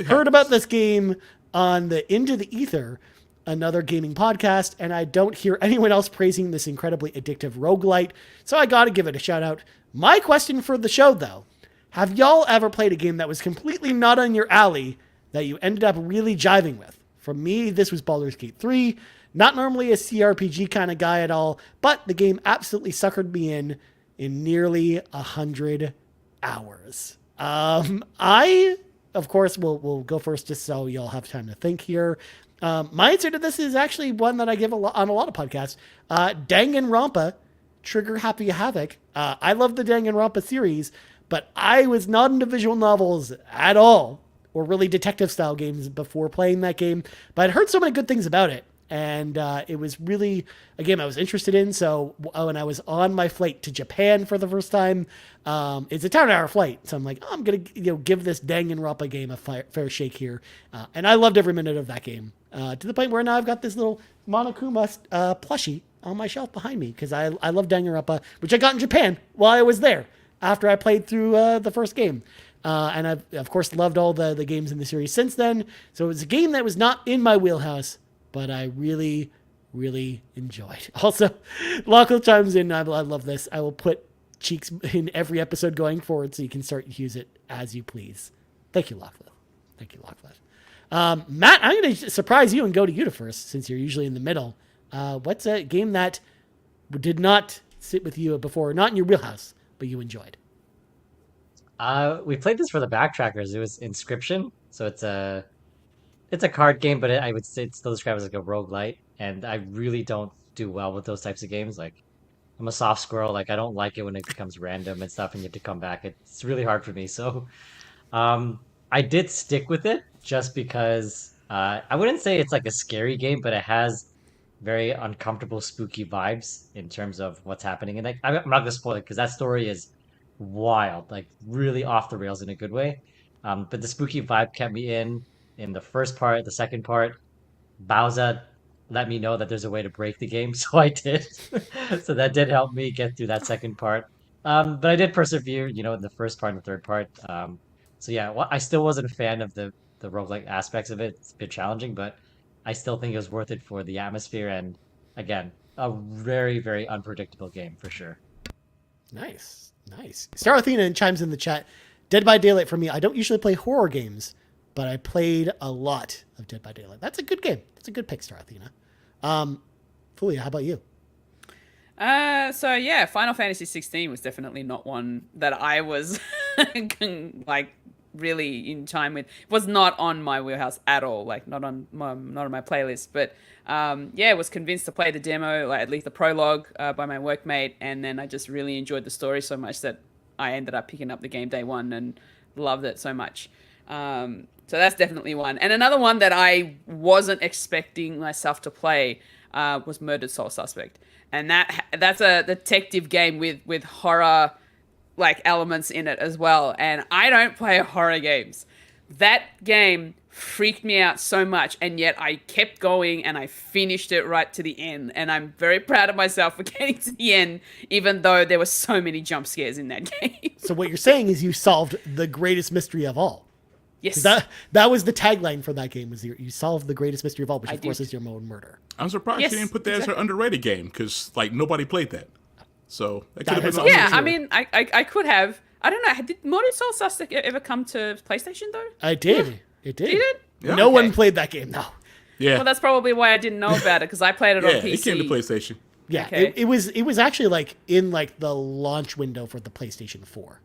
Heard about this game on the Into the Ether, another gaming podcast, and I don't hear anyone else praising this incredibly addictive roguelite, so I gotta give it a shout out. My question for the show, though, have y'all ever played a game that was completely not on your alley that you ended up really jiving with? For me, this was Baldur's Gate 3. Not normally a CRPG kind of guy at all, but the game absolutely suckered me in nearly 100 hours. I, of course, will go first just so y'all have time to think here. My answer to this is actually one that I give on a lot of podcasts. Danganronpa, Trigger Happy Havoc. I love the Danganronpa series, But I was not into visual novels at all, or really detective style games before playing that game. But I'd heard so many good things about it. And it was really a game I was interested in. So when I was on my flight to Japan for the first time, it's a 10-hour flight. So I'm like, I'm going to give this Danganronpa game a fair shake here. And I loved every minute of that game to the point where now I've got this little Monokuma plushie on my shelf behind me because I love Danganronpa, which I got in Japan while I was there after I played through the first game. And I've, of course, loved all the games in the series since then. So it was a game that was not in my wheelhouse, but I really, really enjoyed. Also, Lachlan chimes in. I love this. I will put cheeks in every episode going forward so you can start to use it as you please. Thank you, Lachlan. Thank you, Lachlan. Matt, I'm going to surprise you and go to you first since you're usually in the middle. What's a game that did not sit with you before, not in your wheelhouse, but you enjoyed? We played this for the backtrackers. It was Inscription. So it's a card game, but I would say it's still described as like a roguelite. And I really don't do well with those types of games. Like, I'm a soft squirrel. Like, I don't like it when it becomes random and stuff and you have to come back. It's really hard for me. So I did stick with it just because I wouldn't say it's like a scary game, but it has very uncomfortable, spooky vibes in terms of what's happening. And like, I'm not going to spoil it because that story is wild, like really off the rails in a good way. But the spooky vibe kept me in the first part. The second part, Bowser let me know that there's a way to break the game, so I did. So that did help me get through that second part. But I did persevere, in the first part and the third part. So yeah, well, I still wasn't a fan of the roguelike aspects of it. It's a bit challenging, but I still think it was worth it for the atmosphere and, again, a very, very unpredictable game for sure. Nice. Star Athena chimes in the chat. Dead by Daylight for me. I don't usually play horror games, but I played a lot of Dead by Daylight. That's a good game. That's a good pick, Star Athena. Fulia, how about you? So yeah, Final Fantasy 16 was definitely not one that I was like really in time with. It was not on my wheelhouse at all, like not on my playlist. But yeah, was convinced to play the demo, like at least the prologue, by my workmate, and then I just really enjoyed the story so much that I ended up picking up the game day one and loved it so much. So that's definitely one. And another one that I wasn't expecting myself to play was Murdered Soul Suspect, and that's a detective game with horror like elements in it as well. And I don't play horror games. That game freaked me out so much, and yet I kept going and I finished it right to the end. And I'm very proud of myself for getting to the end, even though there were so many jump scares in that game. So what you're saying is you solved the greatest mystery of all. Yes. That was the tagline for that game, was you solved the greatest mystery of all, which of course is your own murder. I'm surprised she didn't put that as her underrated game because like nobody played that. So that could have been yeah, true. I mean, I could have. I don't know. Did Murdered Soul Suspect ever come to PlayStation though? I did. It did. Did it? Yeah. No one played that game, no. Yeah. Well, that's probably why I didn't know about it, because I played it on PC. It came to PlayStation. Yeah, Okay. it was actually like in like the launch window for the PlayStation 4.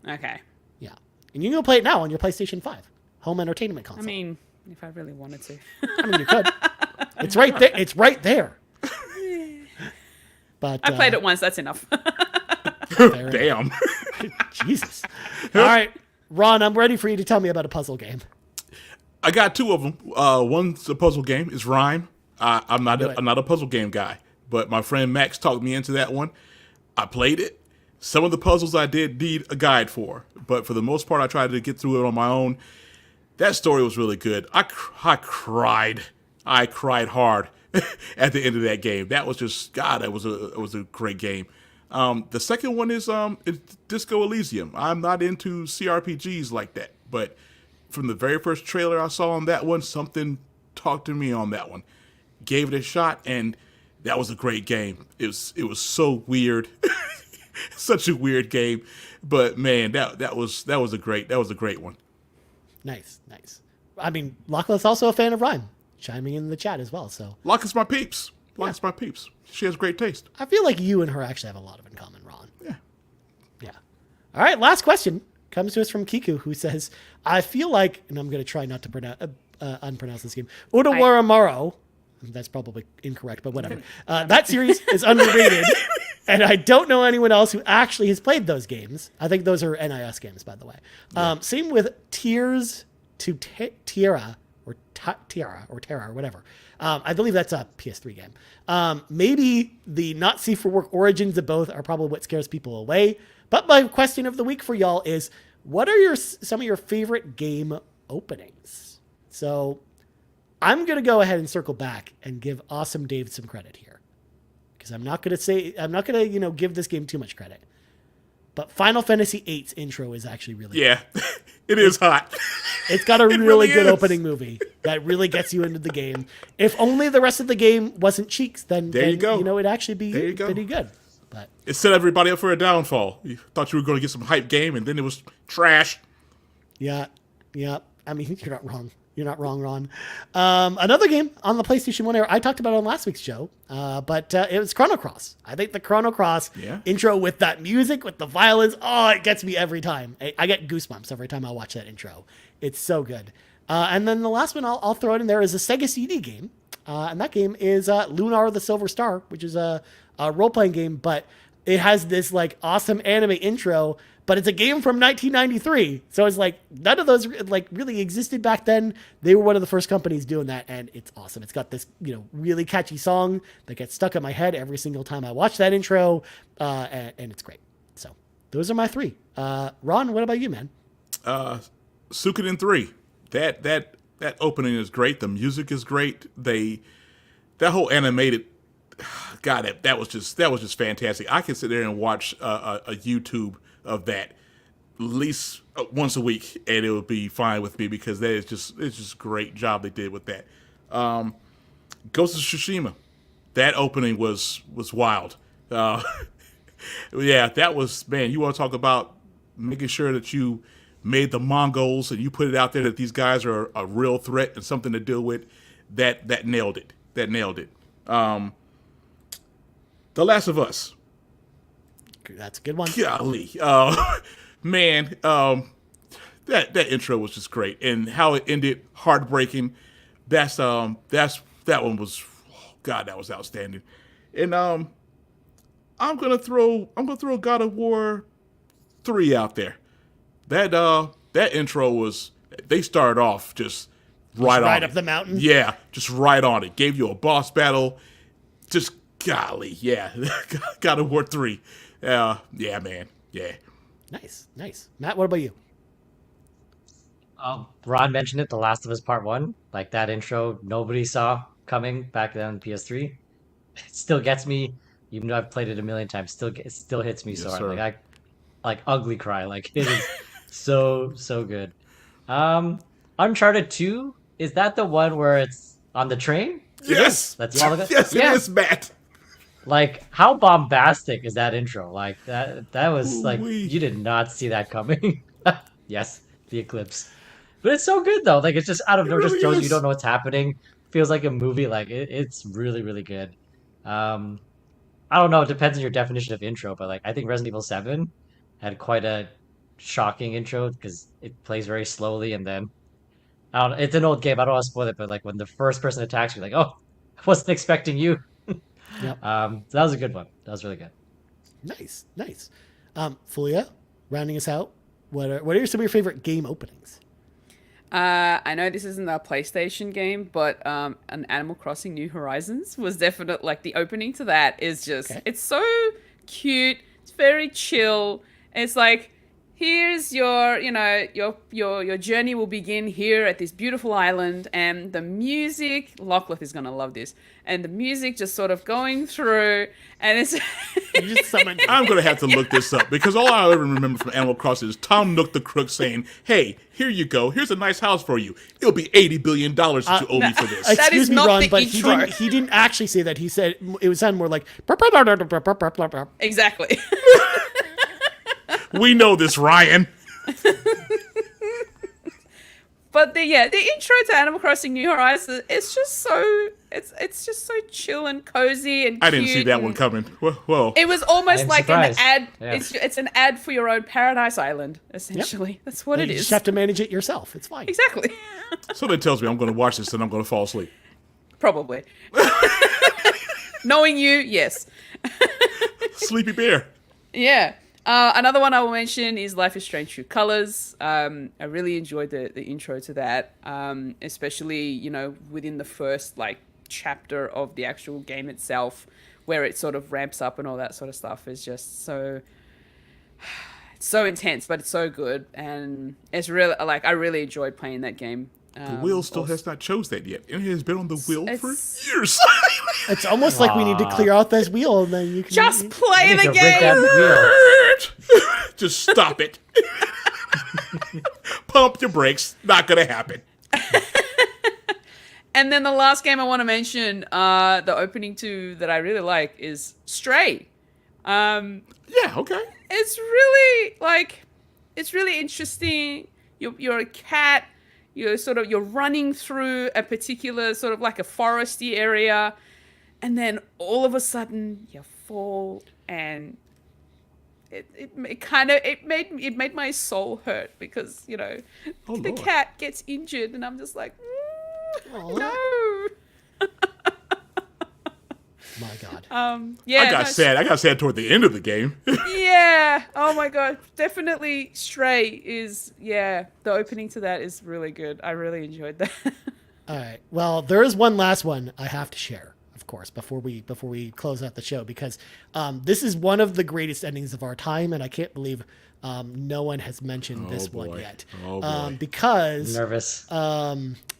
Okay. Yeah, and you can go play it now on your PlayStation 5 home entertainment console. I mean, if I really wanted to. I mean, you could. It's right there. It's right there. But I played it once. That's enough. Damn. Jesus. All right, Ron, I'm ready for you to tell me about a puzzle game. I got two of them. One's a puzzle game. It's Rhyme. I'm not a puzzle game guy, but my friend Max talked me into that one. I played it. Some of the puzzles I did need a guide for, but for the most part, I tried to get through it on my own. That story was really good. I cried. I cried hard at the end of that game. That was just God. It was a great game. The second one is Disco Elysium. I'm not into CRPGs like that, but from the very first trailer I saw on that one, something talked to me on that one. Gave it a shot, and that was a great game. It was so weird, such a weird game, but man, that was a great one. Nice. I mean, Lachlan's also a fan of Rhyme, chiming in the chat as well. So Lachlan's my peeps. Lachlan's my peeps. She has great taste. I feel like you and her actually have a lot of in common, Ron. Yeah. All right, last question comes to us from Kiku, who says, I feel like, and I'm going to try not to unpronounce this game, Udawaramaro, that's probably incorrect, but whatever. That series is underrated. And I don't know anyone else who actually has played those games. I think those are NIS games, by the way. Same with Tears to Tierra or Tierra or Terra or whatever. I believe that's a PS3 game. Maybe the not safe for work origins of both are probably what scares people away. But my question of the week for y'all is, what are some of your favorite game openings? So I'm going to go ahead and circle back and give Awesome Dave some credit here. Because I'm not going to give this game too much credit. But Final Fantasy VIII's intro is actually really good. It is hot. It's got a really really good is. opening movie that really gets you into the game. If only the rest of the game wasn't cheeks, then you go. It'd actually be pretty good. But It set everybody up for a downfall. You thought you were going to get some hype game, and then it was trash. yeah. I mean, you're not wrong. You're not wrong, Ron. Another game on the PlayStation 1 era, I talked about on last week's show, but it was Chrono Cross. I think the Chrono Cross intro with that music, with the violins, it gets me every time. I get goosebumps every time I watch that intro. It's so good. And then the last one I'll throw it in there is a Sega CD game. And that game is Lunar the Silver Star, which is a role-playing game, but it has this like awesome anime intro, but it's a game from 1993. So it's like none of those like really existed back then. They were one of the first companies doing that, and it's awesome. It's got this, really catchy song that gets stuck in my head every single time I watch that intro, and it's great. So those are my three. Ron, what about you, man? Suikoden 3. That opening is great. The music is great. That whole animated, God, that was just fantastic. I can sit there and watch a YouTube of that at least once a week, and it would be fine with me because it's just great job they did with that. Ghost of Tsushima, that opening was wild. That was, man. You want to talk about making sure that you made the Mongols and you put it out there that these guys are a real threat and something to deal with. That nailed it. That nailed it. The Last of Us. That's a good one. Golly, man, that intro was just great, and how it ended, heartbreaking. That one was, God, that was outstanding. And I'm gonna throw God of War 3 out there. That intro was, they started off just right on up the mountain. Yeah, just right on it. Gave you a boss battle. Just golly, yeah. God of War 3. Yeah, man. Yeah. Nice. Matt, what about you? Ron mentioned it, The Last of Us Part 1. Like that intro, nobody saw coming back then on PS3. It still gets me, even though I've played it a million times. It still hits me so hard. sir. Like ugly cry. Like it is so good. Uncharted 2, is that the one where it's on the train? Yes. That's all of it? Yes, Yeah. it is, Matt. Like, how bombastic is that intro? Like, that was, like, Ooh-wee. you did not see that coming. Yes, the eclipse. But it's so good, though. Like, it's just out of nowhere, just really shows is. you don't know what's happening. Feels like a movie. Like, it's really, really good. I don't know, it depends on your definition of intro, but, like, I think Resident Evil 7 had quite a shocking intro, because it plays very slowly, and then, I don't know, it's an old game, I don't want to spoil it, but, like, when the first person attacks you, like, oh, I wasn't expecting you. Yep. So that was a good one. That was really good. Nice. Fulia, rounding us out, what are some of your favorite game openings? I know this isn't a PlayStation game, but an Animal Crossing New Horizons was definitely, like, the opening to that is just, It's so cute. It's very chill. It's like, here's your journey will begin here at this beautiful island, and the music, Lachlan is going to love this, and the music just sort of going through, and it's I'm going to have to look this up, because all I ever remember from Animal Crossing is Tom Nook the Crook saying, hey, here you go. Here's a nice house for you. It'll be $80 billion that you owe me for this. That is Excuse me, not Ron, the but intro. he didn't actually say that. He said it would sound more like Exactly. We know this, Ryan. But the intro to Animal Crossing New Horizons, it's just so chill and cozy and I didn't cute see that and one coming. Whoa. It was almost I'm like surprised. an ad. Yeah. It's an ad for your own Paradise Island, essentially. That's what it You is. just have to manage it yourself. It's fine. Exactly. So that tells me I'm going to watch this and I'm going to fall asleep. Probably. Knowing you, yes. Sleepy Bear. Yeah. Another one I will mention is Life is Strange True Colors. I really enjoyed the intro to that, especially, you know, within the first, like, chapter of the actual game itself, where it sort of ramps up and all that sort of stuff is just so... It's so intense, but it's so good. And it's really, like, I really enjoyed playing that game. The wheel still has not chose that yet. It has been on the wheel for years. It's almost like we need to clear out this wheel, and then you can Just play the break that game! wheel. Just stop it. Pump your brakes. Not gonna happen. And then the last game I want to mention, the opening to that I really like is Stray. Yeah, okay. It's really it's really interesting. You're a cat. You're running through a particular sort of like a foresty area, and then all of a sudden you fall, and it made my soul hurt because, you know, the Lord. cat gets injured, and I'm just like, no. My God. Yeah, I got sad. I got sad toward the end of the game. Yeah. Oh my God. Definitely Stray is, the opening to that is really good. I really enjoyed that. All right. Well, there is one last one I have to share, of course, before we close out the show, because this is one of the greatest endings of our time, and I can't believe no one has mentioned this one yet. Oh, boy. Because Nervous.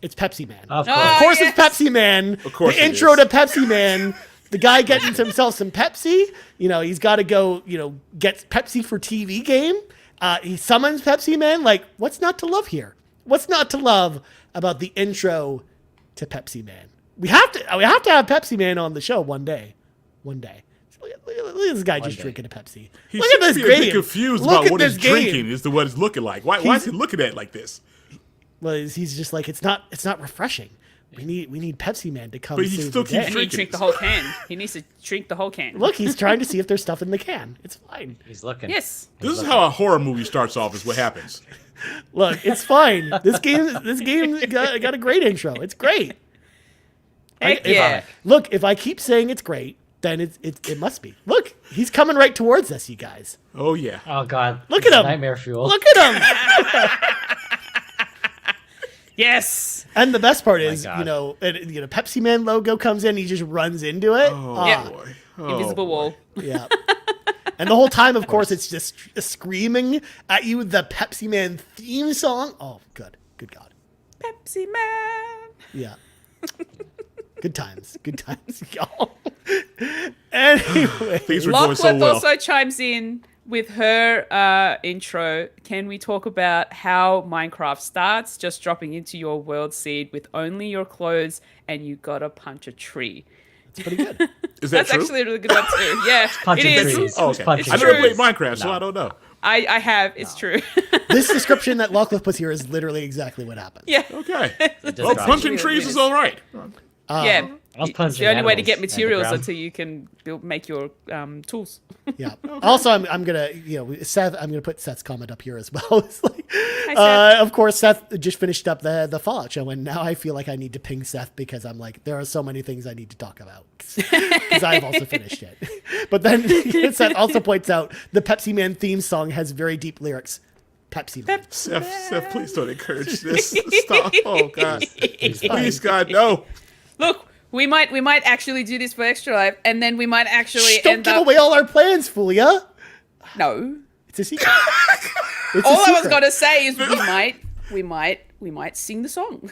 it's Pepsi Man. Of course. Of course, yes. It's Pepsi Man. Of course the it intro is. to Pepsi Man. The guy getting himself some Pepsi. You know, he's got to go, you know, get Pepsi for TV game. He summons Pepsi Man. Like, what's not to love here? What's not to love about the intro to Pepsi Man? We have to have Pepsi Man on the show one day. One day. Look at this guy just drinking a Pepsi. He Look should at this be a bit game. confused Look about at what he's this game. drinking is what it's looking like. Why is he looking at it like this? Well, he's just like, it's not refreshing. We need Pepsi Man to come. But he save still the keeps day. He needs to drink the whole can. He needs to drink the whole can. Look, he's trying to see if there's stuff in the can. It's fine. He's looking. Yes. This is how a horror movie starts off, is what happens. Look, it's fine. This game got a great intro. It's great. Heck yeah. Look, if I keep saying it's great, then it must be. Look, he's coming right towards us, you guys. Oh, yeah. Oh God. Look at him. Nightmare fuel. Look at him. Yes. And the best part is, God. you know, Pepsi Man logo comes in, he just runs into it. Oh, Yeah. boy. Invisible wall. Yeah. And the whole time, of course, it's just screaming at you the Pepsi Man theme song. Oh, good. Good God. Pepsi Man. Yeah. Good times, y'all. Anyway, Things were going so Lockwood well. also chimes in with her intro. Can we talk about how Minecraft starts? Just dropping into your world seed with only your clothes, and you gotta punch a tree. it's pretty good. Is that That's true? actually a really good one too. Yeah, Punching it is. trees. Oh, Who's okay. punching I never trees? played Minecraft, so I don't know. I have. It's true. This description that Lockwood puts here is literally exactly what happened. Yeah. Okay. just Well, dropped. punching It trees is. is all right. Yeah. I was It's punching the only way to animals get at the materials ground. until you can make your tools. Yeah. Also, I'm gonna, Seth. I'm gonna put Seth's comment up here as well. It's like, Seth. of course, Seth just finished up the Fallout show, and now I feel like I need to ping Seth because I'm like, there are so many things I need to talk about because I've also finished it. But then Seth also points out the Pepsi Man theme song has very deep lyrics. Pepsi Man. Seth, please don't encourage this. Stop. Oh, God. He's fine. Please, God, no. Look, we might actually do this for Extra Life, and then we might actually Don't end give up. away all our plans, Fulia. No. It's a secret. It's a All I was secret. gonna say is we might sing the song.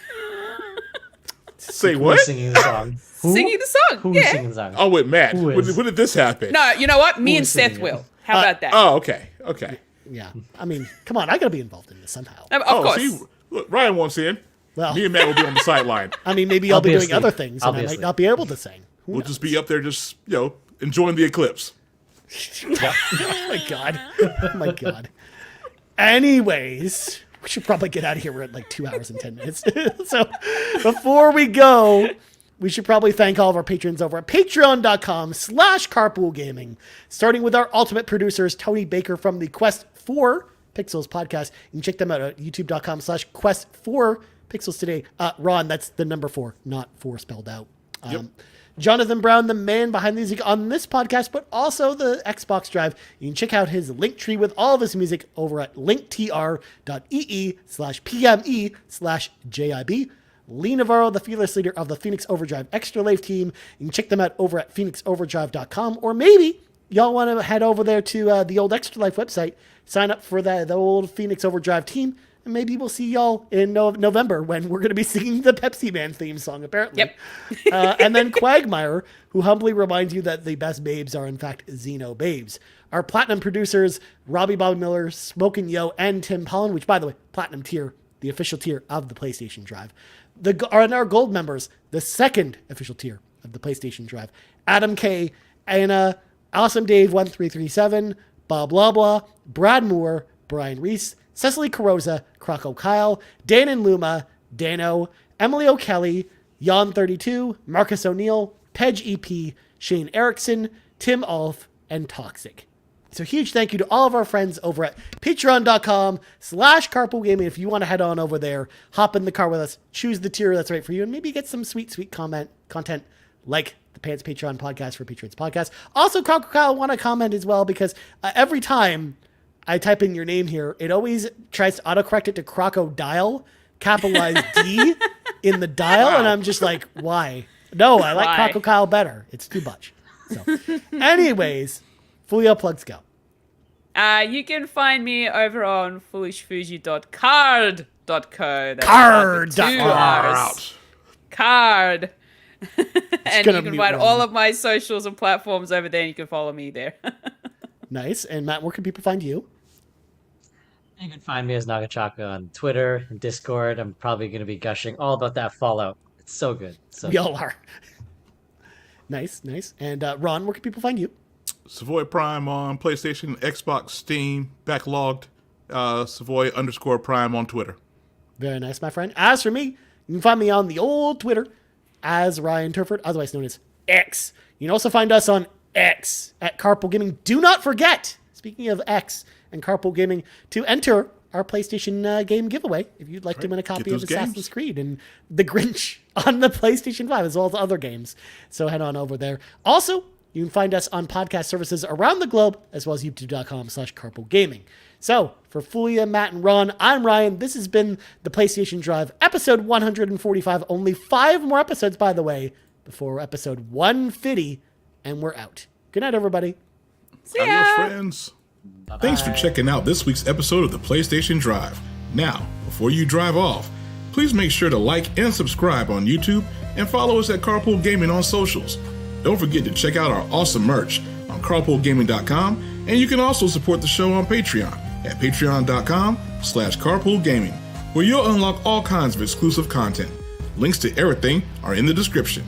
Say Who's what? singing the song? Who? Singing the song. Who's yeah. singing the song? Oh, with Matt. Who When, is? when did this happen? No, you know what? Me Who and is Seth singing it? will. How about that? Oh, okay. Okay. Yeah. I mean, come on. I gotta be involved in this somehow. Of Oh, course. see, look, Ryan won't sing. Well, Me and Matt will be on the sideline. I mean, maybe I'll be doing Obviously. other things, and I Obviously. might not be able to sing. Who We'll knows? just be up there just, enjoying the eclipse. Oh my god. Oh my god. Anyways, we should probably get out of here. We're at like 2 hours and 10 minutes. So before we go, we should probably thank all of our patrons over at patreon.com/carpoolgaming, starting with our ultimate producers, Tony Baker from the Quest 4 Pixels podcast. You can check them out at youtube.com/Quest4 Pixels today. Ron, that's the number 4, not 4 spelled out. Jonathan Brown, the man behind the music on this podcast, but also the Xbox Drive. You can check out his link tree with all of his music over at linktr.ee/pme/JIB. Lee Navarro, the fearless leader of the Phoenix Overdrive Extra Life team. You can check them out over at phoenixoverdrive.com, or maybe y'all want to head over there to the old Extra Life website, sign up for the old Phoenix Overdrive team, and maybe we'll see y'all in November when we're going to be singing the Pepsi Man theme song, apparently. Yep. And then Cwagmire, who humbly reminds you that the best babes are, in fact, Xenobabes. Our platinum producers, Robby, Bobby Miller, Smokin Joe, and Tim Paullin, which, by the way, platinum tier, the official tier of the PlayStation Drive. And our gold members, the second official tier of the PlayStation Drive, Adam K, Anna, Awesome Dave 1337, BobLoblaw, Brad Moore, Brian Reese, Cecily Carrozza, CrocoKyle, Dan and Luma, Dannohh, Emily O'Kelly, Jan32, Marcus O'Neill, Peje EP, Shane Erickson, Tim Aulph, and Toxic. So huge thank you to all of our friends over at patreon.com/carpoolgaming. If you want to head on over there, hop in the car with us, choose the tier that's right for you, and maybe get some sweet content like the Pants Patreon podcast for Patriots podcast. Also, CrocoKyle want to comment as well, because every time I type in your name here, it always tries to autocorrect it to Crocodile, capitalized D in the dial, and I'm just like, why? No, I like CrocoKyle better. It's too much. So, anyways, Fulia plugs go. You can find me over on foolishfuji.card.co. Card. And you can find all of my socials and platforms over there, and you can follow me there. Nice. And Matt, where can people find you? You can find me as Nagachaka on Twitter and Discord. I'm probably going to be gushing all about that Fallout. It's so good. We all are. Nice. And Ron, where can people find you? Savoy Prime on PlayStation, Xbox, Steam, backlogged. Savoy_Prime on Twitter. Very nice, my friend. As for me, you can find me on the old Twitter as Ryan Turford, otherwise known as X. You can also find us on X at Carpool Gaming. Do not forget, speaking of X and Carpool Gaming, to enter our PlayStation game giveaway if you'd like to win a copy of Assassin's Creed and The Grinch on the PlayStation 5, as well as other games. So head on over there. Also, you can find us on podcast services around the globe, as well as youtube.com/carpoolgaming. So, for Fulia, Matt, and Ron, I'm Ryan. This has been the PlayStation Drive, episode 145. Only 5 more episodes, by the way, before episode 150, and we're out. Good night, everybody. See ya. Adios, friends. Bye-bye. Thanks for checking out this week's episode of the PlayStation Drive. Now, before you drive off, please make sure to like and subscribe on YouTube and follow us at Carpool Gaming on socials. Don't forget to check out our awesome merch on carpoolgaming.com, and you can also support the show on Patreon at patreon.com/carpoolgaming, where you'll unlock all kinds of exclusive content. Links to everything are in the description.